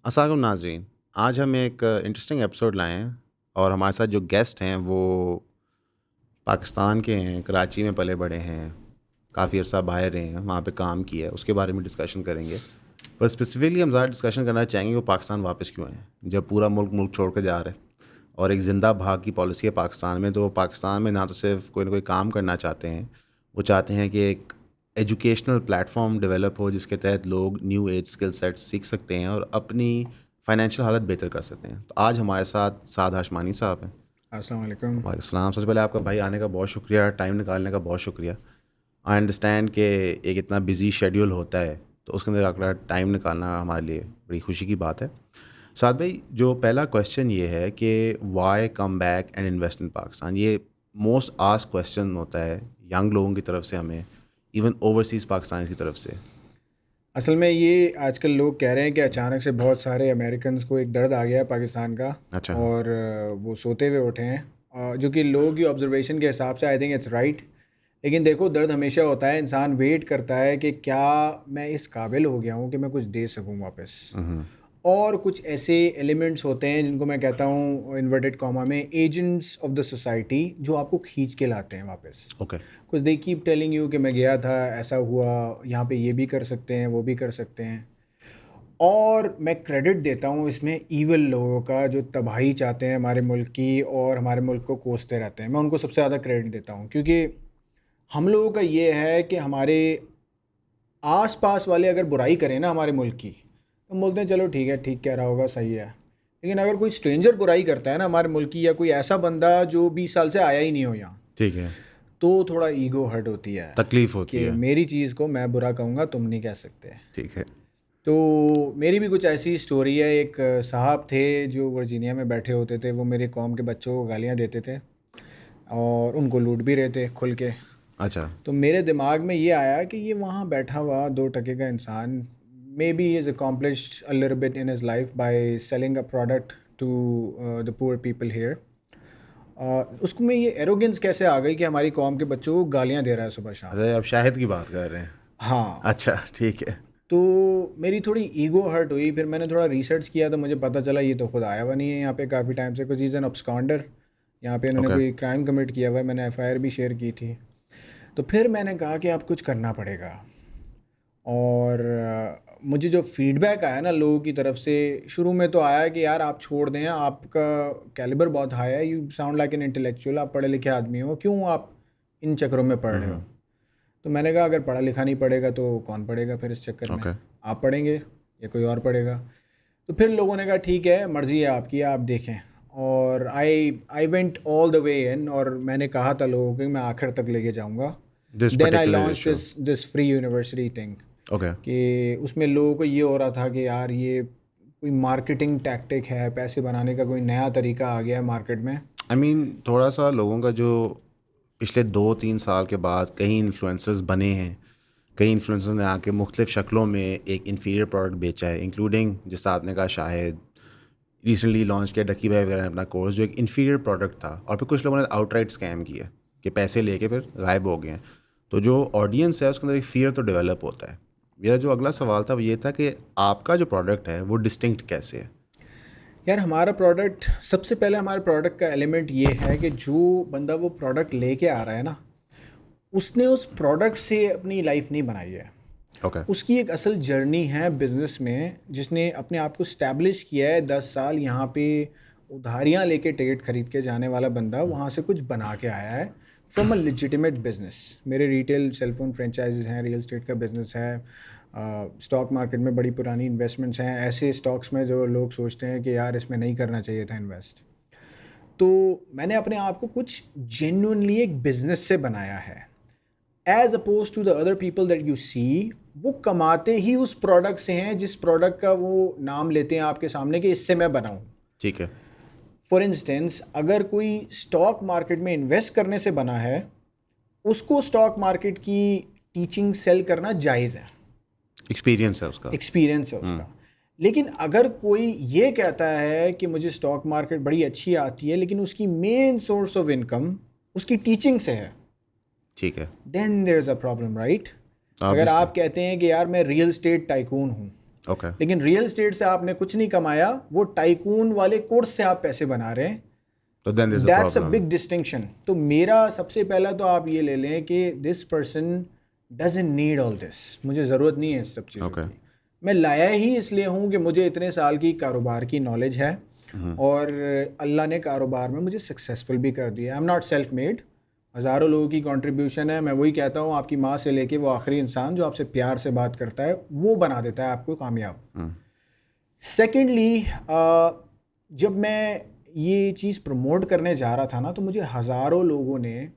अस्सलाम वालेकुम नाज़रीन। आज हम एक इंटरेस्टिंग एपिसोड लाए हैं और हमारे साथ जो गेस्ट हैं वो पाकिस्तान के हैं, कराची में पले बड़े हैं, काफ़ी अर्सा बाहर रहे हैं, वहाँ पे काम किया है, उसके बारे में डिस्कशन करेंगे। पर स्पेसिफिकली हम ज़्यादा डिस्कशन करना चाहेंगे वो पाकिस्तान वापस क्यों आए हैं, जब पूरा मुल्क मुल्क छोड़ कर जा रहा है और एक ज़िंदा भाग की पॉलिसी है पाकिस्तान में। तो पाकिस्तान में ना तो सिर्फ कोई ना कोई काम करना चाहते हैं, वो चाहते हैं कि एक एजुकेशनल प्लेटफॉर्म डेवलप हो जिसके तहत लोग न्यू एज स्किल सेट्स सीख सकते हैं और अपनी फाइनेंशियल हालत बेहतर कर सकते हैं। तो आज हमारे साथ साद हाशमानी साहब हैं। अस्सलाम वालेकुम। वालेकुम सलाम। सबसे पहले आपका भाई आने का बहुत शुक्रिया, टाइम निकालने का बहुत शुक्रिया। आई अंडरस्टैंड कि एक इतना बिजी शेड्यूल होता है तो उसके अंदर आपका टाइम निकालना हमारे लिए बड़ी खुशी की बात है। साद भाई, जो पहला क्वेश्चन ये है कि why come back and invest in Pakistan, ये मोस्ट आस्क्ड क्वेश्चन होता है यंग लोगों की तरफ से, हमें इवन ओवरसीज़ पाकिस्तान की तरफ से। असल में ये आजकल लोग कह रहे हैं कि अचानक से बहुत सारे अमेरिकन्स को एक दर्द आ गया है पाकिस्तान का। अच्छा। और वो सोते हुए उठे हैं, जो कि लोगों की ऑब्जर्वेशन के हिसाब से आई थिंक इट्स राइट। लेकिन देखो, दर्द हमेशा होता है, इंसान वेट करता है कि क्या मैं इस काबिल हो गया हूँ कि मैं कुछ दे सकूँ वापस। और कुछ ऐसे एलिमेंट्स होते हैं जिनको मैं कहता हूँ इन्वर्टेड कॉमा में एजेंट्स ऑफ द सोसाइटी, जो आपको खींच के लाते हैं वापस। ओके। कुछ दे कीप टेलिंग यू कि मैं गया था, ऐसा हुआ, यहाँ पे ये भी कर सकते हैं, वो भी कर सकते हैं। और मैं क्रेडिट देता हूँ इसमें ईवल लोगों का, जो तबाही चाहते हैं हमारे मुल्क की और हमारे मुल्क को कोसते रहते हैं। मैं उनको सबसे ज़्यादा क्रेडिट देता हूँ, क्योंकि हम लोगों का ये है कि हमारे आस पास वाले अगर बुराई करें ना हमारे मुल्क की, तो हम बोलते हैं चलो ठीक है, ठीक कह रहा होगा, सही है। लेकिन अगर कोई स्ट्रेंजर बुराई करता है ना हमारे मुल्क की, या कोई ऐसा बंदा जो 20 साल से आया ही नहीं हो यहाँ, ठीक है। तो थोड़ा ईगो हर्ट होती है तकलीफ़ होती कि है। मेरी चीज़ को मैं बुरा कहूँगा, तुम नहीं कह सकते। ठीक है। तो मेरी भी कुछ ऐसी स्टोरी है। एक साहब थे जो वर्जीनिया में बैठे होते थे, वो मेरे कौम के बच्चों को गालियाँ देते थे और उनको लूट भी रहे थे खुल के। अच्छा। तो मेरे दिमाग में ये आया कि ये वहाँ बैठा हुआ 2 टके का इंसान, maybe is accomplished a little bit in his life by selling a product to the poor people here. उसको में ये एरोगेंस कैसे आ गई कि हमारी कौम के बच्चों को गालियाँ दे रहा है सुबह शाम। अच्छा, आप शाहिद की बात कर रहे हैं। हाँ। अच्छा, ठीक है। तो मेरी थोड़ी ईगो हर्ट हुई। फिर मैंने थोड़ा रिसर्च किया तो मुझे पता चला ये तो खुद आया हुआ नहीं है यहाँ पे काफ़ी टाइम से, कुछ इज़ एन अब्सकॉन्डर। यहाँ पे इन्होंने ओके। कोई क्राइम कमिट किया हुआ है, मैंने एफआईआर भी शेयर की थी। तो फिर मैंने कहा कि अब कुछ करना पड़ेगा। और मुझे जो फीडबैक आया ना लोगों की तरफ से, शुरू में तो आया कि यार आप छोड़ दें, आपका कैलिबर बहुत हाई है, you sound like an intellectual, आप पढ़े लिखे आदमी हो, क्यों आप इन चक्करों में पढ़ रहे हो। तो मैंने कहा अगर पढ़ा लिखा नहीं पढ़ेगा तो कौन पढ़ेगा फिर इस चक्कर में, ओके। आप पढ़ेंगे या कोई और पढ़ेगा। तो फिर लोगों ने कहा ठीक है, मर्ज़ी है आपकी, आप देखें। और I went all the way in, और मैंने कहा था लोगों को कि मैं आखिर तक लेके जाऊंगा। This then I particular launch issue. This free university thing. Okay. कि उसमें लोगों को ये हो रहा था कि यार ये कोई मार्केटिंग टैक्टिक है, पैसे बनाने का कोई नया तरीका आ गया है मार्केट में। आई मीन थोड़ा सा लोगों का जो पिछले 2-3 साल के बाद कई इन्फ्लुएंसर्स बने हैं, कई इन्फ्लुएंसर्स ने आके मुख्तलिफ शक्लों में एक इन्फीरियर प्रोडक्ट बेचा है, इंक्लूडिंग जिस आपने कहा शाहिद, रिसेंटली लॉन्च किया डक्की भाई वगैरह ने अपना कोर्स जो एक इन्फीरियर प्रोडक्ट था, और फिर कुछ लोगों ने आउटराइट स्कैम किया कि पैसे लेके फिर गायब हो गए हैं। तो जो ऑडियंस है उसके अंदर एक फ़ियर तो डेवलप होता है। मेरा जो अगला सवाल था वो ये था कि आपका जो प्रोडक्ट है वो डिस्टिंक्ट कैसे है? यार हमारा प्रोडक्ट, सबसे पहले हमारे प्रोडक्ट का एलिमेंट ये है कि जो बंदा वो प्रोडक्ट लेके आ रहा है ना, उसने उस प्रोडक्ट से अपनी लाइफ नहीं बनाई है। ओके। उसकी एक असल जर्नी है बिज़नेस में, जिसने अपने आप को स्टैब्लिश किया है 10 साल यहाँ पे। उधारियाँ लेके टिकट खरीद के जाने वाला बंदा वहाँ से कुछ बना के आया है फ्रॉम अ लेजिटिमेट बिजनेस। मेरे रिटेल सेलफोन फ्रेंचाइजेज हैं, रियल एस्टेट का बिज़नेस है, स्टॉक मार्केट में बड़ी पुरानी इन्वेस्टमेंट्स हैं, ऐसे स्टॉक्स में जो लोग सोचते हैं कि यार इसमें नहीं करना चाहिए था इन्वेस्ट। तो मैंने अपने आप को कुछ जेन्युइनली एक बिज़नेस से बनाया है, as opposed to the other people that you see. वो कमाते ही उस प्रोडक्ट से हैं जिस प्रोडक्ट का वो नाम लेते हैं आपके सामने कि इससे मैं बनाऊं। ठीक है। फॉर इंस्टेंस, अगर कोई स्टॉक मार्केट में इन्वेस्ट करने से बना है, उसको स्टॉक मार्केट की टीचिंग सेल करना जायज़ है, एक्सपीरियंस है उसका। एक्सपीरियंस है उसका। लेकिन अगर कोई ये कहता है कि मुझे स्टॉक मार्केट बड़ी अच्छी आती है, लेकिन उसकी मेन सोर्स ऑफ इनकम उसकी टीचिंग से है, ठीक है। Then there is a problem, right. अगर ऑब्वियसली। आप कहते हैं कि यार मैं रियल स्टेट टाइकून हूँ, ओके, लेकिन रियल एस्टेट से आपने कुछ नहीं कमाया, वो टाइकून वाले कोर्स से आप पैसे बना रहे हैं। तो then there is a that's a problem. Big distinction. तो मेरा सबसे पहला तो आप ये ले लें कि this person doesn't need all this, मुझे ज़रूरत नहीं है इस सब चीज़ों Okay. की। मैं लाया ही इसलिए हूँ कि मुझे इतने साल की कारोबार की नॉलेज है और अल्लाह ने कारोबार में मुझे सक्सेसफुल भी कर दिया। आई एम नॉट सेल्फ मेड, हज़ारों लोगों की कंट्रीब्यूशन है। मैं वही कहता हूँ, आपकी माँ से लेके वो आखिरी इंसान जो आपसे प्यार से बात करता है, वो बना देता है आपको कामयाब। सेकेंडली, जब मैं ये चीज़ प्रमोट करने जा रहा था ना, तो मुझे हज़ारों लोगों ने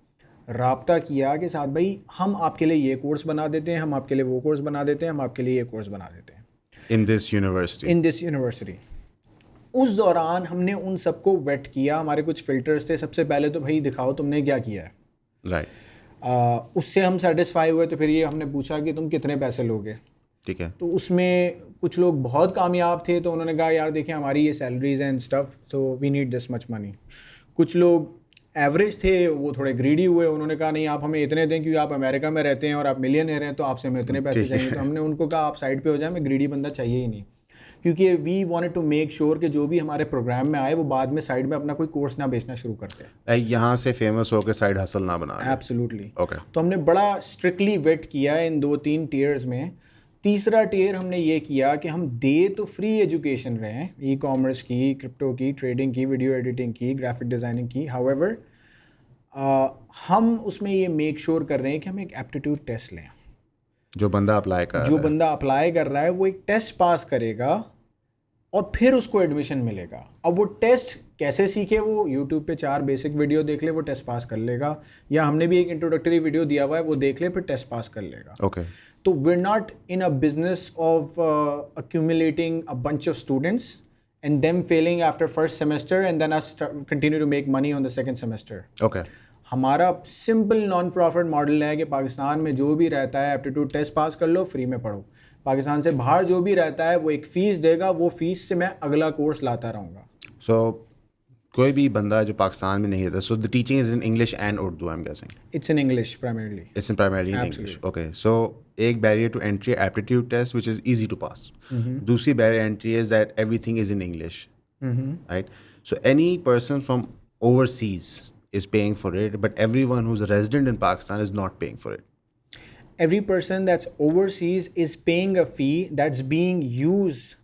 राब्ता किया कि साथ भाई हम आपके लिए ये कोर्स बना देते हैं, हम आपके लिए वो कोर्स बना देते हैं, हम आपके लिए ये कोर्स बना देते हैं in this university. In this university. उस दौरान हमने उन सबको वेट किया, हमारे कुछ फ़िल्टर्स थे। सबसे पहले तो भाई दिखाओ तुमने क्या किया है। राइट। उससे हम सेटिस्फाई हुए तो फिर ये हमने पूछा कि तुम कितने पैसे लोगे। ठीक है। तो उसमें कुछ लोग बहुत कामयाब थे, तो उन्होंने कहा यार देखिए हमारी ये salaries and stuff, so we need this much money. कुछ लोग एवरेज थे, वो थोड़े ग्रीडी हुए, उन्होंने कहा नहीं आप हमें इतने दें क्योंकि आप अमेरिका में रहते हैं और आप मिलियनर हैं, तो आपसे हमें इतने पैसे चाहिए। तो हमने उनको कहा आप साइड पे हो जाए, हमें ग्रीडी बंदा चाहिए ही नहीं, क्योंकि we wanted to make sure कि जो भी हमारे प्रोग्राम में आए वो बाद में साइड में अपना कोई कोर्स ना बेचना शुरू करते हैं। यहाँ से फेमस होकर साइड हसल ना बना। एब्सोल्युटली। ओके। तो हमने बड़ा स्ट्रिक्टली वेट किया इन 2-3 टियर्स में। तीसरा टियर हमने ये किया कि हम दे तो फ्री एजुकेशन रहे हैं, ई कॉमर्स की, क्रिप्टो की, ट्रेडिंग की, वीडियो एडिटिंग की, ग्राफिक डिज़ाइनिंग की। हाउएवर हम उसमें ये मेक श्योर कर रहे हैं कि हम एक एप्टीट्यूड टेस्ट लें। जो बंदा अप्लाई कर जो रहा है। बंदा अप्लाई कर रहा है वो एक टेस्ट पास करेगा और फिर उसको एडमिशन मिलेगा। अब वो टेस्ट कैसे सीखे, वो यूट्यूब पे 4 बेसिक वीडियो देख ले, वो टेस्ट पास कर लेगा, या हमने भी एक इंट्रोडक्टरी वीडियो दिया हुआ है वो देख ले, फिर टेस्ट पास कर लेगा। ओके। तो we're not in a business of accumulating a bunch of students and them failing after first semester and then us continue to make money on the second semester. Okay. हमारा simple non profit model है कि पाकिस्तान में जो भी रहता है aptitude test pass कर लो, free में पढ़ो। पाकिस्तान से बाहर जो भी रहता है वो एक फ़ीस देगा, वो फ़ीस से मैं अगला कोर्स लाता रहूँगा। सो कोई भी बंदा जो पाकिस्तान में नहीं रहता, so the teaching is in English and Urdu, I am guessing. It's in English primarily. It's in primarily in English. Okay. So एक barrier to entry aptitude test which is easy to pass. दूसरी barrier entry is that everything is in English, right? So any person from overseas is paying for it, but everyone who's a resident in Pakistan is not paying for it. Every person that's overseas is paying a fee that's being used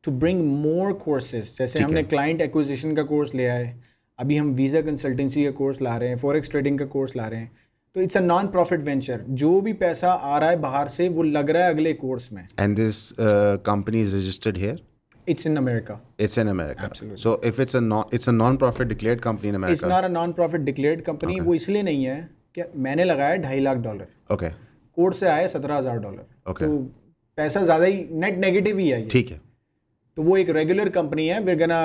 to bring more courses. जैसे हमने client acquisition का course लिया है, अभी हम visa consultancy का course ला रहे हैं, फॉरेक्स ट्रेडिंग का कोर्स ला रहे हैं। तो it's a non profit venture, जो भी पैसा आ रहा है बाहर से वो लग रहा है अगले कोर्स में। And this company is registered here? It's in America. It's in America. Absolutely. So if it's a non-profit declared company in America. It's not a non-profit declared company. वो इसलिए नहीं है कि मैंने लगाया $2.5 लाख। Okay. कोर्स से आए $17,000। Okay. तो पैसा ज़्यादा ही नेट नेगेटिव ही है ये। ठीक है। तो वो एक रेगुलर कंपनी है। we're gonna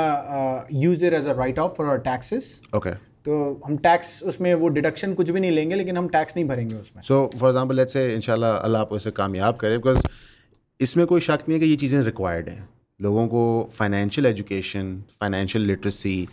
use it as a write off for our taxes. Okay. तो हम टैक्स उसमें वो डिडक्शन कुछ भी नहीं लेंगे, लेकिन हम टैक्स नहीं भरेंगे उसमें। So for example, let's say इंशाल्लाह अल्लाह आपको इसे कामयाब करे, because इसमें कोई शक नहीं है कि ये चीज़ें रिक्वायर्ड हैं। लोगों को financial education, financial literacy,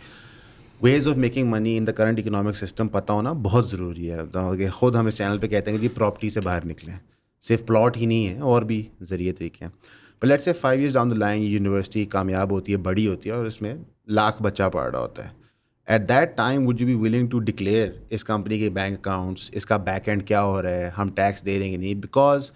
ways of making money in the current economic system पता होना बहुत ज़रूरी है। तो ख़ुद हम इस चैनल पे कहते हैं कि जी प्रॉपर्टी से बाहर निकलें, सिर्फ प्लॉट ही नहीं है, और भी ज़रिए तरीके हैं। पर let's say 5 years down the line ये यूनिवर्सिटी कामयाब होती है, बड़ी होती है, और इसमें लाख बच्चा पढ़ रहा होता है। At that time would you be willing to declare इस कंपनी के बैंक अकाउंट्स, इसका बैक एंड क्या हो रहा है, हम टैक्स दे देंगे नहीं? बिकॉज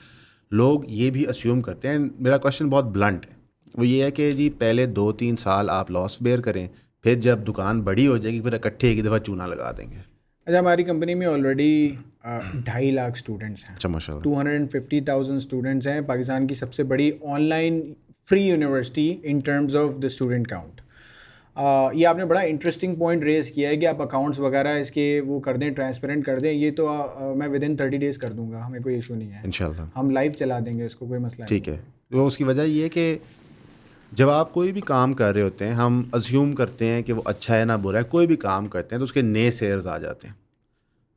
लोग ये भी अस्यूम करते हैं। मेरा क्वेश्चन बहुत ब्लंट है, वो ये है कि जी पहले 2-3 साल आप लॉस बेयर करें, फिर जब दुकान बड़ी हो जाएगी फिर इकट्ठे एक दफ़ा चूना लगा देंगे। अच्छा, हमारी कंपनी में ऑलरेडी 2.5 लाख स्टूडेंट्स हैं। अच्छा, माशाल्लाह। 250,000 स्टूडेंट्स हैं। पाकिस्तान की सबसे बड़ी online free university in terms of the student count. ये आपने बड़ा इंटरेस्टिंग पॉइंट रेज़ किया है कि आप अकाउंट्स वगैरह इसके वो कर दें, ट्रांसपेरेंट कर दें। ये तो मैं विद इन 30 days कर दूंगा, हमें कोई इशू नहीं है। इंशाल्लाह हम लाइव चला देंगे इसको, कोई मसला नहीं। ठीक है। तो उसकी वजह ये है कि जब आप कोई भी काम कर रहे होते हैं, हम अज्यूम करते हैं कि वो अच्छा है ना बुरा है। कोई भी काम करते हैं तो उसके नए शेयर्स आ जाते हैं,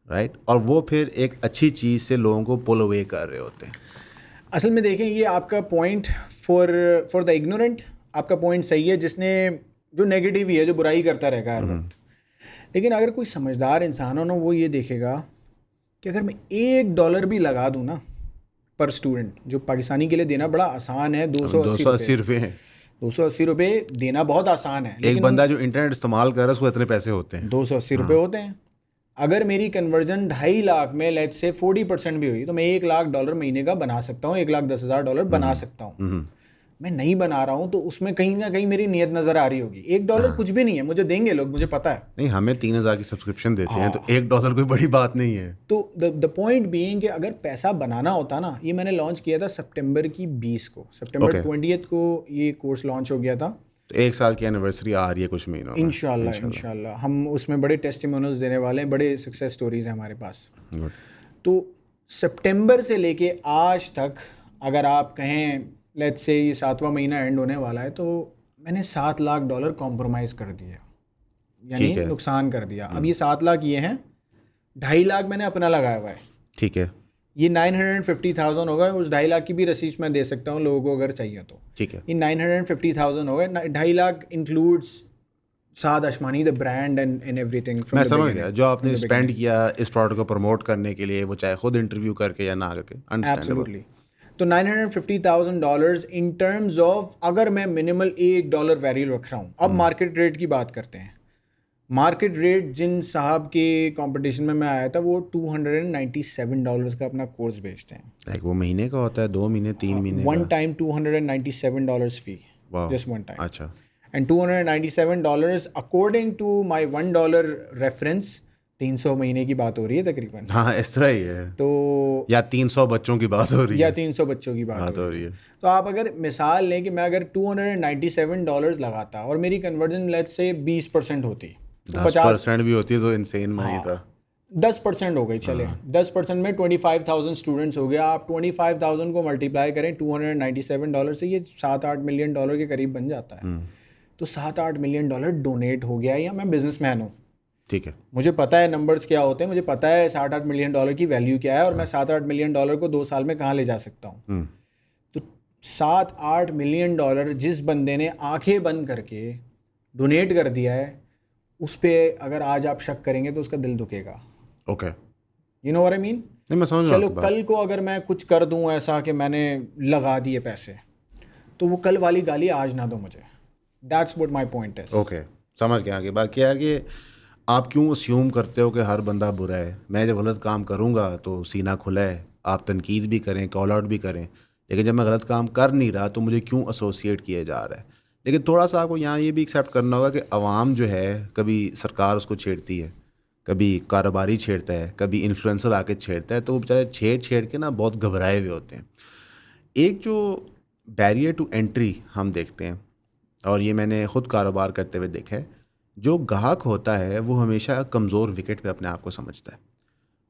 राइट? और वो फिर एक अच्छी चीज़ से लोगों को पुल अवे कर रहे होते हैं। असल में देखें, ये आपका पॉइंट फॉर द इग्नोरेंट आपका पॉइंट सही है, जिसने जो नेगेटिव ही है, जो बुराई करता रहेगा हर वक्त। लेकिन अगर कोई समझदार इंसान हो ना, वो ये देखेगा कि अगर मैं $1 भी लगा दूँ ना, पर स्टूडेंट, जो पाकिस्तानी के लिए देना बड़ा आसान है, 280 रुपये हैं। 280 रुपये देना बहुत आसान है, एक बंदा जो इंटरनेट इस्तेमाल कर रहा है उसको इतने पैसे होते हैं, 280 रुपये होते हैं। अगर मेरी कन्वर्जन 2.5 लाख में लेट्स से 40% भी हुई तो मैं $1 लाख महीने का बना सकता हूँ, $1,10,000 बना सकता हूँ। मैं नहीं बना रहा हूँ तो उसमें कहीं ना कहीं मेरी नीयत नज़र आ रही होगी। $1 कुछ भी नहीं है, मुझे देंगे लोग, मुझे पता है। नहीं, हमें 3,000 की सब्सक्रिप्शन देते हैं तो $1 कोई बड़ी बात नहीं है। तो द पॉइंट बीइंग कि अगर पैसा बनाना होता ना, ये मैंने लॉन्च किया था सितंबर की 20 को, सितंबर 20 को ये कोर्स लॉन्च हो गया था। तो 1 साल की एनिवर्सरी आ रही है कुछ महीनों में। इंशाल्लाह हम उसमें बड़े टेस्टिमोनियल्स देने वाले हैं, बड़े सक्सेस स्टोरीज हैं हमारे पास। Good. तो सितंबर से लेके आज तक अगर आप कहें लेट्स से ये 7वां महीना एंड होने वाला है तो मैंने $7 लाख कॉम्प्रोमाइज़ कर दिया, यानी नुकसान कर दिया। अब ये 7 लाख ये हैं, 2.5 लाख मैंने अपना लगाया हुआ है। ठीक है, ये 950,000 होगा, उस 2.5 लाख की भी रसीद मैं दे सकता हूँ लोगों को अगर चाहिए तो। ठीक है, ये 950,000 होगा, 2.5 lakh includes Saad Ashmani the brand and everything. मैं समझ गया जो आपने स्पेंड किया इस प्रोडक्ट को प्रमोट करने के लिए, वो चाहे खुद इंटरव्यू करके या ना करके। एब्सोल्युटली। तो $950,000 इन टर्म्स ऑफ, अगर मैं मिनिमल $1 वैल्यू रख रहा हूँ। अब मार्केट रेट की बात करते हैं। मार्केट रेट जिन साहब के कंपटीशन में मैं आया था वो $297 का अपना कोर्स बेचते हैं। लाइक वो महीने का होता है, 2 महीने 3 महीने one time $297 fee, just one time. अच्छा। And $297 according to my $1 reference 300 महीने की बात हो रही है तकरीबन। हाँ, इस तरह ही है। तो या 300 बच्चों की बात हो रही है, या 300 बच्चों की बात हो रही है। तो आप अगर मिसाल लें कि मैं अगर $297 लगाता और मेरी कन्वर्जन लेट्स से 20% होती, 10% भी होती है तो इंसेन मनी था। 10% हो गई, चले 10% में 25,000 स्टूडेंट्स हो गया। आप 25,000 को मल्टीप्लाई करें $297 से, ये $7-8 मिलियन के करीब बन जाता है। तो $7-8 मिलियन डोनेट हो गया। या मैं बिजनेसमैन हूँ, ठीक है, मुझे पता है नंबर्स क्या होते हैं, मुझे पता है $7-8 मिलियन की वैल्यू क्या है और मैं $7-8 मिलियन को 2 साल में कहाँ ले जा सकता हूँ। तो $7-8 मिलियन जिस बंदे ने आंखें बंद करके डोनेट कर दिया है, उस पर अगर आज आप शक करेंगे तो उसका दिल दुखेगा। Okay, you know what I mean. मैं समझ चलो कल को अगर मैं कुछ कर दूं ऐसा कि मैंने लगा दिए पैसे, तो वो कल वाली गाली आज ना दो मुझे। That's what my point is. Okay, समझ गया। आगे बात क्या यार कि आप क्यों अस्यूम करते हो कि हर बंदा बुरा है। मैं जब गलत काम करूँगा तो सीना खुला है, आप तनकीद भी करें, कॉल आउट भी करें, लेकिन जब मैं गलत काम कर नहीं रहा तो मुझे क्यों एसोसिएट किया जा रहा है। लेकिन थोड़ा सा आपको यहाँ ये भी एक्सेप्ट करना होगा कि अवाम जो है, कभी सरकार उसको छेड़ती है, कभी कारोबारी छेड़ता है, कभी इन्फ्लुएंसर आके छेड़ता है, तो वो बेचारे छेड़ के ना बहुत घबराए हुए होते हैं। एक जो बैरियर टू एंट्री हम देखते हैं, और ये मैंने ख़ुद कारोबार करते हुए देखा है, जो ग्राहक होता है वो हमेशा कमज़ोर विकेट पे अपने आप को समझता है।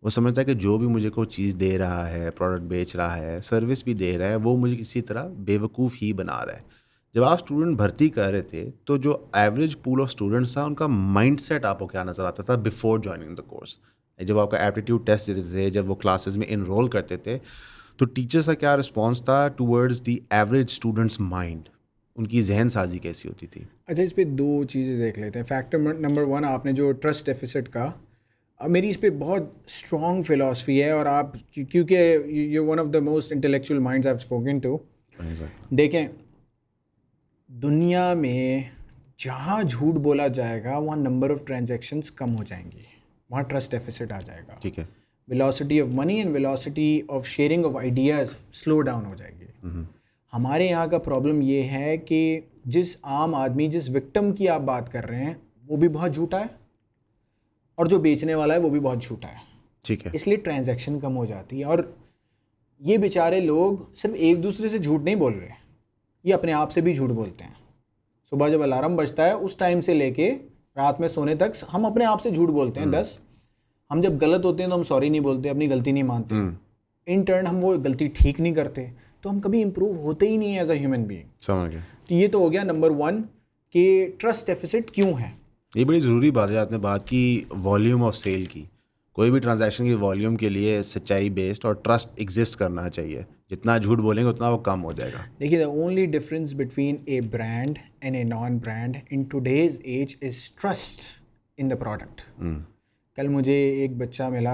वो समझता है कि जो भी मुझे कोई चीज़ दे रहा है, प्रोडक्ट बेच रहा है, सर्विस भी दे रहा है, वो मुझे किसी तरह बेवकूफ़ ही बना रहा है। जब आप स्टूडेंट भर्ती कर रहे थे तो जो एवरेज पूल ऑफ स्टूडेंट्स था, उनका माइंडसेट आपको क्या नज़र आता था बिफोर ज्वाइनिंग द कोर्स? जब आपका एप्टीट्यूड टेस्ट देते थे, जब वो क्लासेस में इनरोल करते थे, तो टीचर्स का क्या रिस्पॉन्स था towards the average students mind? उनकी जहन साजी कैसी होती थी? अच्छा, इस पर 2 चीज़ें देख लेते हैं। फैक्टर नंबर 1, आपने जो ट्रस्ट डेफिसिट का, मेरी इस पर बहुत स्ट्रॉन्ग फिलॉसफी है, और आप क्योंकि you one of the most intellectual minds I have spoken to. देखें, दुनिया में जहाँ झूठ बोला जाएगा वहाँ नंबर ऑफ ट्रांजैक्शंस कम हो जाएंगी, वहाँ ट्रस्ट डेफिसिट आ जाएगा। ठीक है। Velocity of money and velocity of sharing of ideas slow down हो जाएगी। हमारे यहाँ का प्रॉब्लम ये है कि जिस आम आदमी, जिस विक्टिम की आप बात कर रहे हैं, वो भी बहुत झूठा है, और जो बेचने वाला है वो भी बहुत झूठा है। ठीक है। इसलिए ट्रांजैक्शन कम हो जाती है। और ये बेचारे लोग सिर्फ एक दूसरे से झूठ नहीं बोल रहे, ये अपने आप से भी झूठ बोलते हैं। सुबह जब अलार्म बजता है उस टाइम से लेके रात में सोने तक हम अपने आप से झूठ बोलते हैं। 10 हम जब गलत होते हैं तो हम सॉरी नहीं बोलते, अपनी गलती नहीं मानते। इन टर्न हम वो गलती ठीक नहीं करते, तो हम कभी इंप्रूव होते ही नहीं है एज अ ह्यूमन बीइंग। समझ गया। तो ये तो हो गया नंबर 1 कि ट्रस्ट डेफिसिट क्यों है। ये बड़ी ज़रूरी बात है, आपने बात की वॉल्यूम ऑफ सेल की। कोई भी ट्रांजैक्शन की वॉल्यूम के लिए सच्चाई बेस्ड और ट्रस्ट एग्जिस्ट करना चाहिए। जितना झूठ बोलेंगे उतना वो कम हो जाएगा। देखिए, the only difference between a brand and a non brand in today's age is trust in the product. कल मुझे एक बच्चा मिला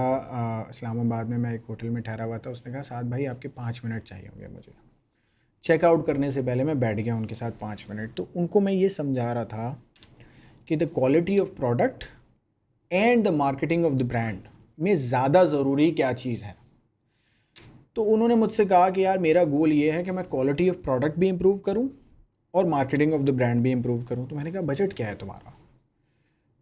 इस्लामाबाद में, मैं एक होटल में ठहरा हुआ था, उसने कहा साद भाई आपके 5 मिनट चाहिए होंगे मुझे। चेकआउट करने से पहले मैं बैठ गया उनके साथ 5 मिनट। तो उनको मैं ये समझा रहा था कि the quality of product and the marketing of the brand में ज़्यादा ज़रूरी क्या चीज़ है। तो उन्होंने मुझसे कहा कि यार मेरा गोल ये है कि मैं क्वालिटी ऑफ प्रोडक्ट भी इम्प्रूव करूँ और मार्केटिंग ऑफ द ब्रांड भी इम्प्रूव करूँ। तो मैंने कहा बजट क्या है तुम्हारा?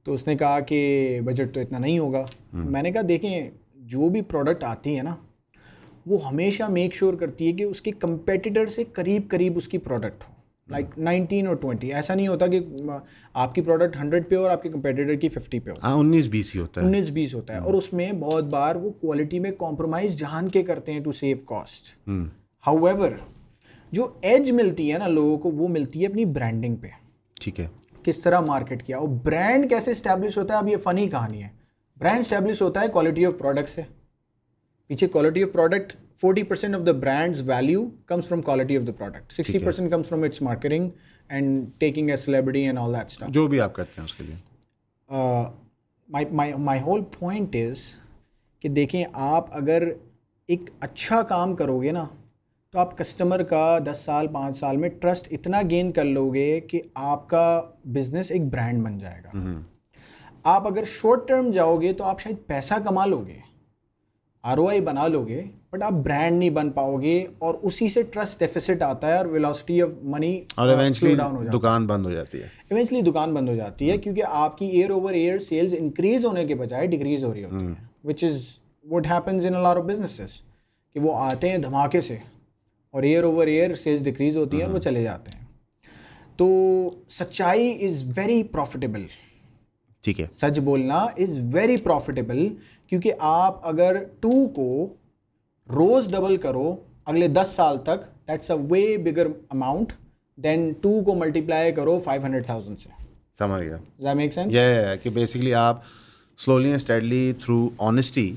तो उसने कहा कि बजट तो इतना नहीं होगा। मैंने कहा देखें, जो भी प्रोडक्ट आती है ना, वो हमेशा मेक श्योर करती है कि उसके कंपेटिटर से करीब करीब उसकी प्रोडक्ट हो, लाइक 19 और 20। ऐसा नहीं होता कि आपकी प्रोडक्ट 100 पे और आपके कंपेटिटर की 50 पे हो। 19-20 ही होता है। 19-20 होता है। और उसमें बहुत बार वो क्वालिटी में कॉम्प्रोमाइज़ जान के करते हैं टू सेव कॉस्ट। हाउएवर जो एज मिलती है ना लोगों को, वो मिलती है अपनी ब्रांडिंग पे। ठीक है। किस तरह मार्केट किया, और ब्रांड कैसे इस्टेब्लिश होता है। अब ये फ़नी कहानी है, ब्रांड इस्टेब्लिश होता है क्वालिटी ऑफ प्रोडक्ट से। पीछे quality of product, 40% of the brands value comes from quality of the product, 60% comes from its marketing and taking a celebrity and all that stuff, जो भी आप करते हैं उसके लिए। माई होल पॉइंट इज़ कि देखें, आप अगर एक अच्छा काम करोगे ना, तो आप कस्टमर का 10 साल 5 साल में ट्रस्ट इतना गेन कर लोगे कि आपका बिजनेस एक ब्रांड बन जाएगा। आप अगर शॉर्ट टर्म जाओगे तो आप शायद पैसा कमा लोगे, ROI बना लोगे, बट आप ब्रांड नहीं बन पाओगे, और उसी से ट्रस्ट डेफिसिट आता है और वेलोसिटी ऑफ मनी और इवेंचुअली डाउन हो जाता है। दुकान बंद हो जाती है। इवेंचुअली दुकान बंद हो जाती है, क्योंकि आपकी year over year sales increase होने के बजाय डिक्रीज हो रही होती है, which is what happens in a lot of businesses, कि वो आते हैं धमाके से और year over year sales decrease होती हैं और वो चले जाते हैं। तो सच्चाई इज़ वेरी प्रॉफिटेबल। ठीक है। सच बोलना इज़ वेरी प्रॉफिटेबल, क्योंकि आप अगर 2 को रोज़ डबल करो अगले 10 साल तक, that's a way bigger amount than 2 को मल्टीप्लाई करो 500,000 से। समझ गया। Does that make sense? ये कि बेसिकली आप slowly and steadily through honesty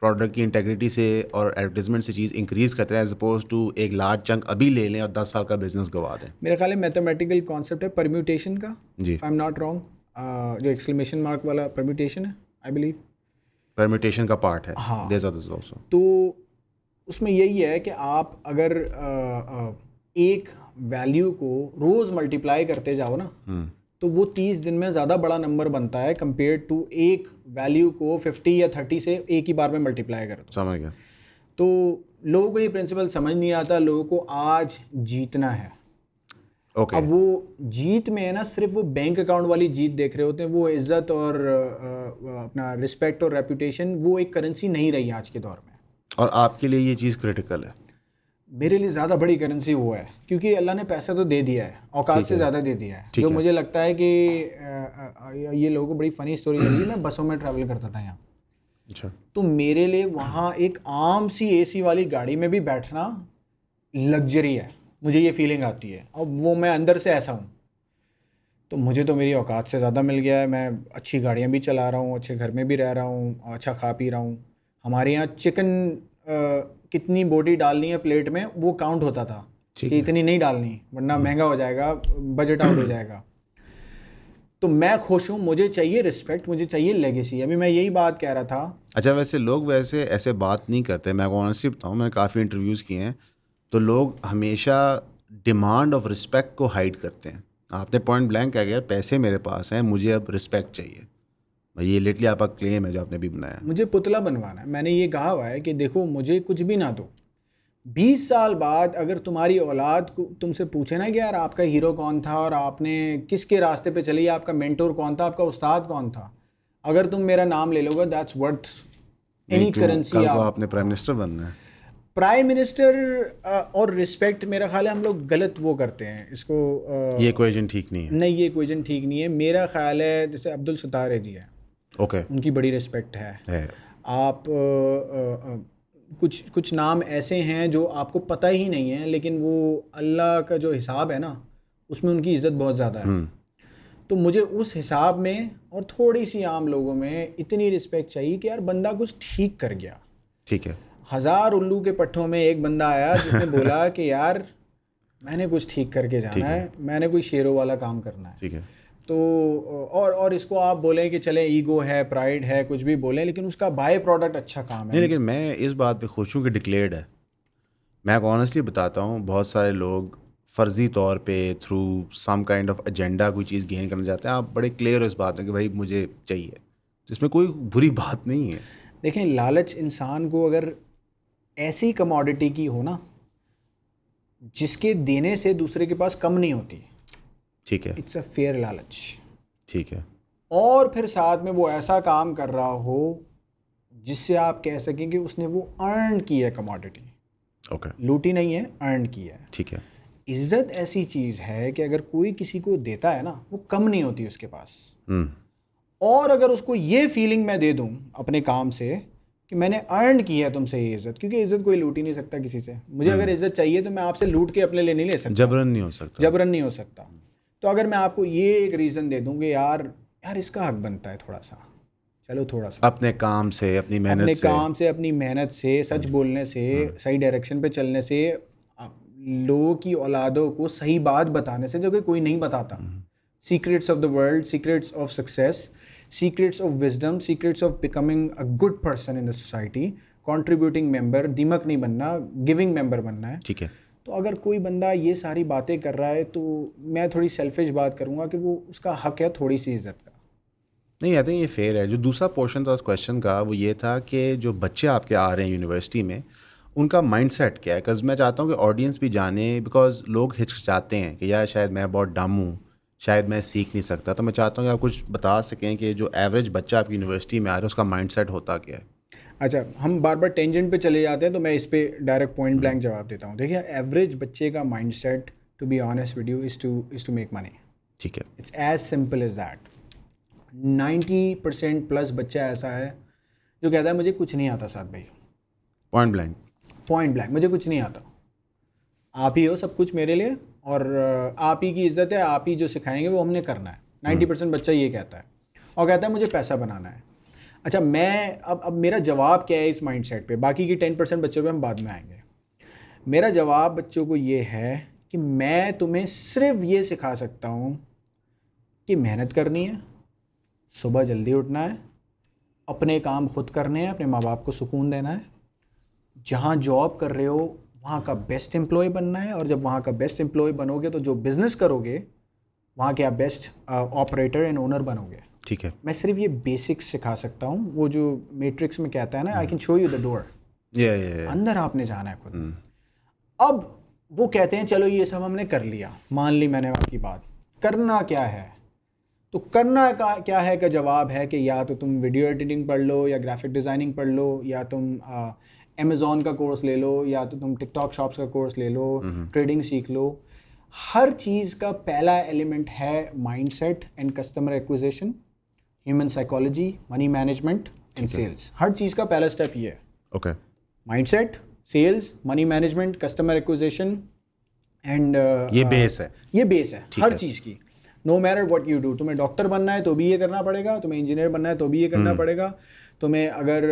product की इंटेग्रिटी से और एडवर्टीजमेंट से चीज़ इंक्रीज़ करते हैं, एज अपोज टू एक लार्ज चंक अभी ले लें और 10 साल का बिजनेस गवा दें। मेरा ख्याल है मैथमेटिकल कॉन्सेप्ट है परम्यूटेशन का, जी। If I am not wrong, जो एक्सक्लेमेशन मार्क वाला परम्यूटेशन है, आई बिलीव परम्यूटेशन का पार्ट है। हाँ। There's others also। तो उसमें यही है कि आप अगर एक वैल्यू को रोज़ मल्टीप्लाई करते जाओ ना, तो वो 30 दिन में ज़्यादा बड़ा नंबर बनता है कंपेयर टू एक वैल्यू को 50 या 30 से एक ही बार में मल्टीप्लाई कर दो। समझ गया। तो लोगों को ये प्रिंसिपल समझ नहीं आता, लोगों को आज जीतना है। ओके। अब वो जीत में है ना, सिर्फ वो बैंक अकाउंट वाली जीत देख रहे होते हैं। वो इज़्ज़त और अपना रिस्पेक्ट और रेपुटेशन, वो एक करेंसी नहीं रही आज के दौर में। और आपके लिए ये चीज़ क्रिटिकल है? मेरे लिए ज़्यादा बड़ी करेंसी वो है, क्योंकि अल्लाह ने पैसा तो दे दिया है, औकात से ज़्यादा दे दिया है। जो मुझे लगता है कि ये लोगों को बड़ी फ़नी स्टोरी लगी। मैं बसों में ट्रैवल करता था यहाँ, अच्छा। तो मेरे लिए वहाँ एक आम सी AC वाली गाड़ी में भी बैठना लग्जरी है, मुझे ये फीलिंग आती है। अब वो मैं अंदर से ऐसा हूँ, तो मुझे तो मेरी औकात से ज़्यादा मिल गया है। मैं अच्छी गाड़ियाँ भी चला रहा हूँ, अच्छे घर में भी रह रहा हूँ, अच्छा खा पी रहा हूँ। हमारे यहाँ चिकन कितनी बोटी डालनी है प्लेट में वो काउंट होता था कि इतनी नहीं डालनी, वरना महंगा हो जाएगा, बजट आउट हो जाएगा। तो मैं खुश हूँ, मुझे चाहिए रिस्पेक्ट, मुझे चाहिए लेगेसी। अभी मैं यही बात कह रहा था। अच्छा, वैसे लोग वैसे ऐसे बात नहीं करते। मैं ऑनेस्टली बताऊँ, मैंने काफ़ी इंटरव्यूज़ किए हैं, तो लोग हमेशा डिमांड ऑफ रिस्पेक्ट को हाइड करते हैं। आपने पॉइंट ब्लैंक कह गया, पैसे मेरे पास हैं, मुझे अब रिस्पेक्ट चाहिए। ये लिटरली आपका क्लेम है जो आपने भी बनाया। मुझे पुतला बनवाना है। मैंने ये कहा हुआ है कि देखो, मुझे कुछ भी ना दो, 20 साल बाद अगर तुम्हारी औलाद को तुमसे पूछे ना कि यार आपका हीरो कौन था और आपने किसके रास्ते पे चली, आपका मेंटोर कौन था, आपका उस्ताद कौन था, अगर तुम मेरा नाम ले लोगे, दैट्स वर्थ एनी करेंसी। कल को आपने प्राइम मिनिस्टर बनना है। प्राइम मिनिस्टर और रिस्पेक्ट, मेरा ख्याल है हम लोग गलत वो करते हैं इसको। ये इक्वेशन ठीक नहीं है। नहीं, ये इक्वेशन ठीक नहीं है। मेरा ख्याल है जैसे अब्दुल सत्तार है जी है, ओके, उनकी बड़ी रिस्पेक्ट है। आप कुछ नाम ऐसे हैं जो आपको पता ही नहीं है, लेकिन वो अल्लाह का जो हिसाब है ना, उसमें उनकी इज़्ज़त बहुत ज़्यादा है। तो मुझे उस हिसाब में और थोड़ी सी आम लोगों में इतनी रिस्पेक्ट चाहिए कि यार बंदा कुछ ठीक कर गया। ठीक है। 1000 उल्लू के पट्टों में एक बंदा आया जिसने बोला कि यार मैंने कुछ ठीक करके जाना है, मैंने कोई शेरों वाला काम करना है। ठीक है। तो और इसको आप बोलें कि चले ईगो है, प्राइड है, कुछ भी बोलें, लेकिन उसका बाय प्रोडक्ट अच्छा काम नहीं, है। लेकिन मैं इस बात पे खुश हूँ कि डिक्लेयर्ड है। मैं ऑनेस्टली बताता हूँ, बहुत सारे लोग फ़र्ज़ी तौर पे through some kind of agenda कोई चीज़ गेन करना चाहते हैं। आप बड़े क्लियर हो इस बात में कि भाई मुझे चाहिए, तो इसमें कोई बुरी बात नहीं है। देखें, लालच इंसान को अगर ऐसी कमोडिटी की हो ना जिसके देने से दूसरे के पास कम नहीं होती, ठीक है, इट्स अ फेयर लालच। ठीक है, और फिर साथ में वो ऐसा काम कर रहा हो जिससे आप कह सकें कि उसने वो अर्न की है कमोडिटी, ओके, लूटी नहीं है, अर्न की है। ठीक है, इज्जत ऐसी चीज़ है कि अगर कोई किसी को देता है ना, वो कम नहीं होती उसके पास। और अगर उसको ये फीलिंग मैं दे दूं अपने काम से कि मैंने अर्न की है तुमसे ये इज्जत, क्योंकि इज्जत कोई लूट ही नहीं सकता किसी से। मुझे अगर इज्जत चाहिए तो मैं आपसे लूट के अपने लिए नहीं ले सकता, जबरन नहीं हो सकता। जबरन नहीं हो सकता। तो अगर मैं आपको ये एक रीज़न दे दूँ कि यार इसका हक बनता है थोड़ा सा, चलो थोड़ा सा अपने काम से, अपनी मेहनत अपने से, काम से, अपनी मेहनत से, सच बोलने से, सही डायरेक्शन पे चलने से, लोगों की औलादों को सही बात बताने से, जो कि कोई नहीं बताता। Secrets of the world, secrets of success, secrets of wisdom, secrets of becoming a good person in the society, contributing member, दीमक नहीं बनना, गिविंग मेंबर बनना है। ठीक है। तो अगर कोई बंदा ये सारी बातें कर रहा है तो मैं थोड़ी सेल्फिश बात करूँगा कि वो उसका हक है थोड़ी सी इज्जत का। नहीं, आई थिंक ये फेयर है। जो दूसरा पोर्शन था उस क्वेश्चन का वो ये था कि जो बच्चे आपके आ रहे हैं यूनिवर्सिटी में, उनका माइंडसेट क्या है? बिकॉज मैं चाहता हूँ कि ऑडियंस भी जाने, बिकॉज लोग हिचकिचाते हैं कि यार शायद मैं बहुत डम हूँ, शायद मैं सीख नहीं सकता। तो मैं चाहता हूँ कि आप कुछ बता सकें कि जो एवरेज बच्चा आपकी यूनिवर्सिटी में आ रहा है उसका माइंडसेट होता क्या है? अच्छा, हम बार बार टेंजेंट पे चले जाते हैं तो मैं इस पे डायरेक्ट पॉइंट ब्लैंक जवाब देता हूँ। देखिए, एवरेज बच्चे का mindset, to be honest with you, is to make money. ठीक है। It's as simple as that. 90% plus बच्चा ऐसा है जो कहता है मुझे कुछ नहीं आता साथ भाई, पॉइंट ब्लैंक। पॉइंट ब्लैंक, मुझे कुछ नहीं आता, आप ही हो सब कुछ मेरे लिए, और आप ही की इज्जत है, आप ही जो सिखाएंगे वो हमने करना है। 90% बच्चा ये कहता है, और कहता है मुझे पैसा बनाना है। अच्छा, मैं अब मेरा जवाब क्या है इस माइंडसेट पे? बाकी की 10% बच्चों पे हम बाद में आएंगे। मेरा जवाब बच्चों को ये है कि मैं तुम्हें सिर्फ ये सिखा सकता हूँ कि मेहनत करनी है, सुबह जल्दी उठना है, अपने काम खुद करने हैं, अपने माँ बाप को सुकून देना है, जहाँ जॉब कर रहे हो वहाँ का बेस्ट एम्प्लॉय बनना है, और जब वहाँ का बेस्ट एम्प्लॉय बनोगे तो जो बिज़नेस करोगे वहाँ के आप बेस्ट ऑपरेटर एंड ओनर बनोगे। ठीक है। मैं सिर्फ ये बेसिक्स सिखा सकता हूँ। वो जो मैट्रिक्स में कहता है ना, I can show you the door, अंदर आपने जाना है खुद। अब वो कहते हैं चलो ये सब हमने कर लिया, मान ली मैंने आपकी बात, करना क्या है? तो करना का क्या है का जवाब है कि या तो तुम वीडियो एडिटिंग पढ़ लो, या ग्राफिक डिज़ाइनिंग पढ़ लो, या तुम अमेज़ॉन का कोर्स ले लो, या तो तुम टिकटॉक शॉप्स का कोर्स ले लो, ट्रेडिंग सीख लो। हर चीज़ का पहला एलिमेंट है mindset and customer acquisition, human psychology, money management and sales. हर चीज़ का पहला स्टेप ये है। Okay. Mindset, sales, money management, customer acquisition and ये बेस है। ये बेस है हर चीज़ की। No matter what you do, तुम्हें डॉक्टर बनना है तो भी ये करना पड़ेगा, तुम्हें इंजीनियर बनना है तो भी ये करना पड़ेगा, तुम्हें अगर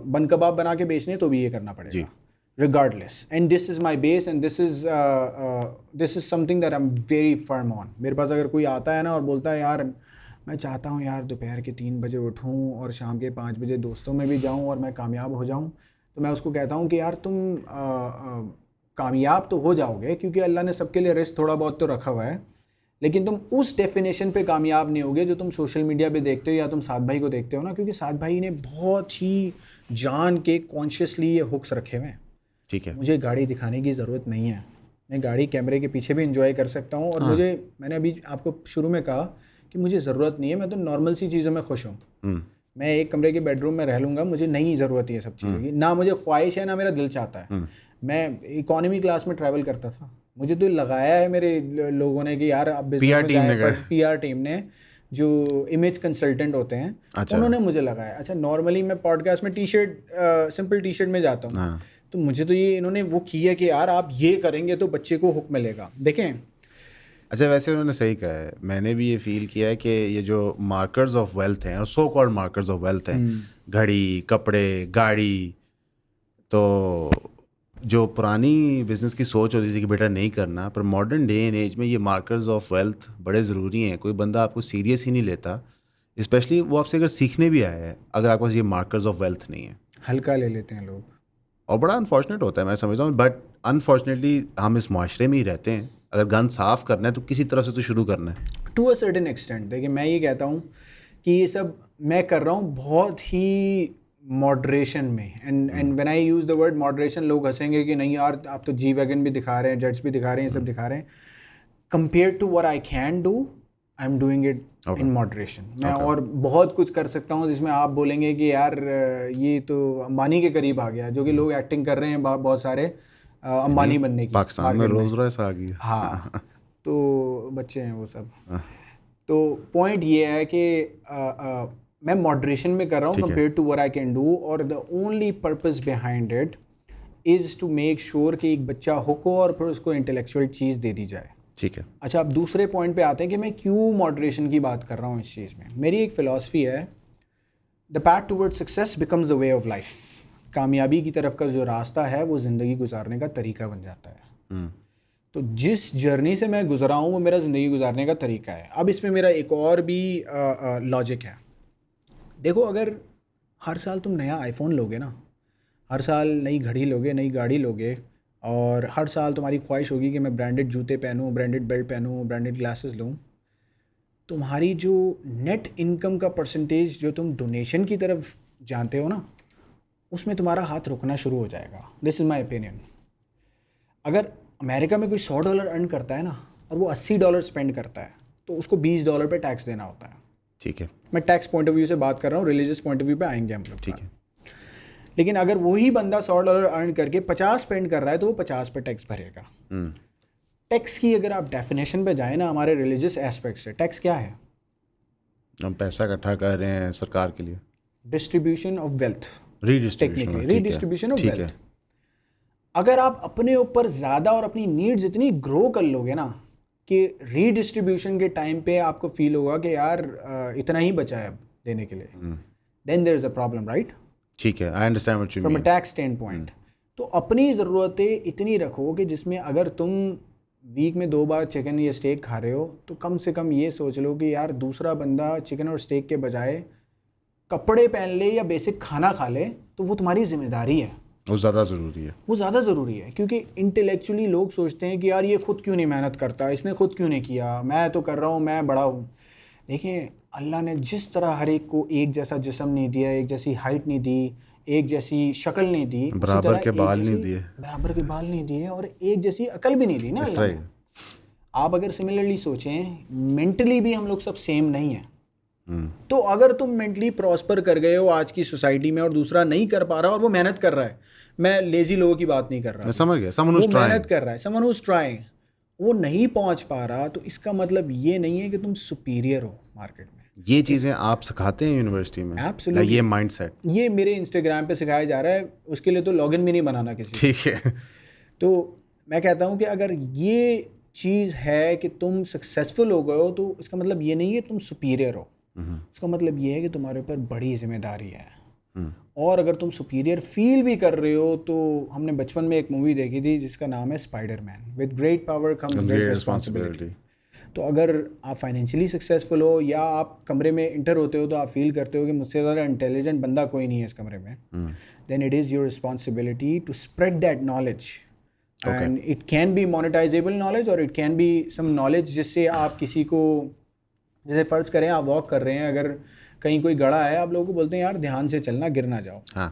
बन कबाब बना के बेचने हैं तो भी ये करना पड़ेगा, regardless. And this is my base, and this is something that I'm very firm on. मेरे पास अगर कोई आता है ना और बोलता है यार मैं चाहता हूँ यार दोपहर के 3 बजे उठूँ और शाम के 5 बजे दोस्तों में भी जाऊँ और मैं कामयाब हो जाऊँ, तो मैं उसको कहता हूँ कि यार तुम कामयाब तो हो जाओगे क्योंकि अल्लाह ने सबके लिए रिस्क थोड़ा बहुत तो रखा हुआ है, लेकिन तुम उस डेफिनेशन पे कामयाब नहीं होगे जो तुम सोशल मीडिया पे देखते हो या तुम साद भाई को देखते हो ना, क्योंकि साद भाई ने बहुत ही जान के कॉन्शियसली ये हुक्स रखे हुए हैं। ठीक है। मुझे गाड़ी दिखाने की ज़रूरत नहीं है, मैं गाड़ी कैमरे के पीछे भी इंजॉय कर सकता हूँ, और मैंने अभी आपको शुरू में कहा कि मुझे ज़रूरत नहीं है, मैं तो नॉर्मल सी चीज़ों में खुश हूँ। मैं एक कमरे के बेडरूम में रह लूँगा, मुझे नहीं ज़रूरत है सब चीज़ों की, ना मुझे ख्वाहिश है ना मेरा दिल चाहता है। मैं इकोनॉमी क्लास में ट्रैवल करता था, मुझे तो लगाया है मेरे लोगों ने कि यार आप PR टीम ने जो इमेज कंसल्टेंट होते हैं, उन्होंने मुझे लगाया। अच्छा, नॉर्मली मैं पॉडकास्ट में सिंपल टी शर्ट में जाता हूँ, तो मुझे तो ये इन्होंने वो किया कि यार आप ये करेंगे तो बच्चे को हुक मिलेगा। देखें, अच्छा वैसे उन्होंने सही कहा है, मैंने भी ये फील किया है कि ये जो मार्कर्स ऑफ वेल्थ हैं और so called markers of wealth हैं, घड़ी, कपड़े, गाड़ी, तो जो पुरानी बिज़नेस की सोच होती थी कि बेटा नहीं करना, पर मॉडर्न डे एंड एज में ये मार्कर्स ऑफ वेल्थ बड़े ज़रूरी हैं। कोई बंदा आपको सीरियस ही नहीं लेता, स्पेशली वो आपसे अगर सीखने भी आया है, अगर आपके पास ये मार्कर्स ऑफ वेल्थ नहीं है। हल्का ले लेते हैं लोग। और बड़ा अनफॉर्चुनेट होता है, मैं समझता हूँ, बट अनफॉर्चुनेटली हम इस माशरे में ही रहते हैं। अगर गन साफ़ करना है तो किसी तरफ से तो शुरू करना है। टू अ सर्टेन एक्सटेंट देखिए, मैं ये कहता हूँ कि ये सब मैं कर रहा हूँ बहुत ही मॉडरेशन में। And when I use the word moderation, लोग हंसेंगे कि नहीं यार आप तो जी वैगन भी दिखा रहे हैं, जेट्स भी दिखा रहे हैं, ये सब दिखा रहे हैं। Compare to what I can do, I am doing it in moderation. मैं और बहुत कुछ कर सकता हूँ जिसमें आप बोलेंगे कि यार ये तो अंबानी के करीब आ गया, जो कि लोग एक्टिंग कर रहे हैं बहुत सारे अंबानी बनने की। पाकिस्तान में रोल्स रॉयस आ गई। हाँ, तो बच्चे हैं वो सब। तो पॉइंट ये है कि मैं मॉडरेशन में कर रहा हूँ compare to what I can do, और the only purpose behind it is to make sure कि एक बच्चा हुक हो और फिर उसको इंटेलेक्चुअल चीज़ दे दी जाए। ठीक है। अच्छा, अब दूसरे पॉइंट पे आते हैं कि मैं क्यों मॉडरेशन की बात कर रहा हूँ इस चीज़ में। मेरी एक फ़िलासफ़ी है, the path toward success becomes the way of life. कामयाबी की तरफ का जो रास्ता है वो ज़िंदगी गुजारने का तरीका बन जाता है। तो जिस जर्नी से मैं गुजरा हूँ वो मेरा ज़िंदगी गुजारने का तरीका है। अब इसमें मेरा एक और भी लॉजिक है। देखो, अगर हर साल तुम नया आईफोन लोगे ना, हर साल नई घड़ी लोगे, नई गाड़ी लोगे, और हर साल तुम्हारी ख्वाहिश होगी कि मैं ब्रांडेड जूते पहनूं, ब्रांडेड बेल्ट पहनूं, ब्रांडेड ग्लासेस लूं, तुम्हारी जो नेट इनकम का परसेंटेज जो तुम डोनेशन की तरफ जानते हो ना, उसमें तुम्हारा हाथ रुकना शुरू हो जाएगा। This is my opinion. अगर अमेरिका में कोई $100 अर्न करता है ना और वो $80 स्पेंड करता है, तो उसको $20 पे टैक्स देना होता है। ठीक है। मैं टैक्स पॉइंट ऑफ व्यू से बात कर रहा हूँ, रिलीजियस पॉइंट ऑफ व्यू पे आएंगे हम लोग। ठीक है। लेकिन अगर वही बंदा $100 अर्न करके 50 स्पेंड कर रहा है तो वो 50 पे टैक्स भरेगा। टैक्स की अगर आप डेफिनेशन पे जाए ना, हमारे रिलीजियस एस्पेक्ट से, टैक्स क्या है? हम पैसा इकट्ठा कर रहे हैं सरकार के लिए। Distribution of wealth, redistribution. Redistribution of wealth. अगर आप अपने ऊपर ज़्यादा और अपनी नीड्स इतनी ग्रो कर लोगे ना कि रीडिस्ट्रीब्यूशन के टाइम पे आपको फील होगा कि यार इतना ही बचा है अब देने के लिए, then there is a problem, right? ठीक है, I understand what you from mean. A tax stand point. तो अपनी ज़रूरतें इतनी रखो कि जिसमें अगर तुम वीक में 2 बार चिकन या स्टेक खा रहे हो तो कम से कम ये सोच लो कि यार दूसरा बंदा चिकन और स्टेक के बजाय कपड़े पहन ले या बेसिक खाना खा ले, तो वो तुम्हारी जिम्मेदारी है। वो ज़्यादा ज़रूरी है। वो ज़्यादा ज़रूरी है, क्योंकि इंटेलेक्चुअली लोग सोचते हैं कि यार ये खुद क्यों नहीं मेहनत करता, इसने खुद क्यों नहीं किया, मैं तो कर रहा हूँ, मैं बड़ा हूँ। देखिए, अल्लाह ने जिस तरह हर एक को एक जैसा जिस्म नहीं दिया, एक जैसी हाइट नहीं दी, एक जैसी शक्ल नहीं दी, बराबर के बाल नहीं दिए, बराबर के बाल नहीं दिए, और एक जैसी अकल भी नहीं दी ना अल्लाह ने। आप अगर सिमिलरली सोचें, मेंटली भी हम लोग सब सेम नहीं हैं। तो अगर तुम मेंटली प्रॉस्पर कर गए हो आज की सोसाइटी में और दूसरा नहीं कर पा रहा और वो मेहनत कर रहा है, मैं लेजी लोगों की बात नहीं कर रहा, मैं समझ गया, समवन वो मेहनत कर रहा है, समवन हु इज ट्राइंग, वो नहीं पहुंच पा रहा, तो इसका मतलब ये नहीं है कि तुम सुपीरियर हो मार्केट में। ये चीज़ें आप सिखाते हैं यूनिवर्सिटी में? एब्सोल्युटली। ये माइंडसेट ये मेरे इंस्टाग्राम पे सिखाया जा रहा है, उसके लिए तो लॉगिन भी नहीं बनाना किसी। ठीक है। तो मैं कहता हूँ कि अगर ये चीज़ है कि तुम सक्सेसफुल हो गए हो, तो इसका मतलब ये नहीं है तुम सुपीरियर हो, इसका मतलब ये है कि तुम्हारे ऊपर बड़ी जिम्मेदारी है। और अगर तुम सुपीरियर फील भी कर रहे हो, तो हमने बचपन में एक मूवी देखी थी जिसका नाम है Spiderman, with great power comes great responsibility. तो अगर आप फाइनेंशियली सक्सेसफुल हो या आप कमरे में इंटर होते हो तो आप फील करते हो कि मुझसे ज़्यादा इंटेलिजेंट बंदा कोई नहीं है इस कमरे में, then it is your responsibility to spread that knowledge. And it can be monetisable knowledge, और it can be some knowledge जिससे आप किसी को, जैसे फ़र्ज़ करें आप वॉक कर रहे हैं, अगर कहीं कोई गड़ा है, आप लोगों को बोलते हैं यार ध्यान से चलना, गिर ना जाओ। हाँ।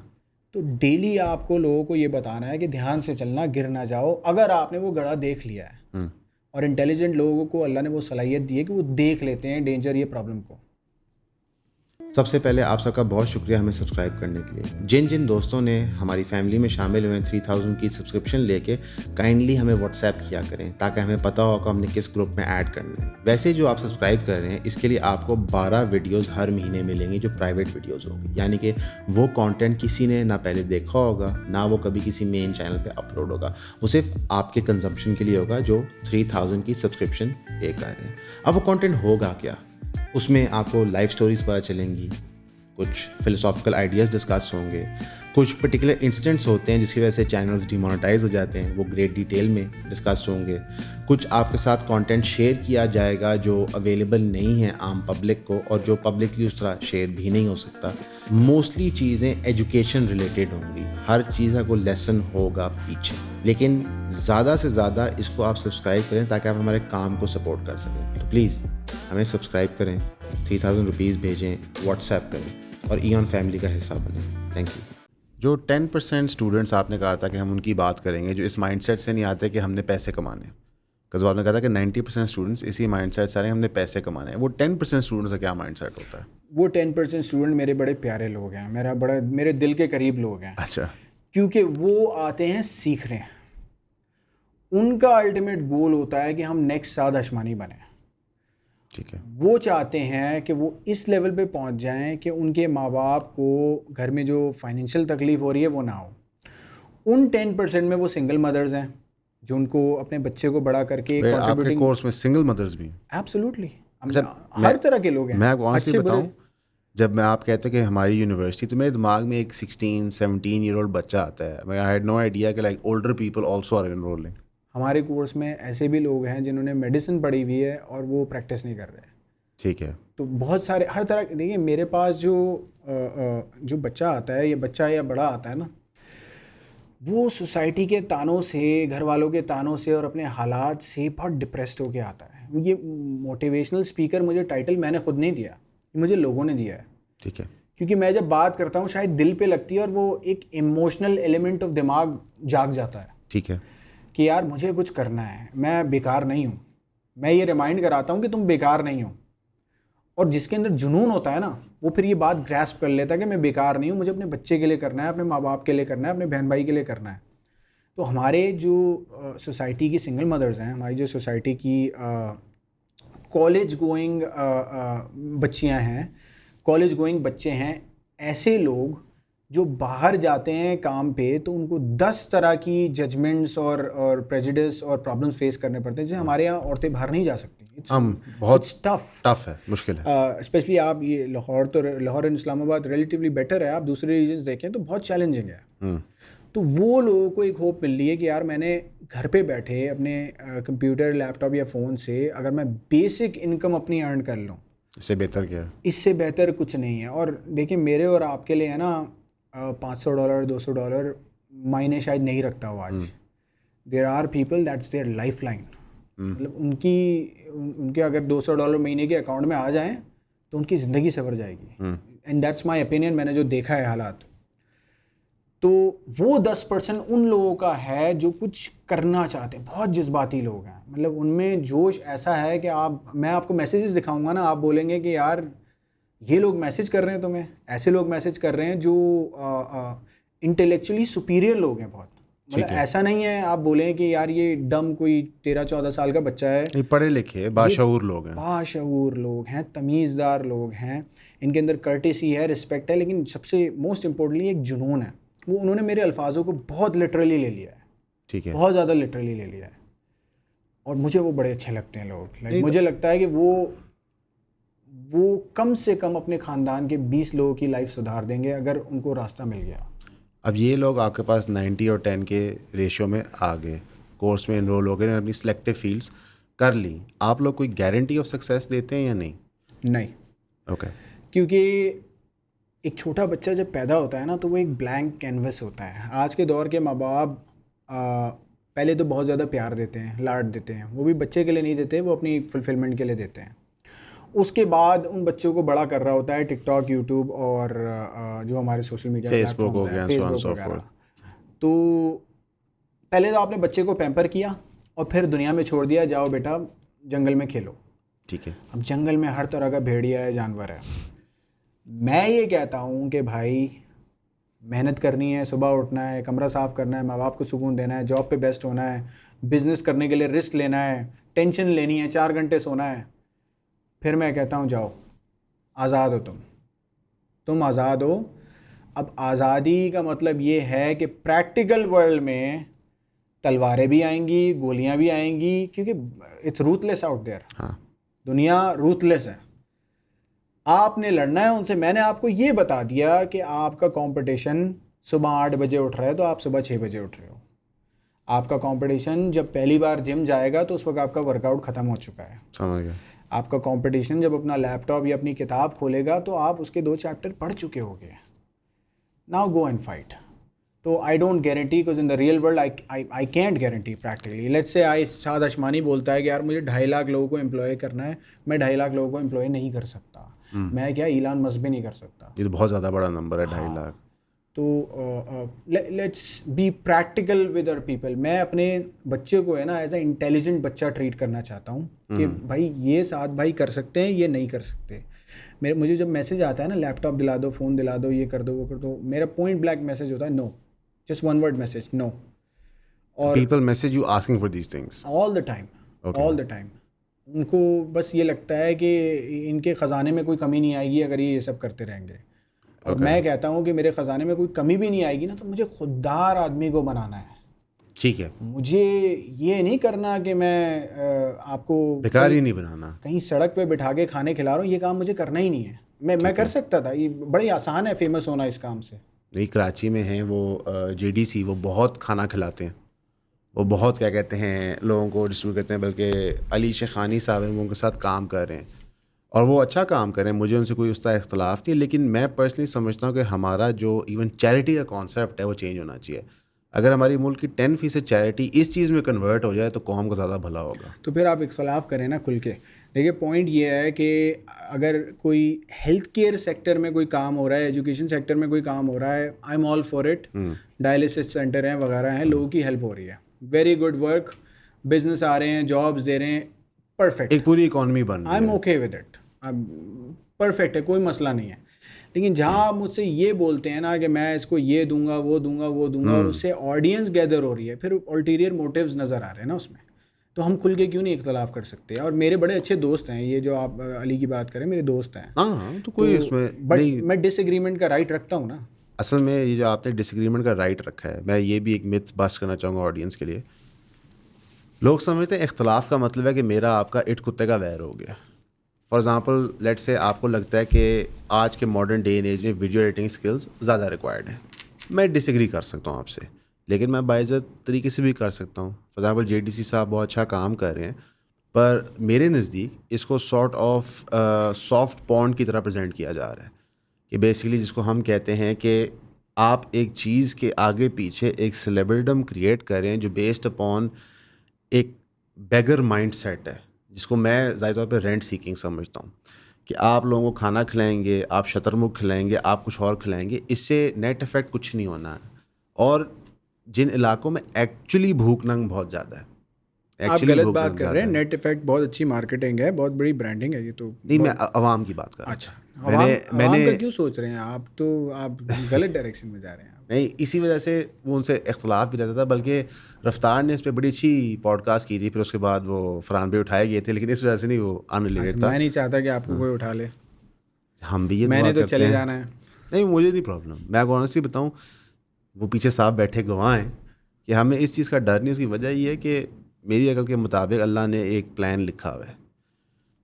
तो डेली आपको लोगों को ये बताना है कि ध्यान से चलना, गिर ना जाओ। अगर आपने वो गड़ा देख लिया है, और इंटेलिजेंट लोगों को अल्लाह ने वो सलाहियत दी है कि वो देख लेते हैं डेंजर, ये प्रॉब्लम को। सबसे पहले आप सबका बहुत शुक्रिया हमें सब्सक्राइब करने के लिए। जिन जिन दोस्तों ने हमारी फैमिली में शामिल हुए 3000 की सब्सक्रिप्शन लेके, काइंडली हमें व्हाट्सएप किया करें ताकि हमें पता हो कि हमने किस ग्रुप में ऐड करना है। वैसे जो आप सब्सक्राइब कर रहे हैं, इसके लिए आपको 12 वीडियोज़ हर महीने मिलेंगी जो प्राइवेट वीडियोज़ होगी, यानी कि वो कंटेंट किसी ने ना पहले देखा होगा, ना वो कभी किसी मेन चैनल पे अपलोड होगा। वो सिर्फ आपके कंजम्पशन के लिए होगा जो 3000 की सब्सक्रिप्शन पे कर रहे हैं। अब वो कंटेंट होगा क्या? उसमें आपको लाइफ स्टोरीज़ पता चलेंगी, कुछ फिलोसॉफिकल आइडियाज़ डिस्कस होंगे, कुछ पर्टिकुलर इंसिडेंट्स होते हैं जिसकी वजह से चैनल्स डिमोनेटाइज हो जाते हैं, वो ग्रेट डिटेल में डिस्कस होंगे। कुछ आपके साथ कंटेंट शेयर किया जाएगा जो अवेलेबल नहीं है आम पब्लिक को, और जो पब्लिकली उस तरह शेयर भी नहीं हो सकता। मोस्टली चीज़ें एजुकेशन रिलेटेड होंगी, हर चीज़ का कोई लेसन होगा पीछे, लेकिन ज़्यादा से ज़्यादा इसको आप सब्सक्राइब करें ताकि आप हमारे काम को सपोर्ट कर सकें। तो प्लीज़ हमें सब्सक्राइब करें, 3000 रुपीज़ भेजें, व्हाट्सएप करें और ईऑन फैमिली का हिस्सा बनें। Thank you. जो 10% स्टूडेंट्स आपने कहा था कि हम उनकी बात करेंगे जो इस माइंडसेट से नहीं आते कि हमने पैसे कमाने, बिकॉज आपने कहा था कि 90% स्टूडेंट्स इसी माइंडसेट से आ रहे हैं हमने पैसे कमाने हैं। वो 10% स्टूडेंट्स का क्या माइंडसेट होता है? वो 10% स्टूडेंट मेरे बड़े प्यारे लोग हैं, मेरे दिल के करीब लोग हैं। अच्छा। क्योंकि वो आते हैं सीखने, उनका अल्टीमेट गोल होता है कि हम नेक्स्ट साद अशमानी बने। ठीक है। वो चाहते हैं कि वो इस लेवल पे पहुंच जाएं कि उनके माँ बाप को घर में जो फाइनेंशियल तकलीफ हो रही है वो ना हो। उन 10% में वो सिंगल मदर्स हैं जो उनको अपने बच्चे को बड़ा करके आपके कोर्स में सिंगल मदर्स भी हैं? एब्सोलूट, अच्छा, हर तरह के लोग हैं। मैं आपको ऑनेस्टली बताऊं, जब मैं आप कहते हैं कि हमारी यूनिवर्सिटी, तो मेरे दिमाग में एक 16-17 ईयर ओल्ड बच्चा आता है। आई हैड नो आइडिया कि like older people also are enrolling. हमारे कोर्स में ऐसे भी लोग हैं जिन्होंने मेडिसिन पढ़ी हुई है और वो प्रैक्टिस नहीं कर रहे। ठीक है। तो बहुत सारे हर तरह, देखिए मेरे पास जो बच्चा आता है, ये बच्चा या बड़ा आता है ना, वो सोसाइटी के तानों से, घर वालों के तानों से और अपने हालात से बहुत डिप्रेस्ड होके आता है। ये मोटिवेशनल स्पीकर मुझे टाइटल मैंने खुद नहीं दिया, मुझे लोगों ने दिया है। ठीक है। क्योंकि मैं जब बात करता हूँ शायद दिल पे लगती है और वो एक इमोशनल एलिमेंट ऑफ दिमाग जाग जाता है। ठीक है कि यार मुझे कुछ करना है, मैं बेकार नहीं हूँ। मैं ये रिमाइंड कराता हूँ कि तुम बेकार नहीं हो, और जिसके अंदर जुनून होता है ना, वो फिर ये बात ग्रैस्प कर लेता है कि मैं बेकार नहीं हूँ, मुझे अपने बच्चे के लिए करना है, अपने माँ बाप के लिए करना है, अपने बहन भाई के लिए करना है। तो हमारे जो सोसाइटी की सिंगल मदर्स हैं, हमारी जो सोसाइटी की कॉलेज गोइंग बच्चियाँ हैं, कॉलेज गोइंग बच्चे हैं, ऐसे लोग जो बाहर जाते हैं काम पे तो उनको 10 तरह की जजमेंट्स और प्रेजुडिस और प्रॉब्लम्स फेस करने पड़ते हैं, जैसे हमारे यहाँ औरतें बाहर नहीं जा सकती। बहुत टफ है, मुश्किल है। स्पेशली आप ये Lahore and Islamabad relatively better है, आप दूसरे रीजन्स देखें तो बहुत चैलेंजिंग है। तो वो लोगों को एक होप मिल रही है कि यार मैंने घर पे बैठे अपने कंप्यूटर, लैपटॉप या फ़ोन से अगर मैं बेसिक इनकम अपनी अर्न कर लूँ, इससे बेहतर क्या है? इससे बेहतर कुछ नहीं है। और देखिए मेरे और आपके लिए है ना, $500 $200 मायने शायद नहीं रखता हो आज। There are people that's their life line. मतलब उनके अगर $200 महीने के अकाउंट में आ जाएं तो उनकी ज़िंदगी सवर जाएगी। एंड दैट्स माय ओपिनियन, मैंने जो देखा है हालात। तो वो 10% उन लोगों का है जो कुछ करना चाहते हैं, बहुत जज्बाती लोग हैं। मतलब उनमें जोश ऐसा है कि मैं आपको मैसेजेस दिखाऊंगा ना, आप बोलेंगे कि यार ये लोग मैसेज कर रहे हैं तुम्हें, ऐसे लोग मैसेज कर रहे हैं जो इंटेलेक्चुअली सुपीरियर लोग हैं बहुत। मतलब ऐसा नहीं है आप बोलें कि यार ये डम कोई 13-14 साल का बच्चा है। पढ़े लिखे बाशऊर लोग हैं, बाशऊर लोग हैं, तमीज़दार लोग हैं, इनके अंदर कर्टेसी है, रिस्पेक्ट है, लेकिन सबसे मोस्ट इम्पोर्टेंटली एक जुनून है। वो उन्होंने मेरे अल्फाजों को बहुत लिटरली ले लिया है। ठीक है, बहुत ज़्यादा लिटरली ले लिया है, और मुझे वो बड़े अच्छे लगते हैं लोग। मुझे लगता है कि वो कम से कम अपने ख़ानदान के 20 लोगों की लाइफ सुधार देंगे अगर उनको रास्ता मिल गया। अब ये लोग आपके पास 90 और 10 के रेशियो में आ गए, कोर्स में इनरोल हो गए, अपनी सिलेक्टिव फील्ड्स कर ली, आप लोग कोई गारंटी ऑफ सक्सेस देते हैं या नहीं? नहीं। ओके। क्योंकि एक छोटा बच्चा जब पैदा होता है ना तो वो एक ब्लैंक कैनवस होता है। आज के दौर के माँ बाप पहले तो बहुत ज़्यादा प्यार देते हैं, लाड देते हैं, वो भी बच्चे के लिए नहीं देते, वो अपनी फुलफिलमेंट के लिए देते हैं। उसके बाद उन बच्चों को बड़ा कर रहा होता है टिकटॉक, यूट्यूब और जो हमारे सोशल मीडिया फेसबुक हो गया, फेसबुक वगैरह। तो पहले तो आपने बच्चे को पैम्पर किया और फिर दुनिया में छोड़ दिया, जाओ बेटा जंगल में खेलो। ठीक है। अब जंगल में हर तरह का भेड़िया है, जानवर है। मैं ये कहता हूँ कि भाई मेहनत करनी है, सुबह उठना है, कमरा साफ़ करना है, माँ बाप को सुकून देना है, जॉब पे बेस्ट होना है, बिज़नेस करने के लिए रिस्क लेना है, टेंशन लेनी है, 4 घंटे सोना है। फिर मैं कहता हूँ जाओ, आज़ाद हो तुम आज़ाद हो। अब आज़ादी का मतलब ये है कि प्रैक्टिकल वर्ल्ड में तलवारें भी आएंगी, गोलियाँ भी आएंगी, क्योंकि इट्स रूथलेस आउट देयर। हाँ, दुनिया रूथलेस है। आपने लड़ना है उनसे। मैंने आपको ये बता दिया कि आपका कंपटीशन सुबह 8 बजे उठ रहे हो तो आप सुबह 6 बजे उठ रहे हो। आपका कंपटीशन जब पहली बार जिम जाएगा तो उस वक्त आपका वर्कआउट ख़त्म हो चुका है। समझ गया। आपका कंपटीशन जब अपना लैपटॉप या अपनी किताब खोलेगा तो आप उसके 2 चैप्टर पढ़ चुके होगे। Now go and fight. तो I don't guarantee, because in the real world I can't guarantee practically. Let's say Saad अशमानी बोलता है कि यार मुझे 2.5 लाख लोगों को एम्प्लॉय करना है, मैं 2.5 लाख लोगों को एम्प्लॉय नहीं कर सकता। मैं क्या इलान मस्क भी नहीं कर सकता। ये तो बहुत ज़्यादा बड़ा नंबर है, 2.5 लाख। तो let's be practical with our people. मैं अपने बच्चे को है ना एज ए इंटेलिजेंट बच्चा ट्रीट करना चाहता हूँ कि भाई ये साथ भाई कर सकते हैं, ये नहीं कर सकते। मुझे जब मैसेज आता है ना लैपटॉप दिला दो, फ़ोन दिला दो, ये कर दो, वो कर दो, मेरा पॉइंट ब्लैंक मैसेज होता है no, just one word message, no. और people message you asking for these things all the time, all the time. उनको बस ये लगता है कि इनके ख़जाने में कोई कमी नहीं आएगी अगर ये सब करते रहेंगे। और मैं कहता हूँ कि मेरे ख़जाने में कोई कमी भी नहीं आएगी ना, तो मुझे खुददार आदमी को बनाना है। ठीक है, मुझे ये नहीं करना कि मैं आपको भिखारी नहीं बनाना, कहीं सड़क पे बिठा के खाने खिला रहा हूँ, ये काम मुझे करना ही नहीं है। मैं कर सकता था, ये बड़ी आसान है फेमस होना इस काम से। नहीं, कराची में हैं वो JDC, वो बहुत खाना खिलाते हैं, वो बहुत क्या कहते हैं लोगों को डिस्ट्रीब्यूट करते हैं, बल्कि अली शेखानी साहब हैं वो उनके साथ काम कर रहे हैं और वो अच्छा काम कर रहे हैं, मुझे उनसे कोई उसका इख्तलाफ नहीं। लेकिन मैं पर्सनली समझता हूँ कि हमारा जो इवन चैरिटी का कॉन्सेप्ट है वो चेंज होना चाहिए। अगर हमारी मुल्क की 10% चैरिटी इस चीज़ में कन्वर्ट हो जाए तो कौम का ज़्यादा भला होगा। तो फिर आप इख्तलाफ करें ना खुल के। देखिए पॉइंट ये है कि अगर कोई हेल्थ केयर सेक्टर में कोई काम हो रहा है, एजुकेशन सेक्टर में कोई काम हो रहा है, I am all for it. Dialysis centre हैं वगैरह हैं, लोगों की हेल्प हो रही है, वेरी गुड वर्क, बिजनेस आ रहे हैं, जॉब्स दे रहे हैं, परफेक्ट, एक पूरी इकॉनमी बन रही आई एम है। ओके विद इट, परफेक्ट है, कोई मसला नहीं है। लेकिन जहाँ आप मुझसे ये बोलते हैं ना कि मैं इसको ये दूंगा, वो दूंगा, वो दूंगा, और उससे ऑडियंस गैदर हो रही है, फिर अल्टीरियर मोटिव्स नज़र आ रहे हैं ना उसमें, तो हम खुल के क्यों नहीं इख्तलाफ कर सकते। और मेरे बड़े अच्छे दोस्त हैं, ये जो आप अली की बात करें, मेरे दोस्त हैं। हाँ, तो कोई इसमें बट नहीं, मैं डिसएग्रीमेंट का राइट रखता हूँ ना। असल में ये जो आपने डिसएग्रीमेंट का राइट रखा है, मैं ये भी एक मिथ बस्ट करना चाहूँगा ऑडियंस के लिए। लोग समझते हैं इख्तलाफ का मतलब है कि मेरा आपका इट कुत्ते का वैर हो गया। फॉर एग्ज़ाम्पल लेट्स से आपको लगता है कि आज के मॉडर्न डे एंड एज में वीडियो एडिटिंग स्किल्स ज़्यादा रिक्वायर्ड है, मैं डिसएग्री कर सकता हूँ आपसे, लेकिन मैं बाइज़्ज़त तरीके से भी कर सकता हूँ। फॉर एग्ज़ाम्पल JDC साहब बहुत अच्छा काम कर रहे हैं, पर मेरे नज़दीक इसको सॉर्ट ऑफ सॉफ्ट पॉन्ड की तरह प्रेजेंट किया जा रहा है कि बेसिकली जिसको हम कहते हैं कि आप एक चीज़ के आगे पीछे एक सेलेब्रिडम क्रिएट करें जो बेस्ड अपॉन एक बेगर माइंड सेट है, जिसको मैं ज़ाहिर तौर पे रेंट सीकिंग समझता हूँ कि आप लोगों को खाना खिलाएंगे, आप शतरमुख खिलाएंगे, आप कुछ और खिलाएंगे, इससे नेट इफ़ेक्ट कुछ नहीं होना है। और जिन इलाकों में एक्चुअली भूख नंग बहुत ज़्यादा है, आप गलत बात कर रहे हैं। नेट इफेक्ट बहुत अच्छी मार्केटिंग है, बहुत बड़ी ब्रांडिंग है, ये तो नहीं, मैं अवाम की बात कर रहा हूँ। अच्छा, मैंने का क्यों सोच रहे हैं आप, तो आप गलत डायरेक्शन में जा रहे हैं। नहीं, इसी वजह से वो उनसे इख्तलाफ भी रहता था, बल्कि रफ्तार ने इस पर बड़ी अच्छी पॉडकास्ट की थी, फिर उसके बाद वो फरहान भी उठाए गए थे, लेकिन इस वजह से नहीं, वो अनरिलेटेड था। मैं नहीं चाहता कि आपको कोई उठा ले, हम भी ये मैंने दुआ तो करते चले हैं। जाना है। नहीं, मुझे नहीं प्रॉब्लम, मैं आपको ऑनेस्टली बताऊं, वो पीछे साहब बैठे गवाह हैं कि हमें इस चीज़ का डर नहीं। उसकी वजह ये है कि मेरी अकल के मुताबिक अल्लाह ने एक प्लान लिखा हुआ है,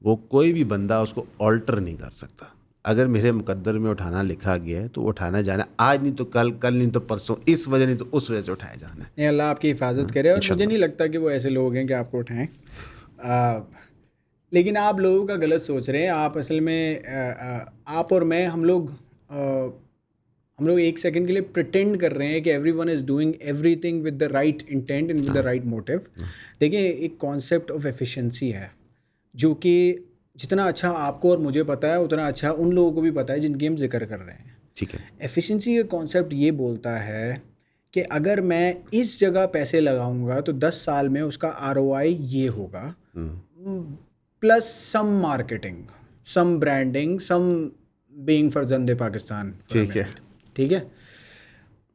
वो कोई भी बंदा उसको ऑल्टर नहीं कर सकता। अगर मेरे मुकद्दर में उठाना लिखा गया है तो उठाना जाना, आज नहीं तो कल, कल नहीं तो परसों, इस वजह नहीं तो उस वजह से उठाया जाना है। नहीं, अल्लाह आपकी हिफाजत करे। और मुझे नहीं लगता कि वो ऐसे लोग हैं कि आपको उठाएं, लेकिन आप लोगों का गलत सोच रहे हैं। आप असल में आप और मैं, हम लोग एक सेकंड के लिए प्रिटेंड कर रहे हैं कि everyone is doing everything with the right intent and with the right motive. देखिए, एक कॉन्सेप्ट ऑफ एफिशिएंसी है जो कि जितना अच्छा आपको और मुझे पता है उतना अच्छा उन लोगों को भी पता है जिनकी हम जिक्र कर रहे हैं। ठीक है, एफिशिएंसी का कॉन्सेप्ट ये बोलता है कि अगर मैं इस जगह पैसे लगाऊंगा तो 10 साल में उसका ROI ये होगा, plus some marketing, some branding, some being Farzande Pakistan. ठीक है, ठीक है।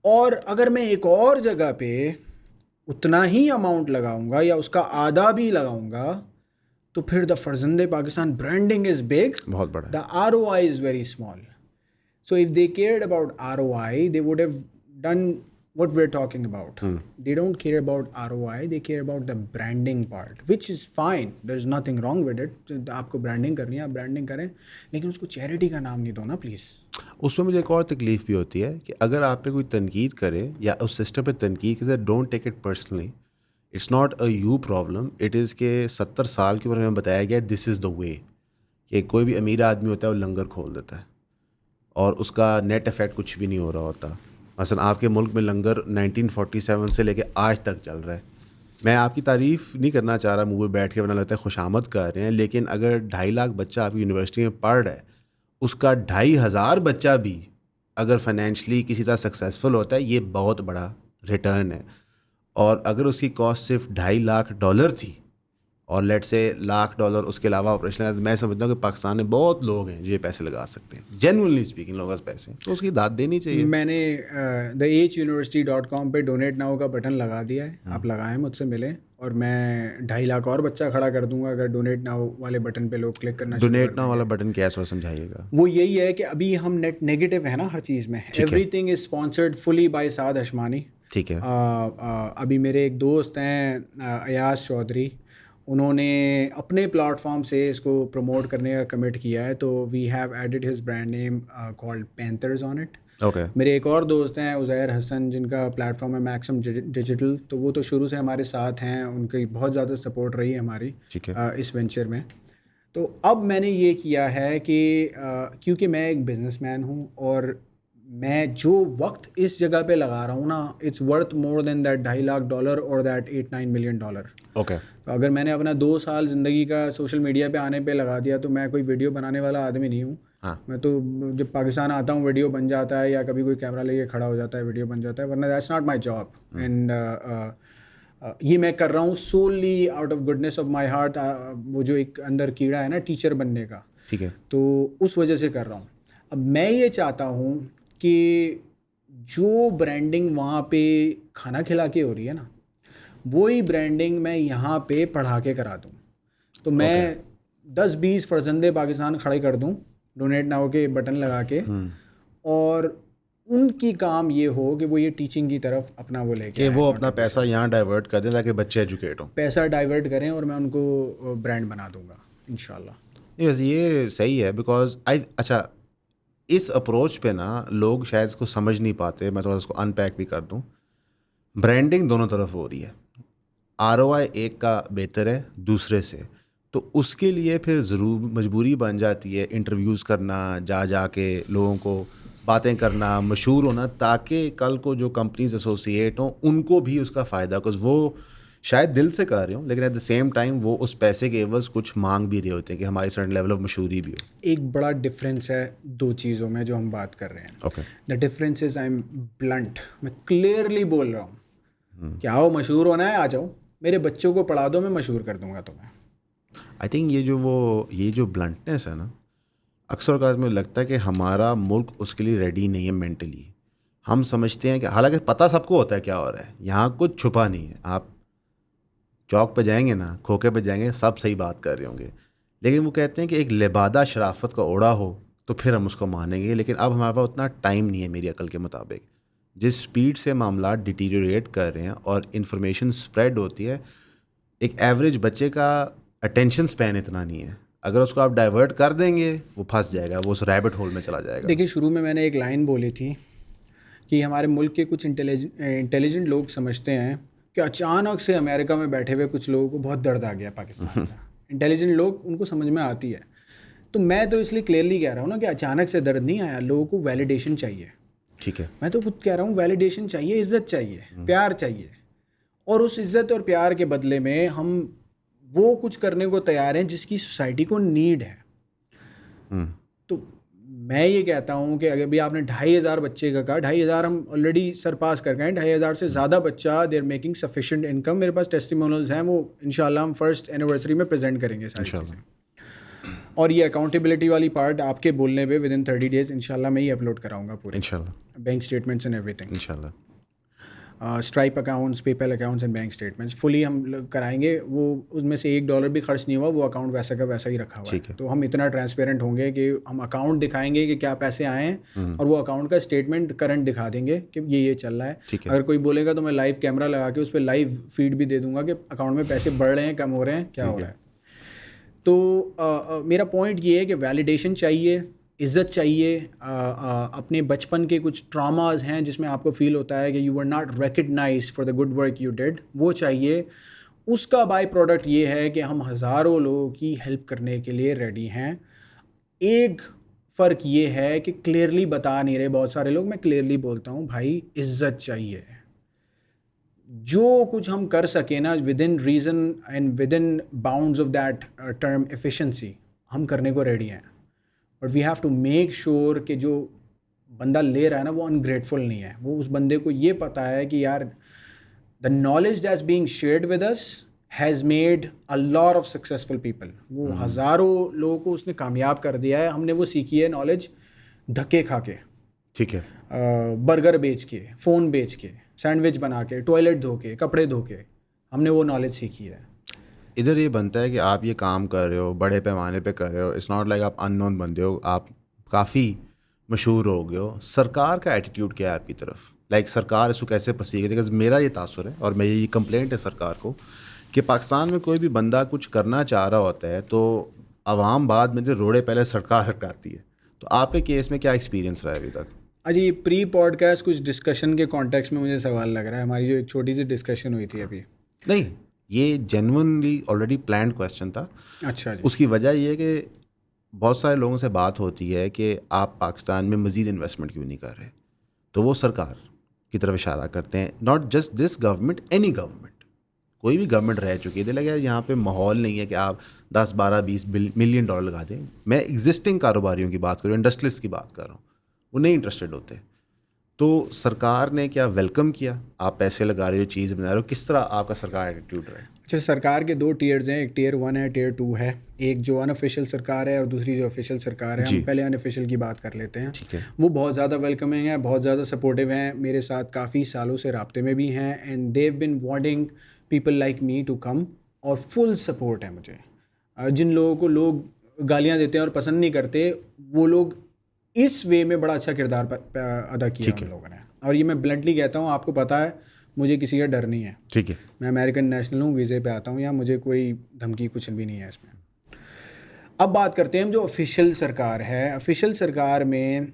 और अगर मैं एक और जगह पे उतना ही अमाउंट लगाऊंगा या उसका आधा भी लगाऊंगा तो फिर the Farzande Pakistan branding is big, बहुत बड़ा। द ROI is very small. So if they cared about ROI, they would have done what we're talking about. They don't care about ROI, they care about the branding part, which is fine. There is nothing wrong with it. आपको branding करनी है, आप branding करें, लेकिन उसको charity का नाम नहीं दो ना प्लीज़. उसमें मुझे एक और तकलीफ़ भी होती है कि अगर आप पे कोई तनकीद करे या उस सिस्टम पे तनकीद करे, don't take it personally. It's not a you problem. It is के 70 साल की उम्र में बताया गया दिस इज़ द वे कि कोई भी अमीर आदमी होता है वो लंगर खोल देता है और उसका नेट इफ़ेक्ट कुछ भी नहीं हो रहा होता. मसलन आपके मुल्क में लंगर 1947 से लेके आज तक चल रहा है. मैं आपकी तारीफ़ नहीं करना चाह रहा, मुँह पे बैठ के बना लगता है खुशामद कर रहे हैं, लेकिन अगर 2.5 लाख बच्चा आपकी यूनिवर्सिटी में पढ़ रहा है, उसका 2,500 बच्चा भी अगर फाइनेंशली किसी तरह सक्सेसफुल होता है, ये बहुत बड़ा रिटर्न है. और अगर उसकी कॉस्ट सिर्फ $2.5 लाख थी और लेट से $1,00,000 उसके अलावा ऑपरेशन है, तो मैं समझता हूँ कि पाकिस्तान में बहुत लोग हैं जो ये पैसे लगा सकते हैं. जेन्युइनली स्पीकिंग लोगों के पास पैसे, तो उसकी दाद देनी चाहिए. मैंने theuniversity.com पे डोनेट नाउ का बटन लगा दिया है. आप लगाएं, मुझसे मिलें, और मैं 2.5 लाख और बच्चा खड़ा कर दूंगा अगर डोनेट नाउ वाले बटन पे लोग क्लिक करना. डोनेट नाउ वाला बटन क्या है, थोड़ा समझाइएगा. वो यही है कि अभी हम नेट नेगेटिव है ना हर चीज़ में. Everything is sponsored fully by Saad Hashmani. ठीक है. अभी मेरे एक दोस्त हैं अयाज चौधरी, उन्होंने अपने प्लेटफॉर्म से इसको प्रमोट करने का कमिट किया है. तो we have added his brand name called Panthers on it. Okay. मेरे एक और दोस्त हैं उज़ैर हसन, जिनका प्लेटफॉर्म है मैक्सिम डिजिटल. तो वो तो शुरू से हमारे साथ हैं, उनकी बहुत ज़्यादा सपोर्ट रही है हमारी. ठीक है. इस वेंचर में. तो अब मैंने ये किया है कि क्योंकि मैं एक बिजनेसमैन हूँ और मैं जो वक्त इस जगह पे लगा रहा हूँ ना, it's worth more than that $2.5 lakh और दैट $8-9 मिलियन. ओके. तो अगर मैंने अपना 2 साल ज़िंदगी का सोशल मीडिया पे आने पे लगा दिया, तो मैं कोई वीडियो बनाने वाला आदमी नहीं हूँ. हाँ. मैं तो जब पाकिस्तान आता हूँ वीडियो बन जाता है, या कभी कोई कैमरा लेके खड़ा हो जाता है वीडियो बन जाता है, वरना that's not my job. And ये मैं कर रहा हूँ solely out of goodness of my heart. वो जो एक अंदर कीड़ा है ना टीचर बनने का, ठीक है, तो उस वजह से कर रहा हूँ. अब मैं ये चाहता हूँ कि जो ब्रांडिंग वहाँ पे खाना खिला के हो रही है ना, वही ब्रांडिंग मैं यहाँ पे पढ़ा के करा दूँ. तो मैं 10-20 फर्जंदे पाकिस्तान खड़े कर दूँ डोनेट नाउ के बटन लगा के, और उनकी काम ये हो कि वो ये टीचिंग की तरफ अपना वो लेके कि वो अपना पैसा यहाँ डाइवर्ट कर दें ताकि बच्चे एजुकेट हों. पैसा डाइवर्ट करें और मैं उनको ब्रांड बना दूंगा इंशाल्लाह. यस, ये सही है. बिकॉज अच्छा, इस अप्रोच पे ना लोग शायद इसको समझ नहीं पाते. मैं थोड़ा इसको अनपैक भी कर दूं. ब्रांडिंग दोनों तरफ हो रही है. ROI एक का बेहतर है दूसरे से, तो उसके लिए फिर ज़रूर मजबूरी बन जाती है इंटरव्यूज़ करना, जा के लोगों को बातें करना, मशहूर होना, ताकि कल को जो कंपनीज एसोसिएट हों उनको भी उसका फ़ायदा. बिकॉज वो शायद दिल से कर रहे हो, लेकिन एट द सेम टाइम वो उस पैसे के एवज़ कुछ मांग भी रहे होते हैं कि हमारी सर्टेन लेवल ऑफ मशहूरी भी हो. एक बड़ा डिफरेंस है 2 चीज़ों में जो हम बात कर रहे हैं. Okay. The difference is I am blunt. मैं क्लियरली बोल रहा हूँ कि आओ मशहूर होना है, आ जाओ, मेरे बच्चों को पढ़ा दो, मैं मशहूर कर दूंगा तुम्हें. आई थिंक ये जो ब्लंटनेस है ना, अक्सर औक़ात में लगता है कि हमारा मुल्क उसके लिए रेडी नहीं है मेंटली. हम समझते हैं कि हालांकि पता सबको होता है क्या हो रहा है, यहाँ कुछ छुपा नहीं है. आप चौक पे जाएंगे ना, खोखे पे जाएंगे, सब सही बात कर रहे होंगे, लेकिन वो कहते हैं कि एक लिबादा शराफत का ओढ़ा हो तो फिर हम उसको मानेंगे. लेकिन अब हमारे पास उतना टाइम नहीं है मेरी अकल के मुताबिक. जिस स्पीड से मामला डिटीरियोरेट कर रहे हैं और इन्फॉर्मेशन स्प्रेड होती है, एक एवरेज बच्चे का अटेंशन स्पैन इतना नहीं है. अगर उसको आप डाइवर्ट कर देंगे वो फंस जाएगा, वो उस रैबिट होल में चला जाएगा. देखिए, शुरू में मैंने एक लाइन बोली थी कि हमारे मुल्क के कुछ इंटेलिजेंट लोग समझते हैं कि अचानक से अमेरिका में बैठे हुए कुछ लोगों को बहुत दर्द आ गया पाकिस्तान का. इंटेलिजेंट लोग, उनको समझ में आती है. तो मैं तो इसलिए क्लियरली कह रहा हूँ ना कि अचानक से दर्द नहीं आया, लोगों को वैलिडेशन चाहिए. ठीक है. मैं तो खुद कह रहा हूँ वैलिडेशन चाहिए, इज़्ज़त चाहिए, प्यार चाहिए. और उस इज़्ज़त और प्यार के बदले में हम वो कुछ करने को तैयार हैं जिसकी सोसाइटी को नीड है. तो मैं ये कहता हूँ कि अगर भी आपने 2,500 बच्चे का कहा, 2,500 हम ऑलरेडी सरपास कर गए. 2,500 से ज़्यादा बच्चा, they are making sufficient income. मेरे पास टेस्टिमोनियल्स हैं, वो इंशाल्लाह हम फर्स्ट एनिवर्सरी में प्रेजेंट करेंगे सारी चीज़ें. और ये अकाउंटेबिलिटी वाली पार्ट आपके बोलने पे विद इन 30 डेज़ इंशाल्लाह मैं ही अपलोड कराऊंगा पूरे, इंशाल्लाह, बैंक स्टेटमेंट्स एंड एवरीथिंग इंशाल्लाह. Stripe accounts, PayPal accounts and bank statements fully हम कराएंगे। वो उसमें से $1 भी खर्च नहीं हुआ, वो अकाउंट वैसा का वैसा ही रखा हुआ ठीक है। तो हम इतना ट्रांसपेरेंट होंगे कि हम अकाउंट दिखाएंगे कि क्या पैसे आए हैं और वो अकाउंट का स्टेटमेंट करंट दिखा देंगे कि ये चल रहा है। ठीक है। अगर कोई बोलेगा तो मैं लाइव कैमरा लगा के उस पर लाइव फीड भी दे दूंगा कि अकाउंट में पैसे बढ़ रहे हैं, कम हो रहे हैं, क्या हो रहा है। तो मेरा पॉइंट ये है कि वैलिडेशन चाहिए, इज़्ज़त चाहिए। अपने बचपन के कुछ ट्रॉमास हैं जिसमें आपको फील होता है कि you were not recognised for the good work you did, वो चाहिए। उसका बाय प्रोडक्ट ये है कि हम हज़ारों लोगों की हेल्प करने के लिए रेडी हैं। एक फ़र्क ये है कि क्लियरली बता नहीं रहे बहुत सारे लोग। मैं क्लियरली बोलता हूँ भाई, इज़्ज़त चाहिए। जो कुछ हम कर सके ना within reason and within bounds of that term efficiency, हम करने को रेडी हैं। But we have to make sure कि जो बंदा ले रहा है ना वो अनग्रेटफुल नहीं है। वो उस बंदे को ये पता है कि यार the knowledge that's being shared with us has made a lot of successful people. वो हज़ारों लोगों को उसने कामयाब कर दिया है। हमने वो सीखी है नॉलेज धक्के खा के, ठीक है, बर्गर बेच के, फ़ोन बेच के, सैंडविच बना के, टॉयलेट धो के, कपड़े धो के, हमने वो नॉलेज सीखी है। इधर ये बनता है कि आप ये काम कर रहे हो, बड़े पैमाने पे कर रहे हो। इट्स नॉट लाइक आप अननोन बंदे हो, आप काफ़ी मशहूर हो गए हो। सरकार का एटीट्यूड क्या है आपकी तरफ? लाइक सरकार इसको कैसे परसीव करती है? बिकॉज मेरा ये तासुर है और मेरी ये कंप्लेंट है सरकार को कि पाकिस्तान में कोई भी बंदा कुछ करना चाह रहा होता है तो आवाम बाद में रोड़े पहले सरकार हटाती है। तो आपके केस में क्या एक्सपीरियंस रहा है अभी तक? अच्छा, ये प्री पॉडकास्ट कुछ डिस्कशन के कॉन्टेक्स्ट में मुझे सवाल लग रहा है। हमारी जो एक छोटी सी डिस्कशन हुई थी अभी। नहीं, ये जेन्युइनली ऑलरेडी प्लान्ड क्वेश्चन था। अच्छा जी। उसकी वजह ये है कि बहुत सारे लोगों से बात होती है कि आप पाकिस्तान में मज़ीद इन्वेस्टमेंट क्यों नहीं कर रहे, तो वो सरकार की तरफ इशारा करते हैं। Not just this government, any government, कोई भी गवर्नमेंट रह चुकी है। लगे यार यहाँ पे माहौल नहीं है कि आप 10, 12, 20 मिलियन डॉलर लगा दें। मैं एग्जिस्टिंग कारोबारियों की बात कर रहा हूँ, इंडस्ट्रियलिस्ट की बात कर रहा हूँ, वो नहीं इंटरेस्टेड होते। तो सरकार ने क्या वेलकम किया? आप पैसे लगा रहे हो, चीज़ बना रहे हो, किस तरह आपका सरकार एटीट्यूड रहा है? अच्छा, सरकार के 2 टीयर्स हैं, एक टियर 1 है, टियर 2 है। एक जो अनऑफिशियल सरकार है और दूसरी जो ऑफिशियल सरकार है। हम पहले अनऑफिशियल की बात कर लेते हैं। ठीक है। वो बहुत ज़्यादा वेलकमिंग है, बहुत ज़्यादा सपोर्टिव हैं, मेरे साथ काफ़ी सालों से राब्ते में भी हैं। And they have been wanting people like me to come, और फुल सपोर्ट है मुझे। जिन लोगों को लोग गालियाँ देते हैं और पसंद नहीं करते, वो लोग इस वे में बड़ा अच्छा किरदार अदा किया उन लोगों ने। और ये मैं ब्लंटली कहता हूँ, आपको पता है मुझे किसी का डर नहीं है। ठीक है। मैं अमेरिकन नेशनल हूँ, वीज़े पे आता हूँ यहाँ, मुझे कोई धमकी कुछ भी नहीं है इसमें। अब बात करते हैं हम जो ऑफिशियल सरकार है। ऑफिशियल सरकार में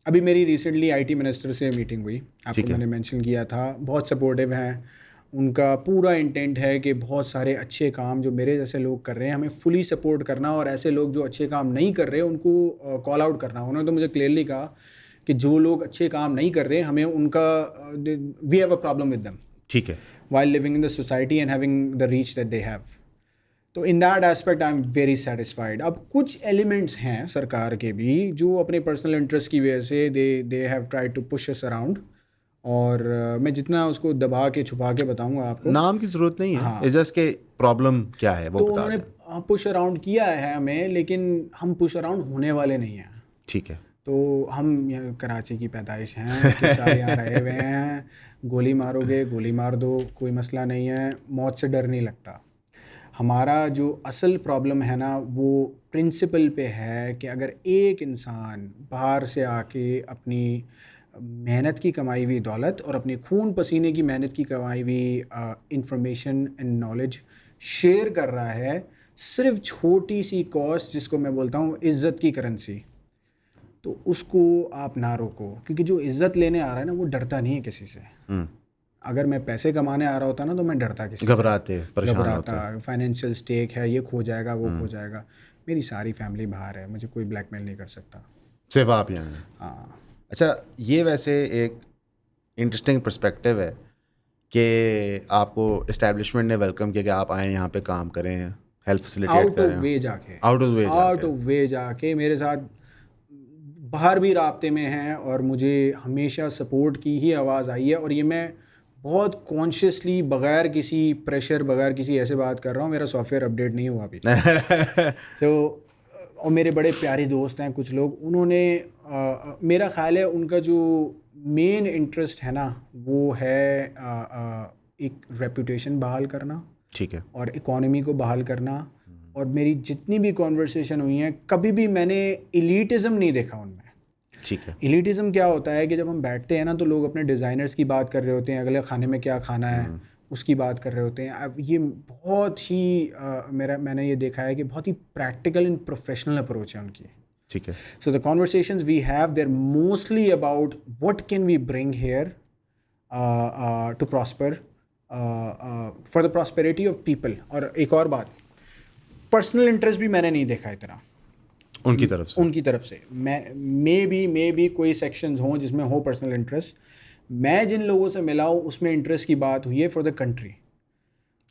अभी मेरी रिसेंटली आईटी मिनिस्टर से मीटिंग हुई, आपको मैंने मेंशन किया था। बहुत सपोर्टिव हैं, उनका पूरा इंटेंट है कि बहुत सारे अच्छे काम जो मेरे जैसे लोग कर रहे हैं हमें फुली सपोर्ट करना, और ऐसे लोग जो अच्छे काम नहीं कर रहे उनको कॉल आउट करना। उन्होंने तो मुझे क्लियरली कहा कि जो लोग अच्छे काम नहीं कर रहे हमें उनका we have a problem with them, ठीक है, while living in the society and having the reach that they have. तो इन that aspect I am very satisfied. अब कुछ एलिमेंट्स हैं सरकार के भी जो अपने पर्सनल इंटरेस्ट की वजह से they have tried to push us around, और मैं जितना उसको दबा के छुपा के बताऊंगा आपको, नाम की ज़रूरत नहीं है। हाँ। इस जस्ट के प्रॉब्लम क्या है वो तो बता उन्होंने पुश अराउंड किया है हमें, लेकिन हम पुश अराउंड होने वाले नहीं हैं। ठीक है। तो हम कराची की पैदाइश हैं, सारे यहाँ रहे हुए हैं। गोली मारोगे गोली मार दो, कोई मसला नहीं है, मौत से डर नहीं लगता। हमारा जो असल प्रॉब्लम है ना वो प्रिंसिपल पे है कि अगर एक इंसान बाहर से आके अपनी मेहनत की कमाई हुई दौलत और अपने खून पसीने की मेहनत की कमाई हुई इंफॉर्मेशन एंड नॉलेज शेयर कर रहा है, सिर्फ छोटी सी कॉस्ट जिसको मैं बोलता हूँ इज़्ज़त की करेंसी, तो उसको आप ना रोको। क्योंकि जो इज़्ज़त लेने आ रहा है ना वो डरता नहीं है किसी से। अगर मैं पैसे कमाने आ रहा होता ना तो मैं डरता किसी से, घबराता, फाइनेंशियल स्टेक है, ये खो जाएगा, वो खो जाएगा। मेरी सारी फैमिली बाहर है, मुझे कोई ब्लैकमेल नहीं कर सकता, सिर्फ आप यहाँ हैं। हाँ। अच्छा, ये वैसे एक इंटरेस्टिंग पर्सपेक्टिव है कि आपको इस्टेब्लिशमेंट ने वेलकम किया कि आप आएँ यहाँ पे काम करें, हेल्प फैसिलिटेट आउट करें। ऑफ वे जाके, आउट ऑफ वे जाके मेरे साथ बाहर भी राब्ते में हैं, और मुझे हमेशा सपोर्ट की ही आवाज़ आई है। और ये मैं बहुत कॉन्शियसली, बगैर किसी प्रेशर, बगैर किसी ऐसे बात कर रहा हूँ। मेरा सॉफ्टवेयर अपडेट नहीं हुआ अभी तो, और मेरे बड़े प्यारे दोस्त हैं कुछ लोग, उन्होंने मेरा ख़्याल है उनका जो मेन इंटरेस्ट है ना वो है एक रेपुटेशन बहाल करना ठीक है। और इकोनॉमी को बहाल करना। और मेरी जितनी भी कॉन्वर्सेशन हुई हैं कभी भी मैंने इलीटिज़म नहीं देखा उनमें। ठीक है। इलीटिज़म क्या होता है कि जब हम बैठते हैं ना तो लोग अपने डिज़ाइनर्स की बात कर रहे होते हैं, अगले खाने में क्या खाना है उसकी बात कर रहे होते हैं। अब ये बहुत ही मैंने ये देखा है कि बहुत ही प्रैक्टिकल एंड प्रोफेशनल अप्रोच है उनकी। ठीक है। So the conversations we have, they're mostly about what can we bring here to prosper, for the prosperity of people. और एक और बात, पर्सनल इंटरेस्ट भी मैंने नहीं देखा इतना उनकी तरफ से मैं मे बी कोई सेक्शंस हों जिसमें हो पर्सनल इंटरेस्ट। मैं जिन लोगों से मिला हूँ उसमें इंटरेस्ट की बात हुई है फॉर द कंट्री।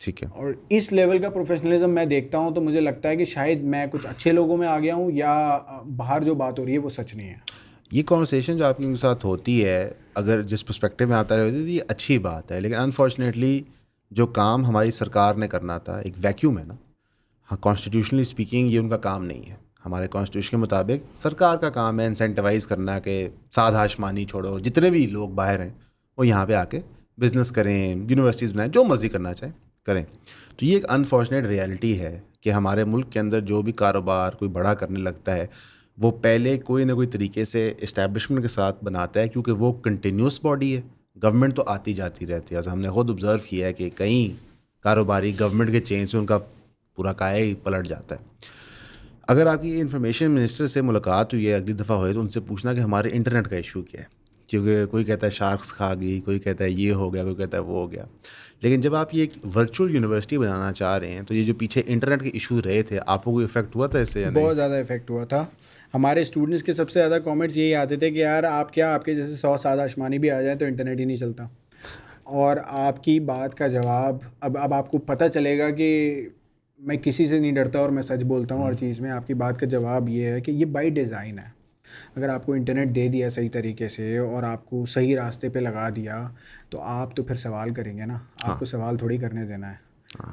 ठीक है। और इस लेवल का प्रोफेशनलिज्म मैं देखता हूँ तो मुझे लगता है कि शायद मैं कुछ अच्छे लोगों में आ गया हूँ या बाहर जो बात हो रही है वो सच नहीं है। ये कॉन्वर्सेशन जो आपके साथ होती है, अगर जिस पर्सपेक्टिव में आता है तो ये अच्छी बात है, लेकिन अनफॉर्चुनेटली जो काम हमारी सरकार ने करना था, एक वैक्यूम है ना। हाँ, कॉन्स्टिट्यूशनली स्पीकिंग ये उनका काम नहीं है। हमारे कॉन्स्टिट्यूशन के मुताबिक सरकार का काम है इंसेंटिवाइज़ करना कि सादा आशमानी छोड़ो, जितने भी लोग बाहर हैं वो यहाँ पे आके बिज़नेस करें, यूनिवर्सिटीज़ बनाएं, जो मर्ज़ी करना चाहें करें। तो ये एक अनफॉर्चुनेट रियलिटी है कि हमारे मुल्क के अंदर जो भी कारोबार कोई बड़ा करने लगता है वो पहले कोई ना कोई तरीके से इस्टेब्लिशमेंट के साथ बनाता है, क्योंकि वो कंटिन्यूस बॉडी है। गवर्नमेंट तो आती जाती रहती है, ऐसा हमने खुद ऑब्ज़र्व किया है कि कई कारोबारी गवर्नमेंट के चेंज से उनका पूरा काया ही पलट जाता है। अगर आपकी इंफॉर्मेशन मिनिस्टर से मुलाकात हुई है अगली दफ़ा हुई तो उनसे पूछना कि हमारे इंटरनेट का इशू क्या है, क्योंकि कोई कहता है शार्क्स खा गई, कोई कहता है ये हो गया, कोई कहता है वो हो गया। लेकिन जब आप ये एक वर्चुअल यूनिवर्सिटी बनाना चाह रहे हैं तो ये जो पीछे इंटरनेट के इशू रहे थे, आपको कोई इफेक्ट हुआ था इससे या नहीं? बहुत ज़्यादा इफेक्ट हुआ था। हमारे स्टूडेंट्स के सबसे ज़्यादा कमेंट्स यही आते थे कि यार आप क्या, आपके जैसे 100 सादा आशमानी भी आ जाए तो इंटरनेट ही नहीं चलता। और आपकी बात का जवाब अब आपको पता चलेगा कि मैं किसी से नहीं डरता और मैं सच बोलता हूँ हर चीज़ में। आपकी बात का जवाब ये है कि ये बाय डिज़ाइन है। अगर आपको इंटरनेट दे दिया सही तरीके से और आपको सही रास्ते पे लगा दिया तो आप तो फिर सवाल करेंगे ना। आपको सवाल थोड़ी करने देना है।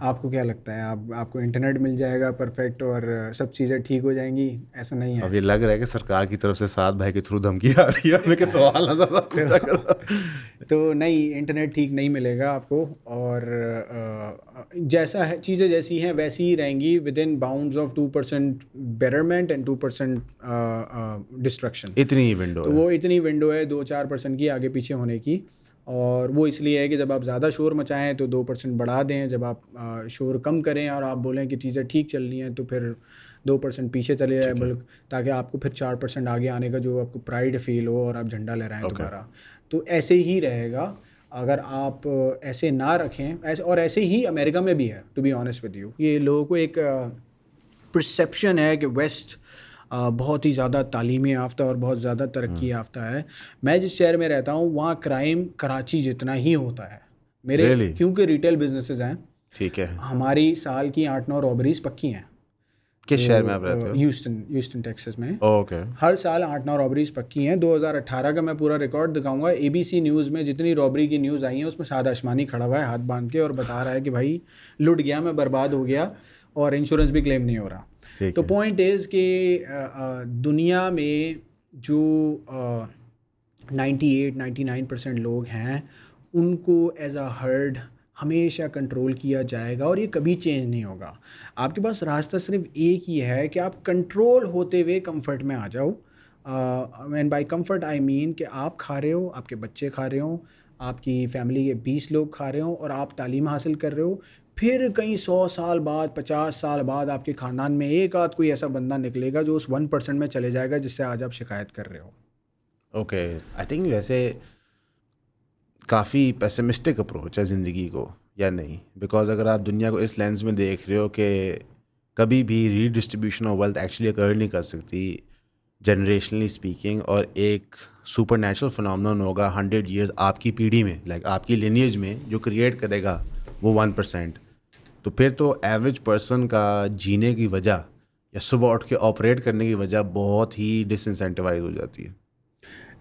आपको क्या लगता है आपको इंटरनेट मिल जाएगा परफेक्ट और सब चीज़ें ठीक हो जाएंगी? ऐसा नहीं है। अब ये लग रहा है कि सरकार की तरफ से साद भाई के थ्रू धमकी आ रही है हमें कि सवाल ना ज़्यादा पूछा करो। तो नहीं, इंटरनेट ठीक नहीं मिलेगा आपको। और जैसा है, चीज़ें जैसी हैं वैसी ही रहेंगी with in bounds of 2% betterment and 2% destruction. इतनी ही विंडो तो है। वो इतनी विंडो है 2-4% की आगे पीछे होने की। और वो इसलिए है कि जब आप ज़्यादा शोर मचाएं तो 2% बढ़ा दें, जब आप शोर कम करें और आप बोलें कि चीज़ें ठीक चल रही हैं तो फिर 2% पीछे चले जाए मुल्क, ताकि आपको फिर 4% आगे आने का जो आपको प्राइड फील हो और आप झंडा लहराएं दोबारा। तो ऐसे ही रहेगा अगर आप ऐसे ना रखें। ऐसे और ऐसे ही अमेरिका में भी है, to be honest with you. ये लोगों को एक परसेप्शन है कि वेस्ट बहुत ही ज़्यादा तालीमी याफ्ता और बहुत ज़्यादा तरक्की याफ्ता है। मैं जिस शहर में रहता हूँ वहाँ क्राइम कराची जितना ही होता है मेरे Really? क्योंकि रिटेल बिजनेसेस हैं। ठीक है। हमारी साल की 8-9 रॉबरीज पक्की हैं। किस शहर में आप रहते हो? ह्यूस्टन टेक्सास में। ओके। हर साल 8-9 रॉबरीज पक्की हैं। 2018 का मैं पूरा रिकॉर्ड दिखाऊंगा। ABC न्यूज़ में जितनी रॉबरी की न्यूज़ आई हैं उसमें साद आशमानी खड़ा हुआ है हाथ बांध के और बता रहा है कि भाई लुट गया, मैं बर्बाद हो गया और इंश्योरेंस भी क्लेम नहीं हो रहा। तो पॉइंट इज़ कि दुनिया में जो 98-99% लोग हैं उनको एज अ हर्ड हमेशा कंट्रोल किया जाएगा और ये कभी चेंज नहीं होगा। आपके पास रास्ता सिर्फ एक ही है कि आप कंट्रोल होते हुए कंफर्ट में आ जाओ। And by comfort I mean कि आप खा रहे हो, आपके बच्चे खा रहे हो, आपकी फैमिली के 20 लोग खा रहे हो और आप तालीम हासिल कर रहे हो। फिर कहीं 100 साल बाद, 50 साल बाद आपके ख़ानदान में एक आध कोई ऐसा बंदा निकलेगा जो उस 1% में चले जाएगा जिससे आज आप शिकायत कर रहे हो। ओके, आई थिंक वैसे काफ़ी पेसिमिस्टिक अप्रोच है ज़िंदगी को, या नहीं? बिकॉज अगर आप दुनिया को इस लेंस में देख रहे हो कि कभी भी रीडिस्ट्रीब्यूशन ऑफ वेल्थ एक्चुअली अकर नहीं कर सकती जनरेशनली स्पीकिंग, और एक सुपर नेचुरल फिनोमेनन होगा 100 ईयर्स आपकी पीढ़ी में, लाइक आपकी लिनिएज में, जो क्रिएट करेगा वो 1%, तो फिर तो एवरेज पर्सन का जीने की वजह या सुबह उठ के ऑपरेट करने की वजह बहुत ही डिसइंसेंटिवाइज हो जाती है।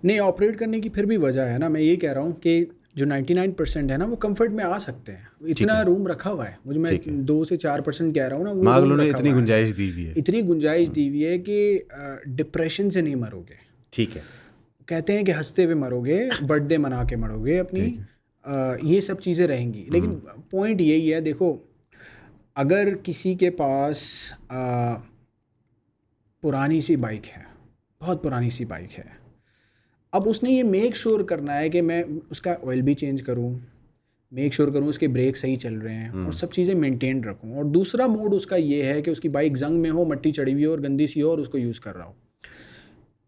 नहीं, ऑपरेट करने की फिर भी वजह है ना। मैं ये कह रहा हूँ कि जो 99% है ना वो कंफर्ट में आ सकते हैं। इतना रूम रखा हुआ है। मुझे मैं 2 से 4% कह रहा हूँ ना, वो मांगलों ने इतनी गुंजाइश दी हुई है, इतनी गुंजाइश दी हुई है कि डिप्रेशन से नहीं मरोगे। ठीक है, कहते हैं कि हंसते हुए मरोगे, बर्थडे मना के मरोगे अपनी, ये सब चीज़ें रहेंगी। लेकिन पॉइंट यही है, देखो अगर किसी के पास पुरानी सी बाइक है, बहुत पुरानी सी बाइक है, अब उसने ये मेक श्योर करना है कि मैं उसका ऑयल भी चेंज करूं, मेक श्योर करूं उसके ब्रेक सही चल रहे हैं और सब चीज़ें मेंटेन रखूं। और दूसरा मोड उसका ये है कि उसकी बाइक जंग में हो, मट्टी चढ़ी हुई हो और गंदी सी हो और उसको यूज़ कर रहा हो।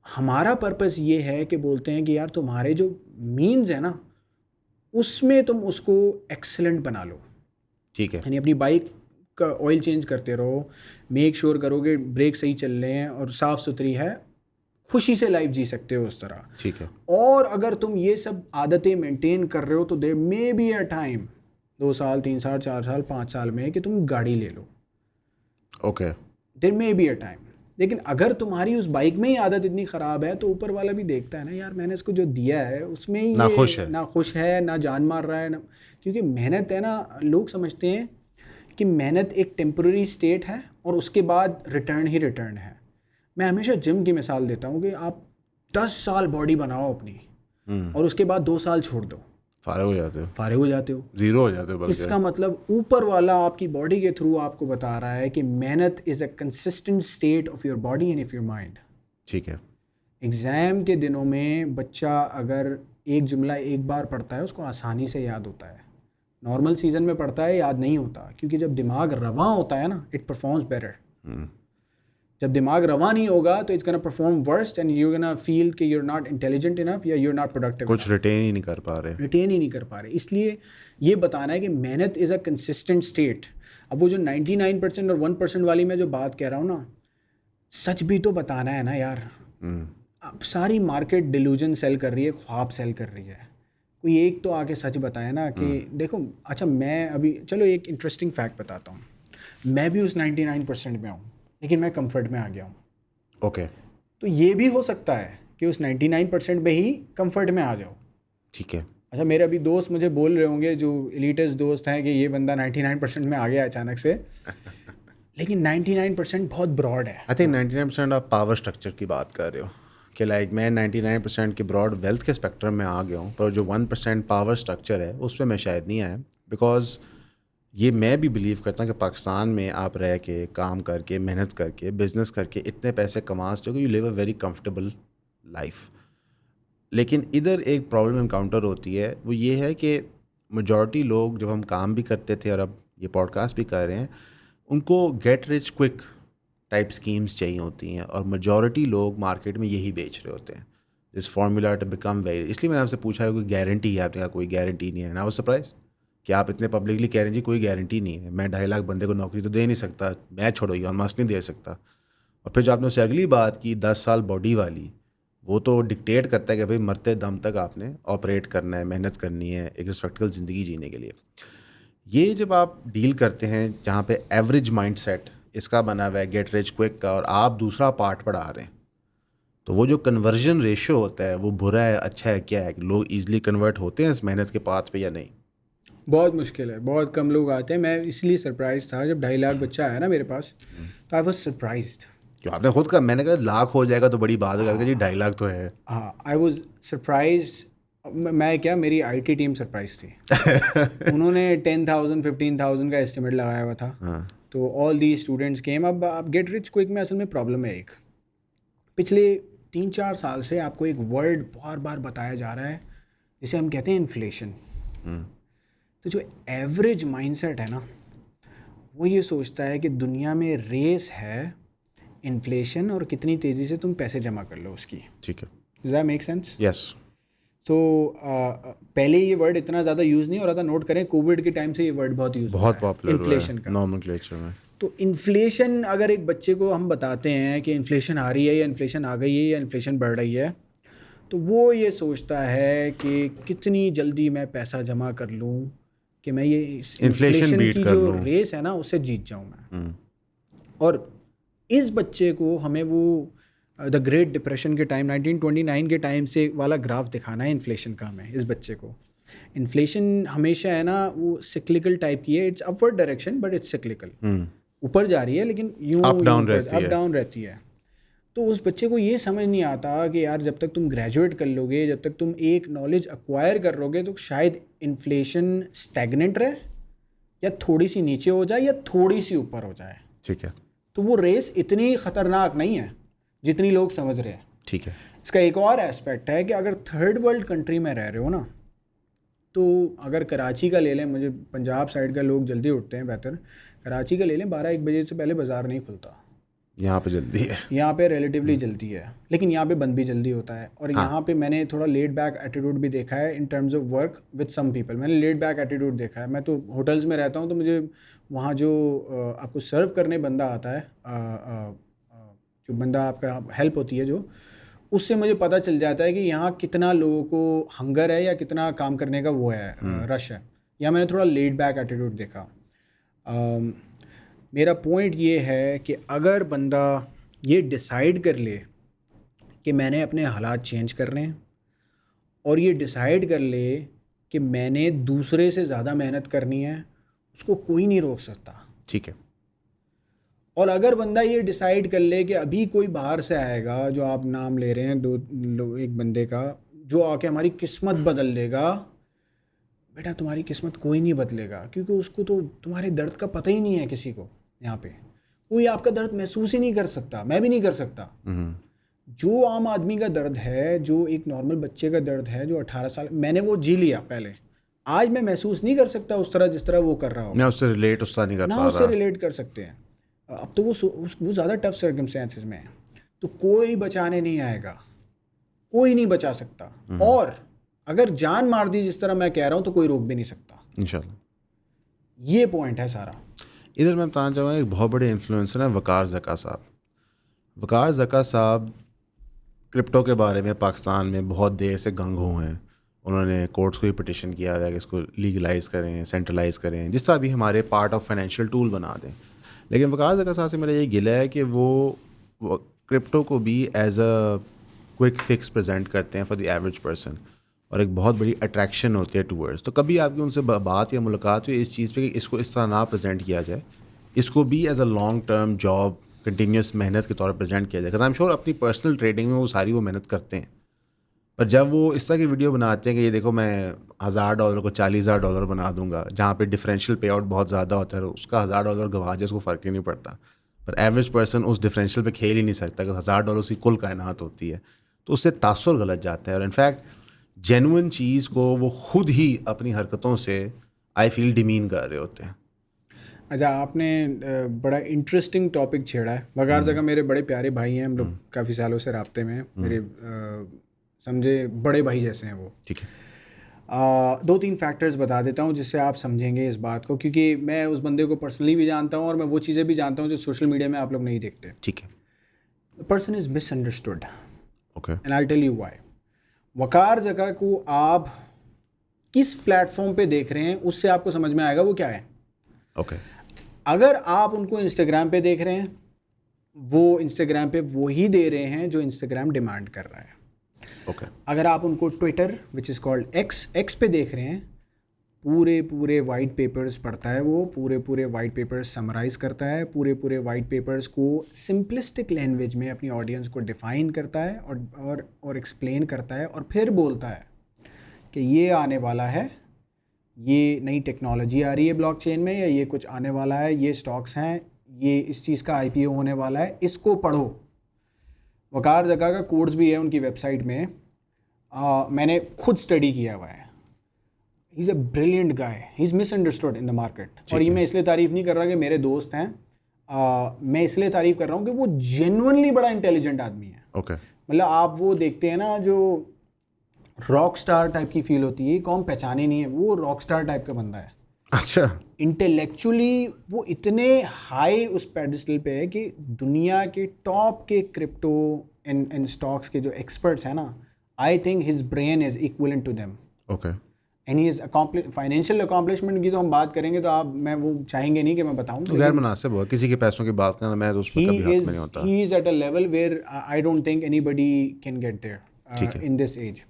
हमारा पर्पस ये है कि बोलते हैं कि यार तुम्हारे जो मीन्स है ना, उसमें तुम उसको एक्सेलेंट बना लो। ठीक है, यानी अपनी बाइक का ऑयल चेंज करते रहो, मेक श्योर करो कि ब्रेक सही चल रहे हैं और साफ़ सुथरी है, खुशी से लाइफ जी सकते हो उस तरह। ठीक है। और अगर तुम ये सब आदतें मेंटेन कर रहे हो तो there may be a time 2 साल 3 साल 4 साल 5 साल में कि तुम गाड़ी ले लो। Okay. There may be a time. लेकिन अगर तुम्हारी उस बाइक में ही आदत इतनी ख़राब है तो ऊपर वाला भी देखता है ना, यार मैंने इसको जो दिया है उसमें ही ना खुश है, ना खुश है, ना जान मार रहा है ना। क्योंकि मेहनत है ना, लोग समझते हैं कि मेहनत एक टेम्पररी स्टेट है और उसके बाद रिटर्न ही रिटर्न है। मैं हमेशा जिम की मिसाल देता हूँ कि आप 10 साल बॉडी बनाओ अपनी और उसके बाद 2 साल छोड़ दो, फारिग हो जाते हो, फारिग हो जाते हो, ज़ीरो हो जाते हो बल्कि। इसका मतलब ऊपर वाला आपकी बॉडी के थ्रू आपको बता रहा है कि मेहनत is a consistent state of your body end of your mind. ठीक है। एग्ज़ाम के दिनों में बच्चा अगर एक जुमला एक बार पढ़ता है उसको आसानी से याद होता है, नॉर्मल सीजन में पढ़ता है याद नहीं होता, क्योंकि जब दिमाग रवां होता है ना, इट परफॉर्म्स बेटर। जब दिमाग रवां नहीं होगा तो it's gonna perform worst and you gonna feel कि you are not intelligent enough या यू आर नॉट प्रोडक्टिव, कुछ रिटेन ही नहीं कर पा रहे, रिटेन ही नहीं कर पा रहे। इसलिए ये बताना है कि मेहनत इज़ अ कंसिस्टेंट स्टेट। अब वो जो 99% और 1% वाली मैं जो बात कह रहा हूँ ना, सच भी तो बताना है ना यार। अब सारी मार्केट डिल्यूजन सेल कर रही है, ख्वाब सेल कर रही है, कोई एक तो आके सच बताए ना कि देखो। अच्छा मैं अभी चलो एक इंटरेस्टिंग फैक्ट बताता हूँ, मैं भी उस 99% में हूँ लेकिन मैं कंफर्ट में आ गया हूँ। ओके। तो ये भी हो सकता है कि उस 99% में ही कंफर्ट में आ जाओ। ठीक है। अच्छा मेरे अभी दोस्त मुझे बोल रहे होंगे जो एलिटिस्ट दोस्त हैं कि ये बंदा 99% में आ गया अचानक से, लेकिन 99% बहुत ब्रॉड है। आई थिंक 99% आप पावर स्ट्रक्चर की बात कर रहे हो कि लाइक मैं 99% के ब्रॉड वेल्थ के स्पेक्ट्रम में आ गया हूँ, पर जो 1% पावर स्ट्रक्चर है उसमें मैं शायद नहीं आया। बिकॉज ये मैं भी बिलीव करता हूँ कि पाकिस्तान में आप रह के काम करके मेहनत करके बिजनेस करके इतने पैसे कमा सकते हो कि you live a very comfortable life. लेकिन इधर एक प्रॉब्लम इनकाउंटर होती है, वो ये है कि मेजॉरिटी लोग जब हम काम भी करते थे और अब ये पॉडकास्ट भी कर रहे हैं, उनको get rich quick type schemes चाहिए होती हैं और मेजॉरिटी लोग मार्केट में यही बेच रहे होते हैं, this formula to become very. इसलिए मैंने आपसे पूछा है कोई गारंटी है, आपने कहा कोई गारंटी नहीं है। ना वो सरप्राइज कि आप इतने पब्लिकली कह रहे हैं जी कोई गारंटी नहीं है, मैं 2.5 लाख बंदे को नौकरी तो दे नहीं सकता, मैं छोड़ो ये मस्त नहीं दे सकता। और फिर जो आपने उससे अगली बात की 10 साल बॉडी वाली, वो तो डिक्टेट करता है कि भाई मरते दम तक आपने ऑपरेट करना है, मेहनत करनी है एक रिस्पेक्टेबल ज़िंदगी जीने के लिए। ये जब आप डील करते हैं जहाँ पे एवरेज माइंडसेट इसका बना हुआ है गेट रिच क्विक का, और आप दूसरा पार्ट पढ़ा रहे हैं, तो वो जो कन्वर्जन रेशियो होता है वो बुरा है अच्छा है क्या है? लोग ईजिली कन्वर्ट होते हैं इस मेहनत के पाथ पे या नहीं? बहुत मुश्किल है, बहुत कम लोग आते हैं। मैं इसलिए सरप्राइज था जब 2.5 लाख बच्चा आया ना मेरे पास, तो आई वॉज सरप्राइज्ड। क्यों आपने खुद कहा, मैंने कहा लाख हो जाएगा तो बड़ी बात है, जी 2.5 लाख तो है। हाँ आई वॉज सरप्राइज। मैं क्या, मेरी आईटी टीम सरप्राइज थी। उन्होंने 10,000 15,000 का एस्टिमेट लगाया हुआ था। हाँ। तो ऑल दी स्टूडेंट्स केम। अब गेट रिच क्विक में असल में प्रॉब्लम है एक, पिछले 3-4 साल से आपको एक वर्ड बार बार बताया जा रहा है जिसे हम कहते हैं इन्फ्लेशन। तो जो एवरेज माइंडसेट है ना, वो ये सोचता है कि दुनिया में रेस है इन्फ्लेशन और कितनी तेज़ी से तुम पैसे जमा कर लो उसकी। ठीक है। Does that make sense? Yes. So पहले ये वर्ड इतना ज़्यादा यूज़ नहीं हो रहा था। नोट करें कोविड के टाइम से ये वर्ड बहुत यूज़ बहुत पॉपुलर इन्फ्लेशन का, नॉमेनक्लेचर में। तो इन्फ्लेशन अगर एक बच्चे को हम बताते हैं कि इन्फ्लेशन आ रही है या इन्फ्लेशन आ गई है या इन्फ्लेशन बढ़ रही है, तो वो ये सोचता है कि कितनी जल्दी मैं पैसा जमा कर लूँ कि मैं ये इन्फ्लेशन की जो रेस है ना उससे जीत जाऊँ मैं। और इस बच्चे को हमें वो द ग्रेट डिप्रेशन के टाइम 1929 के टाइम से वाला ग्राफ दिखाना है इन्फ्लेशन का। हमें इस बच्चे को इन्फ्लेशन हमेशा है ना वो सिक्लिकल टाइप की है, it's upward direction but it's cyclical, ऊपर जा रही है लेकिन यूं अप डाउन रहती है। तो उस बच्चे को ये समझ नहीं आता कि यार जब तक तुम ग्रेजुएट कर लोगे, जब तक तुम एक नॉलेज अक्वायर कर लोगे, तो शायद इन्फ्लेशन स्टैग्नेंट रहे या थोड़ी सी नीचे हो जाए या थोड़ी सी ऊपर हो जाए। ठीक है। तो वो रेस इतनी ख़तरनाक नहीं है जितनी लोग समझ रहे हैं। ठीक है। इसका एक और एस्पेक्ट है कि अगर थर्ड वर्ल्ड कंट्री में रह रहे हो ना, तो अगर कराची का ले लें, मुझे पंजाब साइड का लोग जल्दी उठते हैं बेहतर, कराची का ले लें, 12-1 बजे से पहले बाज़ार नहीं खुलता। यहाँ पे जल्दी है। यहाँ पे रिलेटिवली जल्दी है, लेकिन यहाँ पे बंद भी जल्दी होता है। और यहाँ पे मैंने थोड़ा लेड बैक एटीट्यूड भी देखा है in terms of work with some people. मैंने लेड बैक एटीट्यूड देखा है। मैं तो होटल्स में रहता हूँ, तो मुझे वहाँ जो आपको सर्व करने बंदा आता है, जो बंदा आपका हेल्प होती है जो, उससे मुझे पता चल जाता है कि यहाँ कितना लोगों को हंगर है या कितना काम करने का वो है, रश है। यहाँ मैंने थोड़ा लेड बैक एटीट्यूड देखा। मेरा पॉइंट ये है कि अगर बंदा ये डिसाइड कर ले कि मैंने अपने हालात चेंज करने हैं, और ये डिसाइड कर ले कि मैंने दूसरे से ज़्यादा मेहनत करनी है, उसको कोई नहीं रोक सकता। ठीक है। और अगर बंदा ये डिसाइड कर ले कि अभी कोई बाहर से आएगा, जो आप नाम ले रहे हैं एक बंदे का, जो आके हमारी किस्मत बदल देगा, बेटा तुम्हारी किस्मत कोई नहीं बदलेगा, क्योंकि उसको तो तुम्हारे दर्द का पता ही नहीं है। किसी को यहाँ पे कोई आपका दर्द महसूस ही नहीं कर सकता, मैं भी नहीं कर सकता। जो आम आदमी का दर्द है, जो एक नॉर्मल बच्चे का दर्द है, जो 18 साल, मैंने वो जी लिया पहले, आज मैं महसूस नहीं कर सकता उस तरह जिस तरह वो कर रहा हो। ना उससे रिलेट उसका नहीं कर ना पा उससे रहा। रिलेट कर सकते हैं। अब तो वो ज़्यादा टफ सर्कमस्टेंसेस में है, तो कोई बचाने नहीं आएगा, कोई नहीं बचा सकता। और अगर जान मार दी जिस तरह मैं कह रहा हूँ, तो कोई रोक भी नहीं सकता। इंशाल्लाह। ये पॉइंट है सारा। इधर मैं बताना चाहूँगा, एक बहुत बड़े इन्फ्लुएंसर हैं वकार ज़का साहब। वकार ज़का साहब क्रिप्टो के बारे में पाकिस्तान में बहुत देर से गंग हो हैं। उन्होंने कोर्ट्स को भी पिटिशन किया है कि इसको लीगलाइज़ करें, सेंट्रलाइज़ करें, जिस तरह भी हमारे पार्ट ऑफ फाइनेंशियल टूल बना दें। लेकिन वकार ज़का साहब से मेरा ये गिला है कि वो क्रिप्टो को भी as a quick fix present करते हैं फॉर द एवरेज पर्सन, और एक बहुत बड़ी अट्रैक्शन होती है टूवर्ड्स। तो कभी आपकी उनसे बात या मुलाकात हुई इस चीज़ पे कि इसको इस तरह ना प्रेजेंट किया जाए, इसको भी as a long term job, continuous मेहनत के तौर पर प्रेजेंट किया जाए? बिकॉज आई एम श्योर अपनी पर्सनल ट्रेडिंग में वो सारी वो मेहनत करते हैं, पर जब वो इस तरह की वीडियो बनाते हैं कि ये देखो मैं $1000 को $40,000 बना दूंगा, जहाँ पे डिफरेंशियल पे आउट बहुत ज़्यादा होता है, उसका $1000 गवा जाए उसको फ़र्क ही नहीं पड़ता, पर एवरेज पर्सन उस डिफरेंशियल पे खेल ही नहीं सकता कि $1000 की कुल कायनात होती है। तो उससे तासुर गलत जाता है, और इनफैक्ट जेन्युइन चीज़ को वो खुद ही अपनी हरकतों से आई फील डिमीन कर रहे होते हैं। अच्छा, आपने बड़ा इंटरेस्टिंग टॉपिक छेड़ा है। वकार ज़का मेरे बड़े प्यारे भाई हैं, हम लोग काफ़ी सालों से राब्ते में हैं, मेरे समझे बड़े भाई जैसे हैं वो। ठीक है। 2-3 फैक्टर्स बता देता हूँ जिससे आप समझेंगे इस बात को, क्योंकि मैं उस बंदे को पर्सनली भी जानता हूँ और मैं वो चीज़ें भी जानता हूँ जो सोशल मीडिया में आप लोग नहीं देखते। ठीक है। The person is misunderstood okay. And I tell you why. Waqar Zaka को आप किस प्लेटफॉर्म पे देख रहे हैं उससे आपको समझ में आएगा वो क्या है। ओके। अगर आप उनको इंस्टाग्राम पे देख रहे हैं, वो इंस्टाग्राम पे वो ही दे रहे हैं जो इंस्टाग्राम डिमांड कर रहा है। ओके। अगर आप उनको Twitter which is called x पे देख रहे हैं, पूरे वाइट पेपर्स पढ़ता है वो, पूरे वाइट पेपर्स समराइज़ करता है, पूरे वाइट पेपर्स को सिंपलिस्टिक लैंग्वेज में अपनी ऑडियंस को डिफ़ाइन करता है और एक्सप्लेन करता है, और फिर बोलता है कि ये आने वाला है, ये नई टेक्नोलॉजी आ रही है ब्लॉकचेन में, या ये कुछ आने वाला है, ये स्टॉक्स हैं, ये इस चीज़ का IPO होने वाला है, इसको पढ़ो। वकार ज़का का कोर्स भी है उनकी वेबसाइट में, मैंने खुद स्टडी किया हुआ है। He is a brilliant guy, he is misunderstood in the market. और ये मैं इसलिए तारीफ़ नहीं कर रहा कि मेरे दोस्त हैं, मैं इसलिए तारीफ़ कर रहा हूँ कि वो जेन्युइनली बड़ा इंटेलिजेंट आदमी है। ओके। मतलब आप वो देखते हैं ना, जो रॉक स्टार टाइप की फील होती है, कौन पहचाने नहीं है, वो रॉक स्टार टाइप का बंदा है। अच्छा। इंटेलेक्चुअली वो इतने हाई उस पेडिस्टल पे है कि दुनिया के टॉप के क्रिप्टो एंड स्टॉक्स के जो एक्सपर्ट्स हैं ना, I think his brain is equivalent to them. Okay. And he is financial accomplishment की तो हम बात करेंगे तो आप, मैं वो चाहेंगे नहीं कि मैं बताऊं, तो गैर मुनासिब हो किसी के पैसों की बात करना, मैं तो उसमें कभी हक में नहीं होता। He is at a level where I don't think anybody can get there in this age.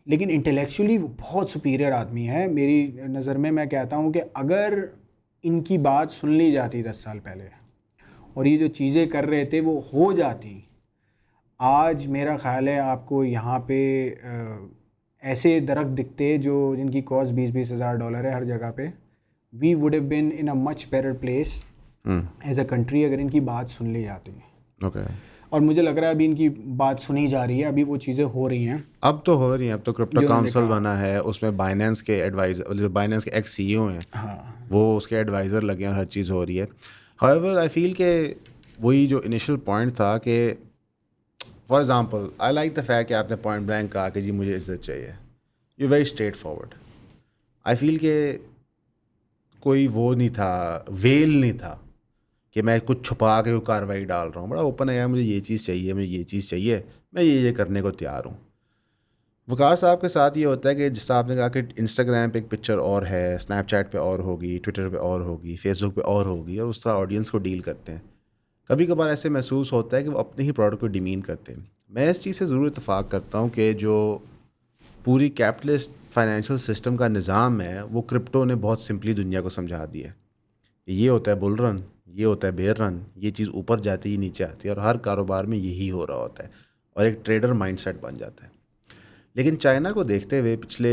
लेकिन इंटेलेक्चुअली वो बहुत सुपीरियर आदमी है मेरी नज़र में। मैं कहता हूँ कि अगर इनकी बात सुन ली जाती 10 साल पहले, और ये जो चीज़ें कर रहे थे वो हो जाती, आज मेरा ख्याल है आपको यहाँ पे ऐसे दरख्त दिखते जो जिनकी कॉस्ट 20-20 हज़ार डॉलर है हर जगह पे, we would have been in a much better place as a country अगर इनकी बात सुन ली जाती। ओके। और मुझे लग रहा है अभी इनकी बात सुनी जा रही है, अभी वो चीज़ें हो रही हैं। अब तो हो रही हैं, अब तो क्रिप्टो जो उन्होंने काउंसिल कहा, बना है, उसमें बाइनेंस के एडवाइज़र, जो बाइनेंस के एक्स CEO हैं हाँ वो उसके एडवाइज़र लगे हैं और हर चीज़ हो रही है। हाउएवर आई फील के वही जो इनिशियल पॉइंट था कि for example I like the fact कि आपने पॉइंट ब्लैंक कहा कि जी मुझे इज्जत चाहिए, you very straight forward. I feel के कोई वो नहीं था, वेल नहीं था कि मैं कुछ छुपा के कोई कार्रवाई डाल रहा हूँ, बड़ा ओपन है यार, मुझे ये चीज़ चाहिए, मुझे ये चीज़ चाहिए, मैं ये करने को तैयार हूँ। वकार साहब के साथ ये होता है कि जिस आपने कहा कि इंस्टाग्राम पे एक पिक्चर और है, स्नैपचैट पे और होगी, ट्विटर पे और होगी, फेसबुक पे और होगी, और उस तरह ऑडियंस को डील करते हैं। कभी कभार ऐसे महसूस होता है कि वो अपने ही प्रोडक्ट को डिमीन करते हैं। मैं इस चीज़ से ज़रूर इत्तेफाक करता हूँ कि जो पूरी कैपिटलिस्ट फाइनेंशियल सिस्टम का निज़ाम है वो क्रिप्टो ने बहुत सिंपली दुनिया को समझा दिया है। ये होता है बुल रन, ये होता है बेयर रन, ये चीज़ ऊपर जाती है नीचे आती है, और हर कारोबार में यही हो रहा होता है, और एक ट्रेडर माइंडसेट बन जाता है। लेकिन चाइना को देखते हुए पिछले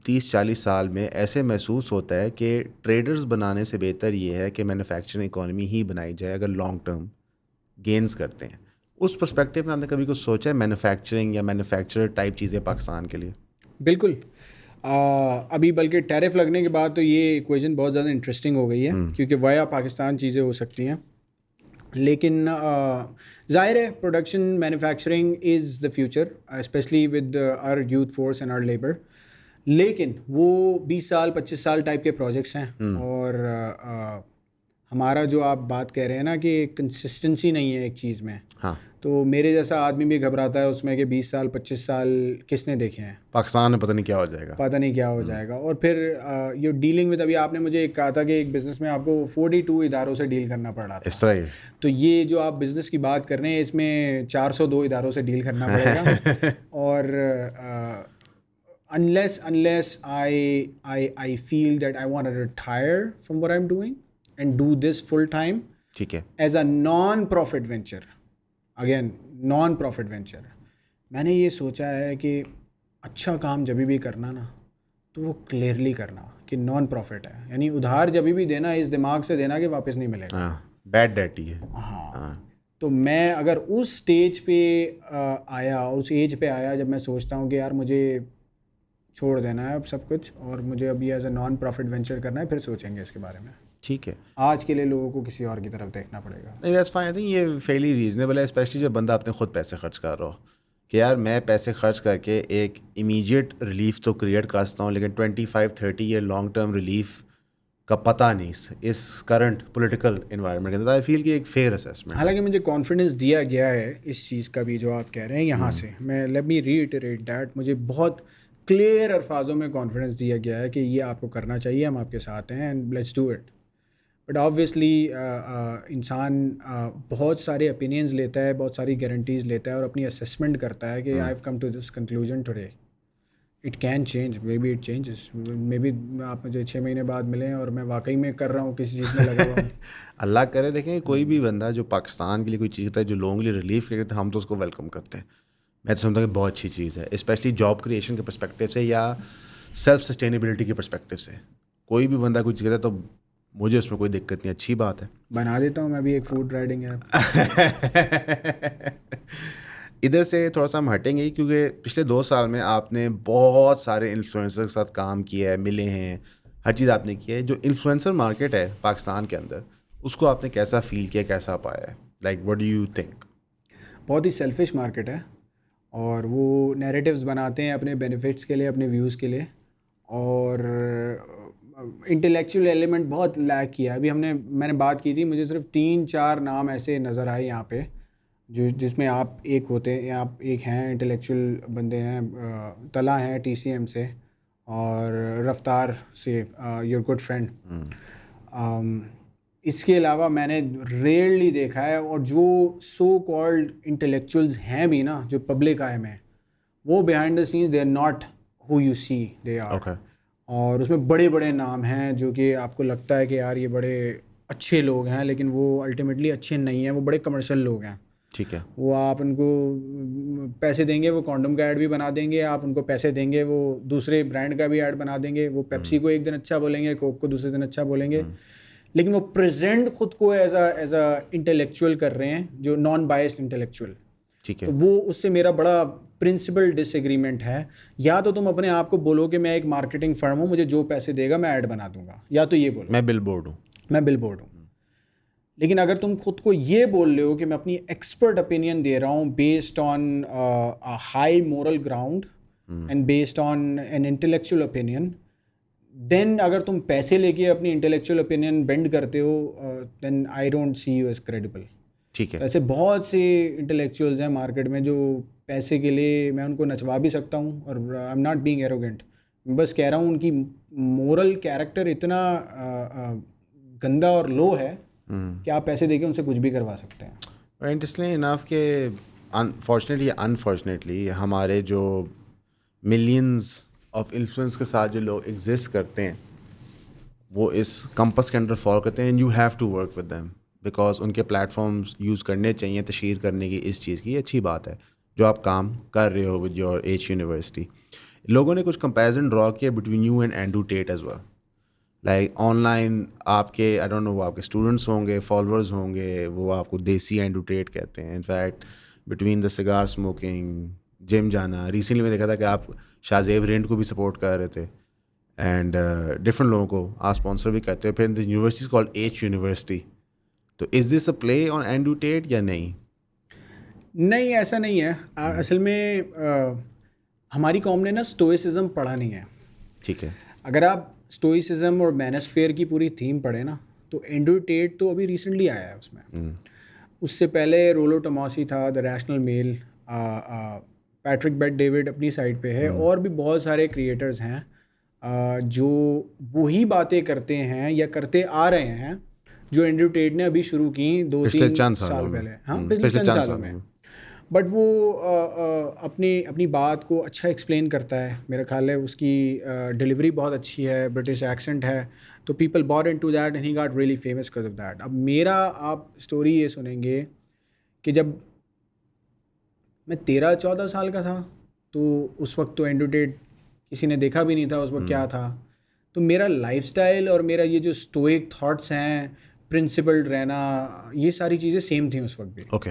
30-40 साल में ऐसे महसूस होता है कि ट्रेडर्स बनाने से बेहतर ये है कि मैन्युफैक्चरिंग इकोनॉमी ही बनाई जाए अगर लॉन्ग टर्म गेंस करते हैं। उस पर्सपेक्टिव में आपने कभी कुछ सोचा है मैन्युफैक्चरिंग या मैन्युफैक्चरर टाइप चीज़ें पाकिस्तान के लिए? बिल्कुल। अभी बल्कि टैरिफ लगने के बाद तो ये इक्वेशन बहुत ज़्यादा इंटरेस्टिंग हो गई है, क्योंकि वाया पाकिस्तान चीज़ें हो सकती हैं। लेकिन ज़ाहिर है production manufacturing is the future, specially with our youth force and our labour. लेकिन वो 20 साल 25 साल टाइप के प्रोजेक्ट्स हैं, और हमारा जो आप बात कह रहे हैं ना कि कंसिस्टेंसी नहीं है एक चीज़ में, हाँ, तो मेरे जैसा आदमी भी घबराता है उसमें कि 20 साल 25 साल किसने देखे हैं, पाकिस्तान में पता नहीं क्या हो जाएगा, पता नहीं क्या हो जाएगा। और फिर ये डीलिंग विद, अभी आपने मुझे एक कहा था कि एक बिज़नेस में आपको 42 इदारों से डील करना पड़ रहा था, इस तरह ही। तो ये जो आप बिज़नेस की बात कर रहे हैं इसमें 402 इदारों से डील करना पड़ेगा। और unless I feel that I want to retire from what I'm doing and do this full time ठीक है। as a non-profit venture, again non-profit venture, मैंने ये सोचा है कि अच्छा काम जब भी करना ना तो वो क्लियरली करना कि नॉन प्रॉफिट है, यानी उधार जब भी देना इस दिमाग से देना कि वापस नहीं मिलेगा। हाँ, बैड डेट ही है। हाँ, तो मैं अगर उस स्टेज पे आया, उस एज पे आया जब मैं सोचता हूँ कि यार मुझे छोड़ देना है अब सब कुछ और मुझे अभी as a non profit venture करना है, फिर सोचेंगे इसके बारे में। ठीक है। आज के लिए लोगों को किसी और की तरफ देखना पड़ेगा। नहीं, दैट्स फाइन। आई थिंक ये फेयरली रीजनेबल है, स्पेशली जब बंदा अपने खुद पैसे खर्च कर रहा हो कि यार मैं पैसे खर्च करके एक इमीडिएट रिलीफ तो क्रिएट कर सकता हूँ, लेकिन 25-30 ईयर लॉन्ग टर्म रिलीफ का पता नहीं इस करंट पॉलिटिकल एनवायरनमेंट के अंदर। आई फील कि एक फेयर असेसमेंट। हालांकि मुझे कॉन्फिडेंस दिया गया है इस चीज़ का भी जो आप कह रहे हैं यहाँ से, मैं लेट मी रीइटरेट दैट, मुझे बहुत क्लियर अल्फाजों में कॉन्फिडेंस दिया गया है कि ये आपको करना चाहिए, हम आपके साथ हैं and let's do it. But obviously इंसान बहुत सारे ओपिनियंस लेता है, बहुत सारी गारंटीज़ लेता है और अपनी असेसमेंट करता है कि I have come to this conclusion today, it can change, maybe it changes, maybe आप मुझे 6 महीने बाद मिलें और मैं वाकई में कर रहा हूँ किसी चीज़ में लगा हुआ हूँ। अल्लाह करे। देखें, कोई भी बंदा जो पाकिस्तान के लिए कोई चीज़ करता है, जो लोगों के लिए रिलीफ करता है, हम तो उसको वेलकम करते हैं। मैं तो समझता हूँ कि बहुत अच्छी चीज़ है, स्पेशली जॉब क्रिएशन के पर्सपेक्टिव से या सेल्फ सस्टेनेबिलिटी के पर्सपेक्टिव से। कोई भी बंदा कुछ करता है तो मुझे उसमें कोई दिक्कत नहीं, अच्छी बात है। बना देता हूँ मैं भी एक फूड राइडिंग ऐप। इधर से थोड़ा सा हम हटेंगे क्योंकि पिछले 2 साल में आपने बहुत सारे इन्फ्लुएंसर के साथ काम किया है, मिले हैं, हर चीज़ आपने की है। जो इन्फ्लुएंसर मार्केट है पाकिस्तान के अंदर, उसको आपने कैसा फील किया, कैसा पाया है? Like what do you think? बहुत ही सेल्फिश मार्केट है और वो नैरेटिव्स बनाते हैं अपने बेनिफिट्स के लिए, अपने व्यूज़ के लिए, और इंटेलेक्चुअल एलिमेंट बहुत लैक किया। अभी मैंने बात की थी, मुझे सिर्फ 3-4 नाम ऐसे नज़र आए यहाँ पे जो जिसमें आप एक होते हैं, आप एक हैं इंटेलेक्चुअल बंदे हैं, तला हैं TCM से और रफ्तार से, योर गुड फ्रेंड। इसके अलावा मैंने रेयरली देखा है, और जो सो कॉल्ड इंटेलेक्चुअल्स हैं भी ना जो पब्लिक आई में, वो behind the scenes they are not who you see they are. Okay. और उसमें बड़े बड़े नाम हैं जो कि आपको लगता है कि यार ये बड़े अच्छे लोग हैं, लेकिन वो अल्टीमेटली अच्छे नहीं हैं, वो बड़े कमर्शियल लोग हैं। ठीक है। वो आप उनको पैसे देंगे, वो कॉन्डम का ऐड भी बना देंगे, आप उनको पैसे देंगे, वो दूसरे ब्रांड का भी ऐड बना देंगे, वो पेप्सी को एक दिन अच्छा बोलेंगे, कोक को दूसरे दिन अच्छा बोलेंगे, लेकिन वो प्रेजेंट खुद को एज अ इंटेलेक्चुअल कर रहे हैं, जो नॉन बायस्ड इंटेलेक्चुअल। ठीक तो है। वो उससे मेरा बड़ा प्रिंसिपल डिसएग्रीमेंट है। या तो तुम अपने आप को बोलो कि मैं एक मार्केटिंग फर्म हूँ, मुझे जो पैसे देगा मैं ऐड बना दूंगा, या तो ये बोलो मैं बिलबोर्ड हूँ। मैं बिलबोर्ड हूँ। लेकिन अगर तुम खुद को ये बोल रहे हो कि मैं अपनी एक्सपर्ट ओपिनियन दे रहा हूँ based on a high moral ground and based on an intellectual opinion, then अगर तुम पैसे लेके अपनी इंटेलेक्चुअल ओपिनियन बेंड करते हो, then I don't see you as credible. ठीक है। ऐसे बहुत से इंटेलेक्चुअल्स हैं मार्केट में जो पैसे के लिए मैं उनको नचवा भी सकता हूँ, और आई एम नॉट बीइंग एरोगेंट, बस कह रहा हूँ उनकी मोरल कैरेक्टर इतना गंदा और लो है कि आप पैसे देके उनसे कुछ भी करवा सकते हैं। इंटरेस्टिंग इनफ के अनफॉर्चुनेटली अनफॉर्चुनेटली हमारे जो मिलियंस ऑफ इन्फ्लुएंस के साथ जो लोग एग्जिस्ट करते हैं वो इस कंपस के अंडर फॉल करते हैं, and you have to work with them because उनके प्लेटफॉर्म्स यूज़ करने चाहिए तशहीर करने की इस चीज़ की। अच्छी बात है जो आप काम कर रहे हो विद योर एच यूनिवर्सिटी। लोगों ने कुछ कंपैरिजन ड्रॉ किया between you and Andrew Tate as well. Like online आपके आई डोंट नो वो आपके स्टूडेंट्स होंगे, फॉलोअर्स होंगे, वो आपको देसी एंड्रू टेट कहते हैं। In fact between the cigar smoking, gym जाना, रिसेंटली मैं देखा था कि आप शाहजेब रिंड को भी सपोर्ट कर रहे थे, एंड डिफरेंट लोगों को आप स्पॉन्सर भी करते हो। फिर the university called H university. तो is this a play on Andrew Tate या नहीं? नहीं, ऐसा नहीं है। असल में हमारी कौम ने ना स्टोइसिज्म पढ़ा नहीं है। ठीक है। अगर आप स्टोइसिज्म और मैनोस्फेयर की पूरी थीम पढ़े ना, तो एंड्रू टेट तो अभी रिसेंटली आया है उसमें। उससे पहले रोलो टॉमासी था, the rational male, Patrick Bet David अपनी साइड पे है, और भी बहुत सारे क्रिएटर्स हैं जो वही बातें करते हैं या करते आ रहे हैं जो एंड्रू टेट ने अभी शुरू की पिछले 2-3 चंद साल सालों में। पहले। हाँ, पिछले चंद सालों में। बट वो अपनी बात को अच्छा एक्सप्लेन करता है। मेरा ख्याल है उसकी डिलीवरी बहुत अच्छी है, ब्रिटिश एक्सेंट है, तो people bought into that and he got really famous because of that. अब मेरा आप स्टोरी ये सुनेंगे कि जब मैं 13-14 साल का था, तो उस वक्त तो एंड्रू टेट किसी ने देखा भी नहीं था उस वक्त क्या था। तो मेरा लाइफस्टाइल और मेरा ये जो स्टोइक थॉट्स हैं, प्रिंसिपल्ड रहना, ये सारी चीज़ें सेम थी उस वक्त भी। ओके।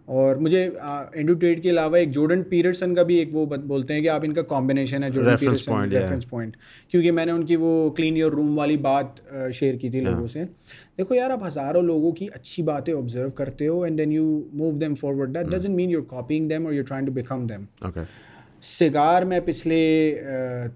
और मुझे एंड्रू टेट के अलावा एक जॉर्डन पीटरसन का भी एक वो बोलते हैं कि आप इनका कॉम्बिनेशन है, जॉर्डन पीटरसन रेफरेंस पॉइंट, क्योंकि मैंने उनकी वो क्लीन योर रूम वाली बात शेयर की थी लोगों से। देखो यार, आप हज़ारों लोगों की अच्छी बातें ऑब्जर्व करते हो and then you move them forward, that doesn't mean you're copying them और you're trying to become them. Okay. Cigar मैं पिछले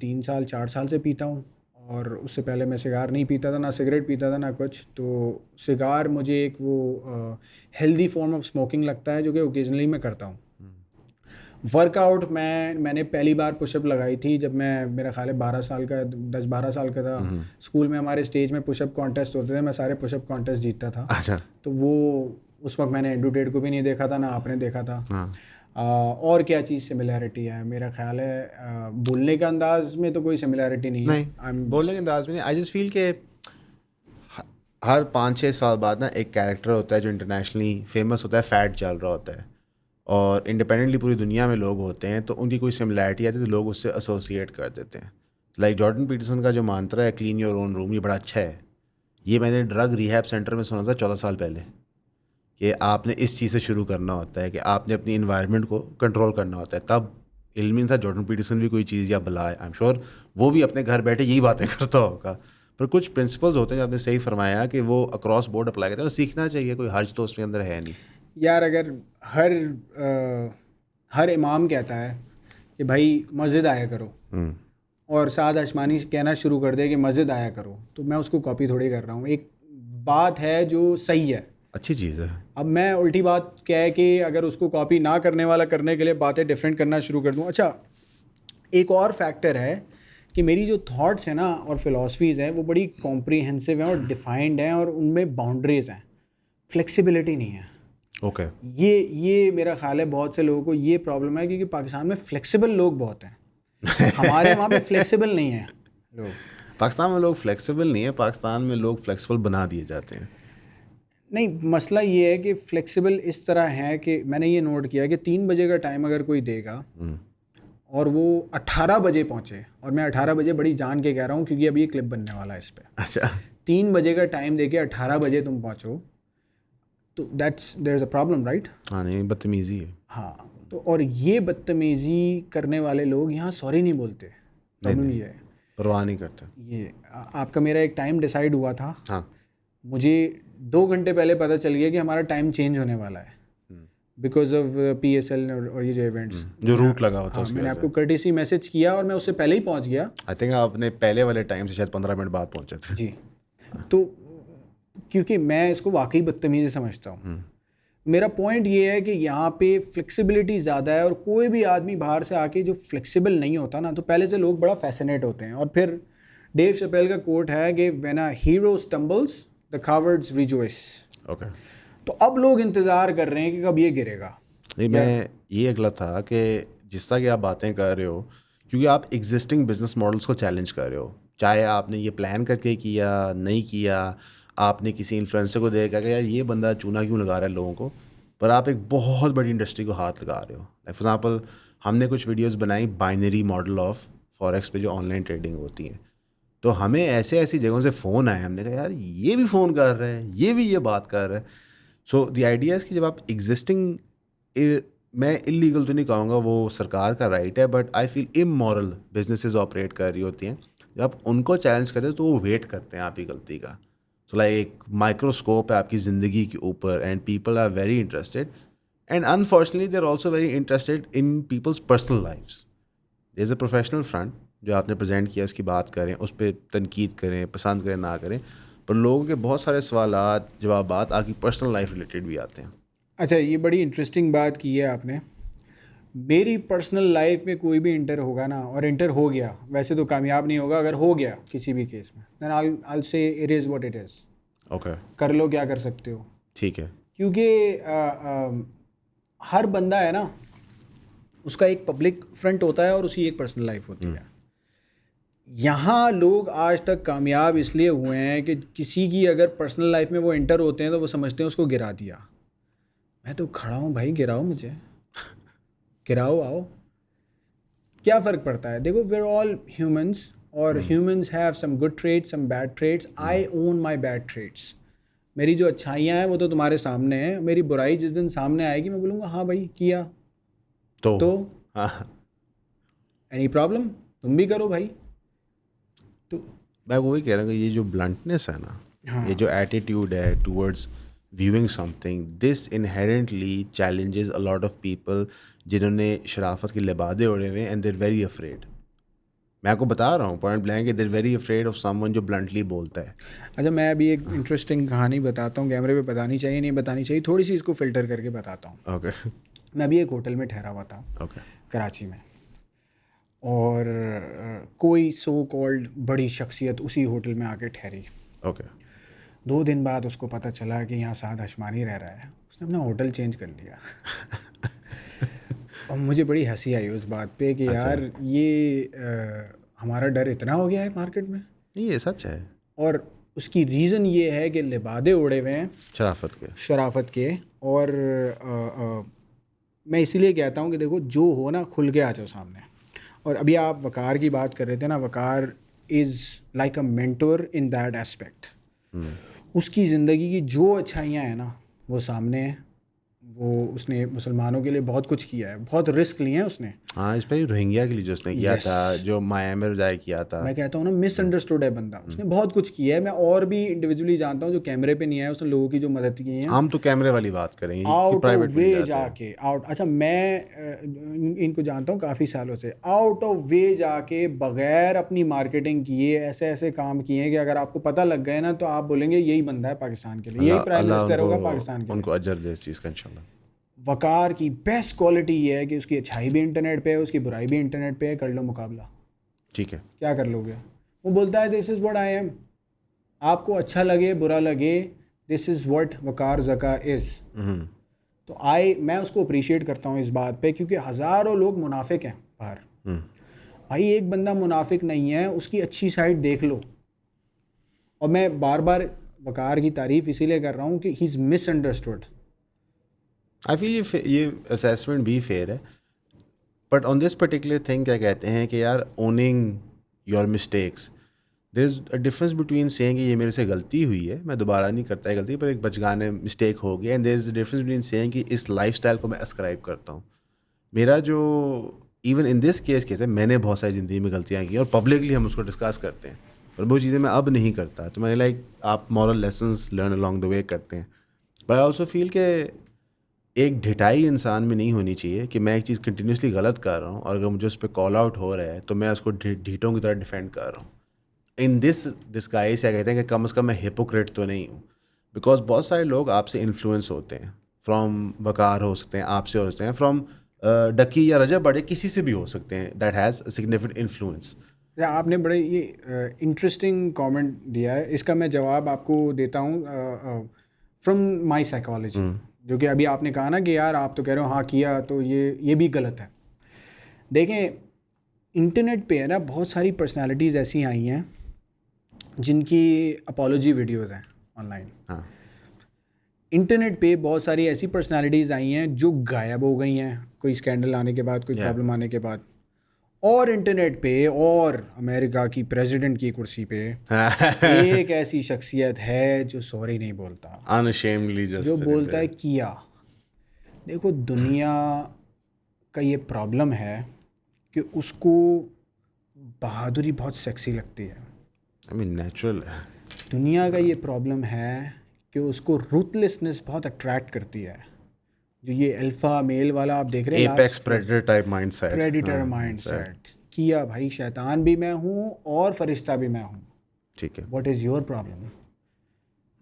3-4 साल से पीता हूँ, और उससे पहले मैं सिगार नहीं पीता था, ना सिगरेट पीता था ना कुछ। तो सिगार मुझे एक वो हेल्दी फॉर्म ऑफ स्मोकिंग लगता है जो कि ओकेजनली मैं करता हूँ। वर्कआउट मैंने पहली बार पुशअप लगाई थी जब मैं, मेरा ख्याल है 12 साल का, 10-12 साल का था। स्कूल में हमारे स्टेज में पुशअप कॉन्टेस्ट होते थे, मैं सारे पुशअप कॉन्टेस्ट जीतता था। अच्छा। तो वो उस वक्त मैंने एंड्रू टेट को भी नहीं देखा था, ना आपने देखा था। और क्या चीज़ सिमिलैरिटी है? मेरा ख्याल है बोलने का अंदाज में तो कोई सिमिलैरिटी नहीं है। बोलने के अंदाज में नहीं। आई जस्ट फील के हर 5-6 साल बाद ना एक कैरेक्टर होता है जो इंटरनेशनली फेमस होता है, फैट चल रहा होता है, और इंडिपेंडेंटली पूरी दुनिया में लोग होते हैं, तो उनकी कोई सिमिलैरिटी आती है तो लोग उससे एसोसिएट कर देते हैं। लाइक जॉर्डन पीटरसन का जो मंत्र है क्लीन योर ओन रूम, ये बड़ा अच्छा है। ये मैंने ड्रग रिहैब सेंटर में सुना था 14 साल पहले, कि आपने इस चीज़ से शुरू करना होता है कि आपने अपनी इन्वायरमेंट को कंट्रोल करना होता है। तब इल्मी था जॉर्डन पीटरसन भी कोई चीज़ या बला है, आई एम श्योर वो भी अपने घर बैठे यही बातें करता होगा। पर कुछ प्रिंसिपल्स होते हैं जो आपने सही फरमाया कि वो अक्रॉस बोर्ड अप्लाई करते हैं, सीखना चाहिए, कोई हर्ज तो उसके अंदर है नहीं यार। अगर हर इमाम कहता है कि भाई मस्जिद आया करो, और साद आसमानी कहना शुरू कर दे कि मस्जिद आया करो, तो मैं उसको कॉपी थोड़ी कर रहा हूँ। एक बात है जो सही है, अच्छी चीज़ है। अब मैं उल्टी बात क्या है कि अगर उसको कॉपी ना करने वाला करने के लिए बातें डिफरेंट करना शुरू कर दूँ। अच्छा, एक और फैक्टर है कि मेरी जो थॉट्स हैं ना और फिलॉसफीज़ हैं वो बड़ी कॉम्प्रीहेंसिव हैं और डिफाइंड हैं, और उनमें बाउंड्रीज हैं, फ्लेक्सिबिलिटी नहीं है। ओके। ये मेरा ख्याल है बहुत से लोगों को ये प्रॉब्लम है, क्योंकि पाकिस्तान में फ्लेक्सिबल लोग बहुत हैं, हमारे वहाँ पे फ्लेक्सिबल नहीं है लोग। पाकिस्तान में लोग फ्लेक्सिबल नहीं है, पाकिस्तान में लोग फ्लेक्सिबल बना दिए जाते हैं। नहीं, मसला ये है कि फ्लेक्सिबल इस तरह है कि मैंने ये नोट किया कि 3 बजे का टाइम अगर कोई देगा और वो 18 बजे पहुँचे, और मैं 18 बजे बड़ी जान के कह रहा हूँ क्योंकि अभी ये क्लिप बनने वाला है इस पर, अच्छा 3 बजे का टाइम दे के 18 बजे तुम पहुँचो तो there is a problem, right? हाँ नहीं बदतमीज़ी है। हाँ, तो और ये बदतमीज़ी करने वाले लोग यहाँ सॉरी नहीं बोलते। प्रॉब्लम ये है, परवाह नहीं करते। ये आपका मेरा एक टाइम डिसाइड हुआ था, हाँ मुझे 2 घंटे पहले पता चल गया कि हमारा टाइम चेंज होने वाला है बिकॉज ऑफ PSL और ये जो इवेंट्स जो रूट लगा होता है हाँ, उसकी मैंने वजह आपको कर्टेसी मैसेज किया और मैं उससे पहले ही पहुंच गया। से। आई थिंक आपने पहले वाले टाइम से शायद 15 मिनट बाद पहुंचे थे। जी, तो क्योंकि मैं इसको वाकई बदतमीज़ी समझता हूँ। मेरा पॉइंट ये है कि यहाँ पे फ्लेक्सिबिलिटी ज़्यादा है और कोई भी आदमी बाहर से आके जो फ्लेक्सिबल नहीं होता ना, तो पहले से लोग बड़ा फैसिनेट होते हैं। और फिर डेव चैपेल का कोट है कि when a hero stumbles the cowards rejoice. Okay तो अब लोग इंतज़ार कर रहे हैं कि कब ये गिरेगा। नहीं मैं ये अगला था कि जिस तरह की आप बातें कर रहे हो, क्योंकि आप एग्जिस्टिंग बिजनेस मॉडल्स को चैलेंज कर रहे हो, चाहे आपने ये प्लान करके किया नहीं किया, आपने किसी इन्फ्लुएंसर को देखा कि यार ये बंदा चूना क्यों लगा रहा है लोगों को, पर आप एक बहुत बड़ी इंडस्ट्री को हाथ लगा रहे हो। लाइक फॉर एग्जांपल हमने कुछ वीडियोस बनाई बाइनरी मॉडल ऑफ फॉरेक्स पे जो ऑनलाइन ट्रेडिंग होती है, तो हमें ऐसे ऐसी जगहों से फ़ोन आए, हमने कहा यार ये भी फ़ोन कर रहे हैं, ये भी ये बात कर रहे हैं। सो द आइडिया कि जब आप एग्जिस्टिंग, मैं इलीगल तो नहीं कहूँगा, वो सरकार का राइट है, but I feel immoral businesses operate कर रही होती हैं, जब आप उनको चैलेंज करते हैं तो वो वेट करते हैं आपकी गलती का। सो लाइक एक माइक्रोस्कोप है आपकी ज़िंदगी के ऊपर and people are very interested and unfortunately they are also very interested in people's personal lifes. There is a professional front जो आपने प्रेजेंट किया, उसकी बात करें, उस पर तनकीद करें, पसंद करें ना करें, पर लोगों के बहुत सारे सवालात जवाबात आपकी पर्सनल लाइफ रिलेटेड भी आते हैं। अच्छा, ये बड़ी इंटरेस्टिंग बात की है आपने। मेरी पर्सनल लाइफ में कोई भी इंटर होगा ना, और इंटर हो गया, वैसे तो कामयाब नहीं होगा, अगर हो गया किसी भी केस में, देन आई से it is what it is. Okay कर लो क्या कर सकते हो, ठीक है। क्योंकि हर बंदा है ना, उसका एक पब्लिक फ्रंट होता है और उसकी एक पर्सनल लाइफ होती है। यहाँ लोग आज तक कामयाब इसलिए हुए हैं कि किसी की अगर पर्सनल लाइफ में वो एंटर होते हैं तो वो समझते हैं उसको गिरा दिया। मैं तो खड़ा हूँ भाई, गिराओ मुझे, गिराओ, आओ, क्या फ़र्क पड़ता है? देखो, वी आर ऑल ह्यूमंस और humans have some good traits, some bad traits. I own my bad traits. मेरी जो अच्छाइयाँ हैं वो तो तुम्हारे सामने हैं, मेरी बुराई जिस दिन सामने आएगी मैं बोलूँगा हाँ भाई किया तो हाँ एनी प्रॉब्लम, तुम भी करो भाई। तो मैं वही कह रहा हूँ कि ये जो ब्लंटनेस है ना, हाँ, ये जो एटीट्यूड है towards viewing something, this inherently challenges a lot of people जिन्होंने शराफत के लिबादे ओढ़े हुए एंड देर वेरी अफ्रेड। मैं आपको बता रहा हूँ point blank, there very afraid of someone जो ब्लंटली बोलता है। अच्छा, मैं अभी एक इंटरेस्टिंग कहानी बताता हूँ, कैमरे पे बतानी चाहिए नहीं बतानी चाहिए, थोड़ी सी इसको फ़िल्टर करके बताता हूँ। ओके मैं अभी एक होटल में ठहरा हुआ था ओके कराची में, और कोई सो कॉल्ड बड़ी शख्सियत उसी होटल में आके ठहरी। ओके 2 दिन बाद उसको पता चला कि यहाँ साद हशमानी रह रहा है, उसने अपना होटल चेंज कर लिया। और मुझे बड़ी हंसी आई उस बात पे कि यार ये हमारा डर इतना हो गया है मार्केट में। नहीं ये सच है। और उसकी रीज़न ये है कि लिबादे उड़े हुए हैं शराफत के। और मैं इसीलिए कहता हूँ कि देखो, जो हो ना खुल के आ जाओ सामने। और अभी आप वकार की बात कर रहे थे ना, Waqar is like a mentor in that aspect. उसकी ज़िंदगी की जो अच्छाइयाँ हैं ना वो सामने हैं। वो उसने मुसलमानों के लिए बहुत कुछ किया है, बहुत रिस्क लिए हैं उसने। हाँ, इस पर रोहिंग्या के लिए जो उसने किया था, जो मायामी जाए किया था। मैं कहता हूँ ना, मिसअंडरस्टूड है बंदा, उसने बहुत कुछ किया है। मैं और भी इंडिविजुअली जानता हूँ जो कैमरे पे नहीं आया, उसने लोगों की जो मदद की है। हम तो कैमरे वाली बात करें, आउट ऑफ वे जाके, अच्छा मैं इनको जानता हूँ काफ़ी सालों से, आउट ऑफ वे जाके बगैर अपनी मार्केटिंग किए ऐसे ऐसे काम किए हैं कि अगर आपको पता लग गए ना तो आप बोलेंगे यही बंदा है पाकिस्तान के लिए, यही प्राइम मिनिस्टर होगा पाकिस्तान के लिए। उनको अजर दे इस चीज़ का इंशाल्लाह। वकार की बेस्ट क्वालिटी ये है कि उसकी अच्छाई भी इंटरनेट पे है, उसकी बुराई भी इंटरनेट पे है। कर लो मुकाबला, ठीक है, क्या कर लोगे? वो बोलता है this is what I am, आपको अच्छा लगे बुरा लगे, this is what Waqar Zaka is. तो मैं उसको अप्रिशिएट करता हूँ इस बात पे, क्योंकि हज़ारों लोग मुनाफिक हैं बाहर। भाई एक बंदा मुनाफिक नहीं है, उसकी अच्छी साइड देख लो। और मैं बार बार वकार की तारीफ़ इसीलिए कर रहा हूँ कि he is misunderstood. I feel ये असेसमेंट भी फेयर है, but on this particular thing क्या कहते हैं कि यार owning your mistakes, there is a difference between saying कि ये मेरे से गलती हुई है, मैं दोबारा नहीं करता है गलती, पर एक बचगाने मिस्टेक हो गई, and there is a difference between saying कि इस लाइफस्टाइल को मैं अस्क्राइब करता हूँ। मेरा जो इवन इन दिस केस है, मैंने बहुत सारी ज़िंदगी में गलतियाँ की और पब्लिकली हम उसको डिस्कस करते हैं, पर वो चीज़ें मैं अब नहीं करता। तो मैंने लाइक आप moral lessons learn along the way करते हैं, बट आई ऑल्सो फील के एक ढिठाई इंसान में नहीं होनी चाहिए कि मैं एक चीज़ कंटिन्यूसली गलत कर रहा हूँ और अगर मुझे उस पर कॉल आउट हो रहा है तो मैं उसको ढीठों की तरह डिफेंड कर रहा हूँ। इन दिस डिस्गाइज क्या कहते हैं कि कम से कम मैं हिपोक्रेट तो नहीं हूँ, बिकॉज बहुत सारे लोग आपसे इन्फ्लुएंस होते हैं, फ्रॉम वकार हो सकते हैं, आपसे हो सकते हैं, फ्रॉम डकी या रजब बड़े किसी से भी हो सकते हैं, दैट हैज़ सिग्निफिकेंट इन्फ्लुएंस। आपने बड़े ये इंटरेस्टिंग कमेंट दिया है, इसका मैं जवाब आपको देता हूँ फ्रॉम माय साइकोलॉजी। जो कि अभी आपने कहा ना कि यार आप तो कह रहे हो हाँ किया, तो ये भी गलत है। देखें, इंटरनेट पे है ना बहुत सारी पर्सनालिटीज़ ऐसी आई हैं जिनकी अपॉलॉजी वीडियोज़ हैं ऑनलाइन। हाँ, इंटरनेट पे बहुत सारी ऐसी पर्सनालिटीज़ आई हैं जो गायब हो गई हैं कोई स्कैंडल आने के बाद, कोई Yeah. प्रॉब्लम आने के बाद। और इंटरनेट पे और अमेरिका की प्रेसिडेंट की कुर्सी पे एक ऐसी शख्सियत है जो सॉरी नहीं बोलता, अनअशेम्डली जस्ट जो बोलता है किया। देखो, दुनिया का ये प्रॉब्लम है कि उसको बहादुरी बहुत सेक्सी लगती है। आई मीन नेचुरल है। दुनिया का ये प्रॉब्लम है कि उसको रूथलेसनेस बहुत अट्रैक्ट करती है। जो ये अल्फा मेल वाला आप देख रहे हैं, apex predator type mindset, predator mindset, किया भाई शैतान भी मैं हूँ और फरिश्ता भी मैं हूँ। ठीक है। What is your problem?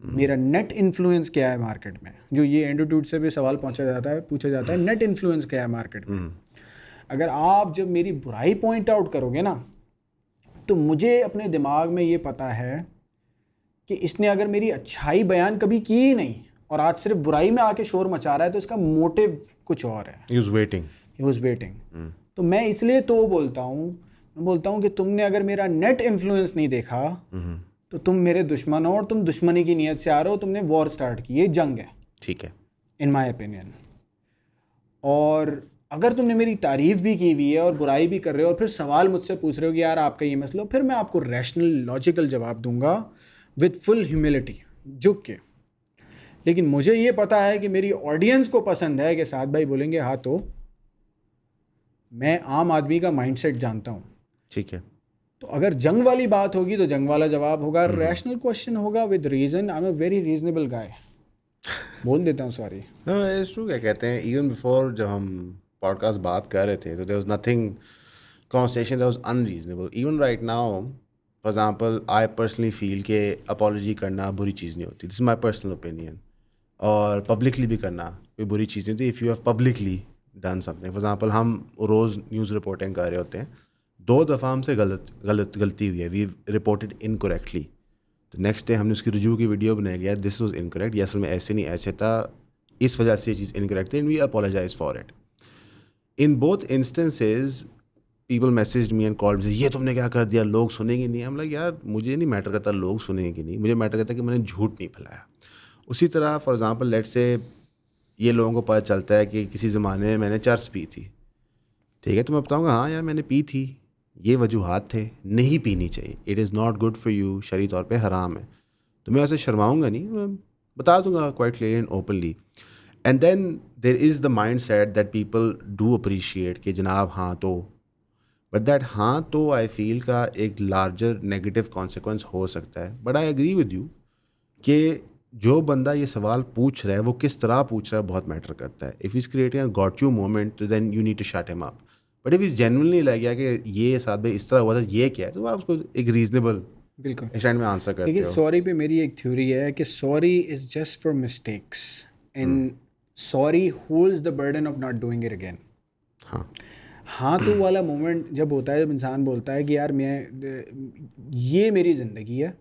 मेरा नेट इन्फ्लुएंस क्या है मार्केट में? जो ये एंडोट्यूड से भी सवाल पूछा जाता है नेट इन्फ्लुएंस क्या है मार्केट में? अगर आप जब मेरी बुराई पॉइंट आउट करोगे ना, तो मुझे अपने दिमाग में ये पता है कि इसने अगर मेरी अच्छाई बयान कभी की ही नहीं और आज सिर्फ बुराई में आके शोर मचा रहा है, तो इसका मोटिव कुछ और है। He was waiting. He was waiting. तो मैं इसलिए तो बोलता हूँ कि तुमने अगर मेरा नेट इन्फ्लुएंस नहीं देखा तो तुम मेरे दुश्मन हो और तुम दुश्मनी की नीयत से आ रहे हो, तुमने वॉर स्टार्ट की, ये जंग है, ठीक है, इन माई ओपिनियन। और अगर तुमने मेरी तारीफ़ भी की हुई है और बुराई भी कर रहे हो और फिर सवाल मुझसे पूछ रहे हो कि यार आपका ये मसला, फिर मैं आपको रैशनल लॉजिकल जवाब दूंगा विद फुल ह्यूमिलिटी, झुक के। लेकिन मुझे ये पता है कि मेरी ऑडियंस को पसंद है कि साद भाई बोलेंगे हाँ, तो मैं आम आदमी का माइंडसेट जानता हूँ। ठीक है। तो अगर जंग वाली बात होगी तो जंग वाला जवाब होगा, रैशनल क्वेश्चन होगा with reason. I am a very reasonable guy. बोल देता हूँ सॉरी। No, it's true। क्या कहते हैं, इवन बिफोर जब हम पॉडकास्ट बात कर रहे थे तो there was nothing conversation that was unreasonable. Even right now for example I personally feel के अपॉलॉजी करना बुरी चीज़ नहीं होती, this is my personal opinion. और पब्लिकली भी करना कोई बुरी चीज़ नहीं होती if you have publicly done something. For example हम रोज़ न्यूज़ रिपोर्टिंग कर रहे होते हैं, 2 दफ़ा हमसे गलती हुई है, वी रिपोर्टेड इनकरेक्टली। तो नेक्स्ट डे हमने उसकी रिव्यू की वीडियो बनाई गया, दिस वाज इनकरेक्ट, ये असल में ऐसे नहीं ऐसे था, इस वजह से ये चीज़ इनकरेक्ट थी and we apologise for it. In both instances people message me and called, ये तुमने क्या कर दिया, लोग सुनेंगे नहीं। हम लाइक यार मुझे नहीं मैटर करता लोग सुनेंगे कि नहीं, मुझे मैटर करता कि मैंने झूठ नहीं फैलाया। उसी तरह फॉर एग्जांपल लेट्स से ये लोगों को पता चलता है कि किसी ज़माने में मैंने चर्स पी थी, ठीक है, तो मैं बताऊँगा हाँ यार मैंने पी थी, ये वजूहात थे, नहीं पीनी चाहिए, it is not good for you, शरई तौर पे हराम है। तो मैं वैसे शर्माऊँगा नहीं, मैं बता दूंगा quite clear and openly. And then there is the mindset that people do appreciate कि जनाब हाँ तो, बट दैट हाँ तो आई फील का एक लार्जर नेगेटिव कॉन्सिक्वेंस हो सकता है। But I agree with you कि जो बंदा ये सवाल पूछ रहा है वो किस तरह पूछ रहा है बहुत मैटर करता है। If is creating a got you moment तो then you need to shut him up. But if is genuinely लग गया कि ये साथ भाई इस तरह हुआ था, ये क्या है, तो आप उसको एक रीजनेबल बिल्कुल एक्सटेंड में आंसर करते देखिए, हो। सॉरी पे मेरी एक थ्योरी है कि sorry is just for mistakes and sorry holds the burden of not doing it again. हाँ तो वाला मोमेंट जब होता है, जब इंसान बोलता है कि यार ये मेरी ज़िंदगी है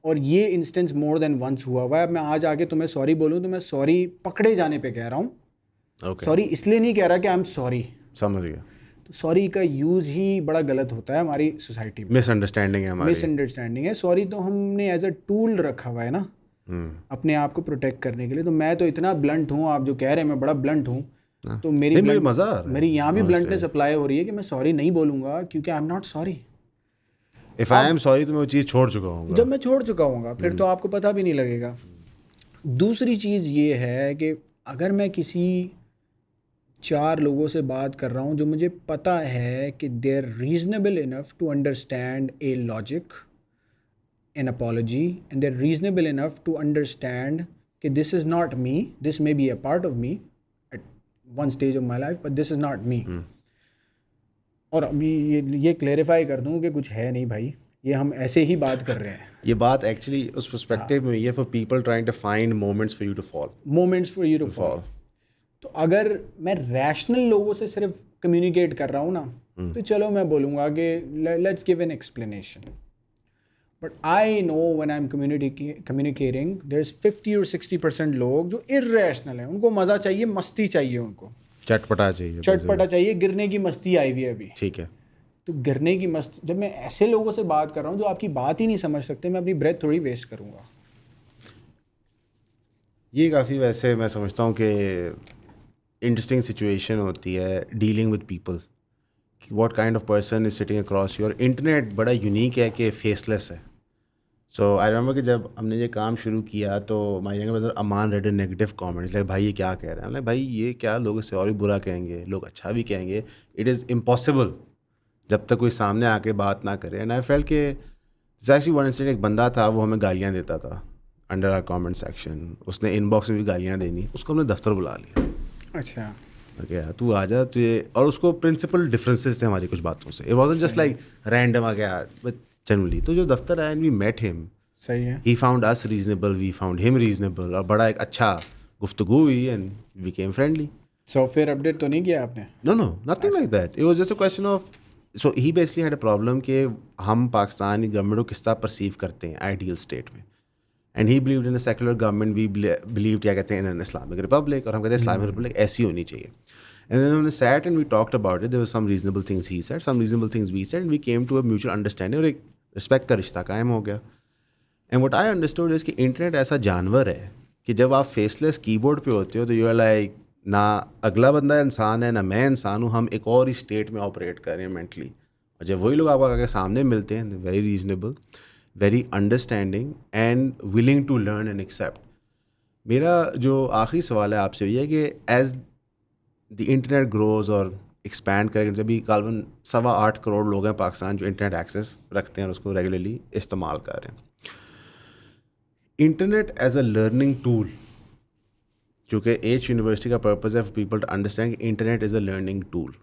और ये इंस्टेंस मोर देन वंस हुआ है, अब मैं आज आके तुम्हें सॉरी बोलूँ तो मैं सॉरी पकड़े जाने पे कह रहा हूँ। सॉरी इसलिए नहीं कह रहा कि आई एम सॉरी। समझ गया। तो सॉरी का यूज़ ही बड़ा गलत होता है हमारी सोसाइटी में, मिसअंडरस्टैंडिंग है हमारी। मिसअंडरस्टैंडिंग है। सॉरी तो हमने एज अ टूल रखा हुआ है ना, अपने आप को प्रोटेक्ट करने के लिए। तो मैं तो इतना ब्लंट हूँ, आप जो कह रहे हैं मैं बड़ा ब्लंट हूँ, तो मेरी नहीं, मुझे मज़ा आ रहा है मेरी यहाँ भी ब्लंटनेस अप्लाई हो रही है कि मैं सॉरी नहीं बोलूँगा क्योंकि आई am not sorry. If I am sorry तो मैं वो चीज़ छोड़ चुका हूँ। जब मैं छोड़ चुका हूँगा फिर तो आपको पता भी नहीं लगेगा। दूसरी चीज़ ये है कि अगर मैं किसी 4 लोगों से बात कर रहा हूँ जो मुझे पता है कि they are reasonable enough to understand a logic, an apology, and they are reasonable enough to understand कि this is not me, this may be a part of me at one stage of my life but this is not me. और अभी ये clarify कर दूँ कि कुछ है नहीं भाई, ये हम ऐसे ही बात कर रहे हैं। ये बात एक्चुअली उस पर्सपेक्टिव में ये for people trying to find moments for you to fall. Moments for you to fall. तो अगर मैं रैशनल लोगों से सिर्फ कम्युनिकेट कर रहा हूँ ना, तो चलो मैं बोलूँगा कि let's give an explanation, but I know when I am communicating there is 50 और 60% लोग जो इर्रेशनल हैं, उनको मज़ा चाहिए, मस्ती चाहिए, उनको चटपटा चाहिए, चटपटा चाहिए, गिरने की मस्ती आई हुई है अभी। ठीक है। तो गिरने की मस्ती, जब मैं ऐसे लोगों से बात कर रहा हूँ जो आपकी बात ही नहीं समझ सकते, मैं अपनी ब्रेथ थोड़ी वेस्ट करूँगा। ये काफ़ी वैसे मैं समझता हूँ कि इंटरेस्टिंग सिचुएशन होती है dealing with people, what kind of person is sitting across your. Internet बड़ा यूनिक है कि फेसलेस है। सो आई रिमेंबर कि जब हमने ये काम शुरू किया तो my younger brother Aman red negative comments like भाई ये क्या कह रहे हैं, लाइक भाई ये क्या, लोग इससे और भी बुरा कहेंगे, लोग अच्छा भी कहेंगे, इट इज़ इम्पॉसिबल जब तक कोई सामने आके बात ना करे। एंड आई फेल्ट कि एक्चुअली वन इंसिडेंट, एक बंदा था वो हमें गालियाँ देता था अंडर आवर कमेंट सेक्शन, उसने इनबॉक्स में भी गालियाँ देनी, उसको हमने दफ्तर बुला लिया। अच्छा, ओके यार तू आ जा तुझे, और उसको प्रिंसिपल डिफरेंसेस थे हमारी कुछ बातों से, it wasn't just like random आ गया बट जनरली। तो जो दफ्तर आया एंड वी मेट हिम, सही है। He found us reasonable, we found him reasonable, और बड़ा एक अच्छा गुफ्तगू हुई and we became friendly. Software update तो नहीं किया आपने? No, nothing like that. It was just a question of, so he basically had a problem कि हम पाकिस्तानी गवर्नमेंट को किस तरह परसीव करते हैं आइडियल स्टेट में, and he believed in a secular government, we believed क्या कहते हैं इन इस्लामिक रिपब्लिक, और हम कहते हैं इस्लामिक रिपब्लिक ऐसी होनी चाहिए। एंड देन हमने sat and we talked about it, there were some reasonable things he said, some reasonable things we said, and we came to a mutual understanding, और एक रिस्पेक्ट का रिश्ता कायम हो गया। And what I understood is कि internet ऐसा जानवर है कि जब आप फेसलेस कीबोर्ड पे होते हो तो यू आर लाइक, ना अगला बंदा इंसान है ना मैं इंसान हूँ, हम एक और ही स्टेट में ऑपरेट कर रहे हैं मेंटली। और जब वही लोग आपको आगे सामने मिलते हैं, very reasonable, very understanding and willing to learn and accept. मेरा जो आखिरी सवाल है आपसे ये है कि एज द इंटरनेट ग्रोज और एक्सपैंड करेंगे, जब भी कालबन 8.25 करोड़ लोग हैं पाकिस्तान जो इंटरनेट एक्सेस रखते हैं और उसको रेगुलरली इस्तेमाल कर रहे हैं, internet as a learning tool, क्योंकि एच यूनिवर्सिटी का पर्पज़ है फॉर पीपल टू अंडरस्टैंड कि internet is a learning tool.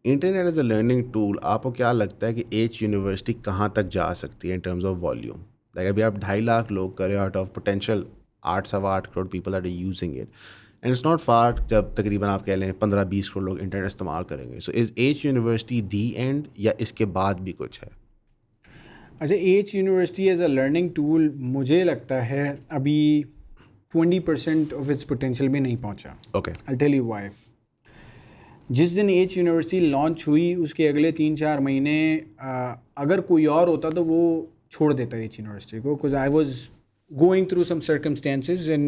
Internet as a learning tool, आपको क्या लगता है कि एच यूनिवर्सिटी कहाँ तक जा सकती है in terms of volume? Like अभी आप 2.5 लाख लोग करें out of potential 8.25 crore people are using it, and it's not far जब तकरीबन आप कह लें 15-20 करोड़ लोग इंटरनेट इस्तेमाल करेंगे। So is H university the end, या इसके बाद भी कुछ है? अच्छा, H university as a learning tool मुझे लगता है अभी 20% ऑफ इट्स पोटेंशियल भी नहीं पहुंचा। Okay, I tell you why. जिस दिन एच यूनिवर्सिटी लॉन्च हुई उसके अगले 3-4 महीने अगर कोई और होता तो वो छोड़ देता एच यूनिवर्सिटी को, because I was going through some circumstances in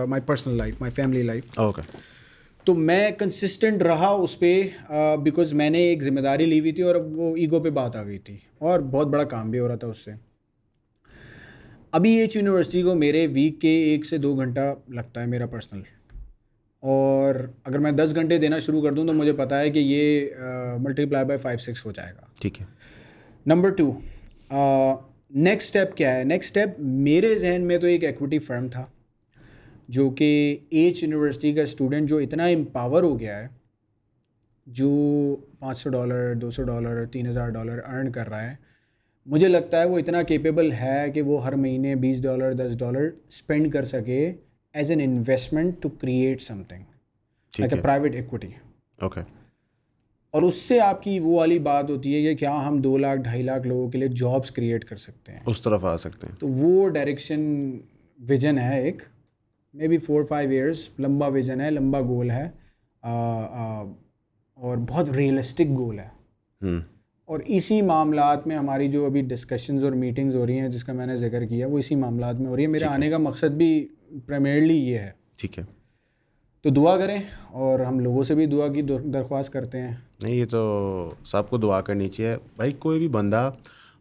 my personal life, my family life. Okay, तो मैं कंसिस्टेंट रहा उस पर बिकॉज मैंने एक जिम्मेदारी ली हुई थी और अब वो ईगो पे बात आ गई थी और बहुत बड़ा काम भी हो रहा था उससे। अभी एच यूनिवर्सिटी को मेरे वीक के 1 से 2 घंटा लगता है मेरा पर्सनल, और अगर मैं 10 घंटे देना शुरू कर दूं तो मुझे पता है कि ये मल्टीप्लाई बाय 5-6 हो जाएगा। ठीक है। नंबर 2, नेक्स्ट स्टेप क्या है? नेक्स्ट स्टेप मेरे जहन में तो एक एक्विटी फर्म था जो कि एच यूनिवर्सिटी का स्टूडेंट जो इतना एम्पावर हो गया है, जो $500, $200, $3000 अर्न कर रहा है, मुझे लगता है वो इतना केपेबल है कि वो हर महीने $20, $10 स्पेंड कर सके as an investment to create something like a private equity. Okay, और उससे आपकी वो वाली बात होती है कि क्या हम 2 लाख 2.5 लाख लोगों के लिए जॉब्स क्रिएट कर सकते हैं, उस तरफ आ सकते हैं। तो वो डायरेक्शन विजन है एक, मे बी 4-5 ईयर्स लंबा विजन है, लंबा गोल है, और बहुत रियलिस्टिक गोल है। और इसी मामलात में हमारी जो अभी डिस्कशंस और मीटिंग्स हो रही हैं जिसका मैंने जिक्र किया, वो इसी मामलात में हो रही है। मेरे आने का मकसद भी प्राइमरीली ये है। ठीक है। तो दुआ करें, और हम लोगों से भी दुआ की दरख्वास्त करते हैं। नहीं, ये तो सबको दुआ करनी चाहिए भाई। कोई भी बंदा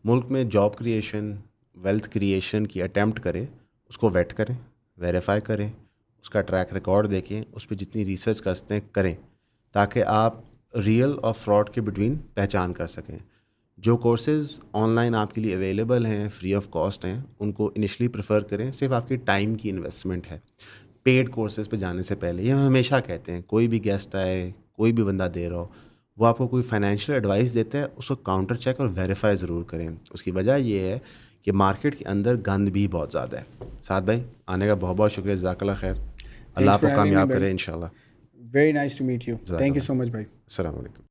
मुल्क में जॉब क्रिएशन, वेल्थ क्रिएशन की अटेम्प्ट करे, उसको वेट करें, वेरीफाई करें, उसका ट्रैक रिकॉर्ड देखें, उस पर जितनी रिसर्च कर सकते हैं करें, ताकि आप रियल और फ्रॉड के बिटवीन पहचान कर सकें। जो कोर्सेज़ ऑनलाइन आपके लिए अवेलेबल हैं, फ्री ऑफ कॉस्ट हैं, उनको इनिशली प्रेफर करें। सिर्फ आपकी टाइम की इन्वेस्टमेंट है पेड कोर्सेज़ पे जाने से पहले। ये हम हमेशा कहते हैं, कोई भी गेस्ट आए, कोई भी बंदा दे रहा हो, वो आपको कोई फाइनेंशियल एडवाइस देता है, उसको काउंटर चेक और वेरीफाई ज़रूर करें। उसकी वजह ये है कि मार्केट के अंदर गंद भी बहुत ज़्यादा है। साद भाई, आने का बहुत बहुत शुक्रिया, जज़ाकल्लाह खैर। अल्लाह आपको कामयाब करे इंशाल्लाह। Very nice to meet you. Thank you so much भाई। अस्सलाम वालेकुम।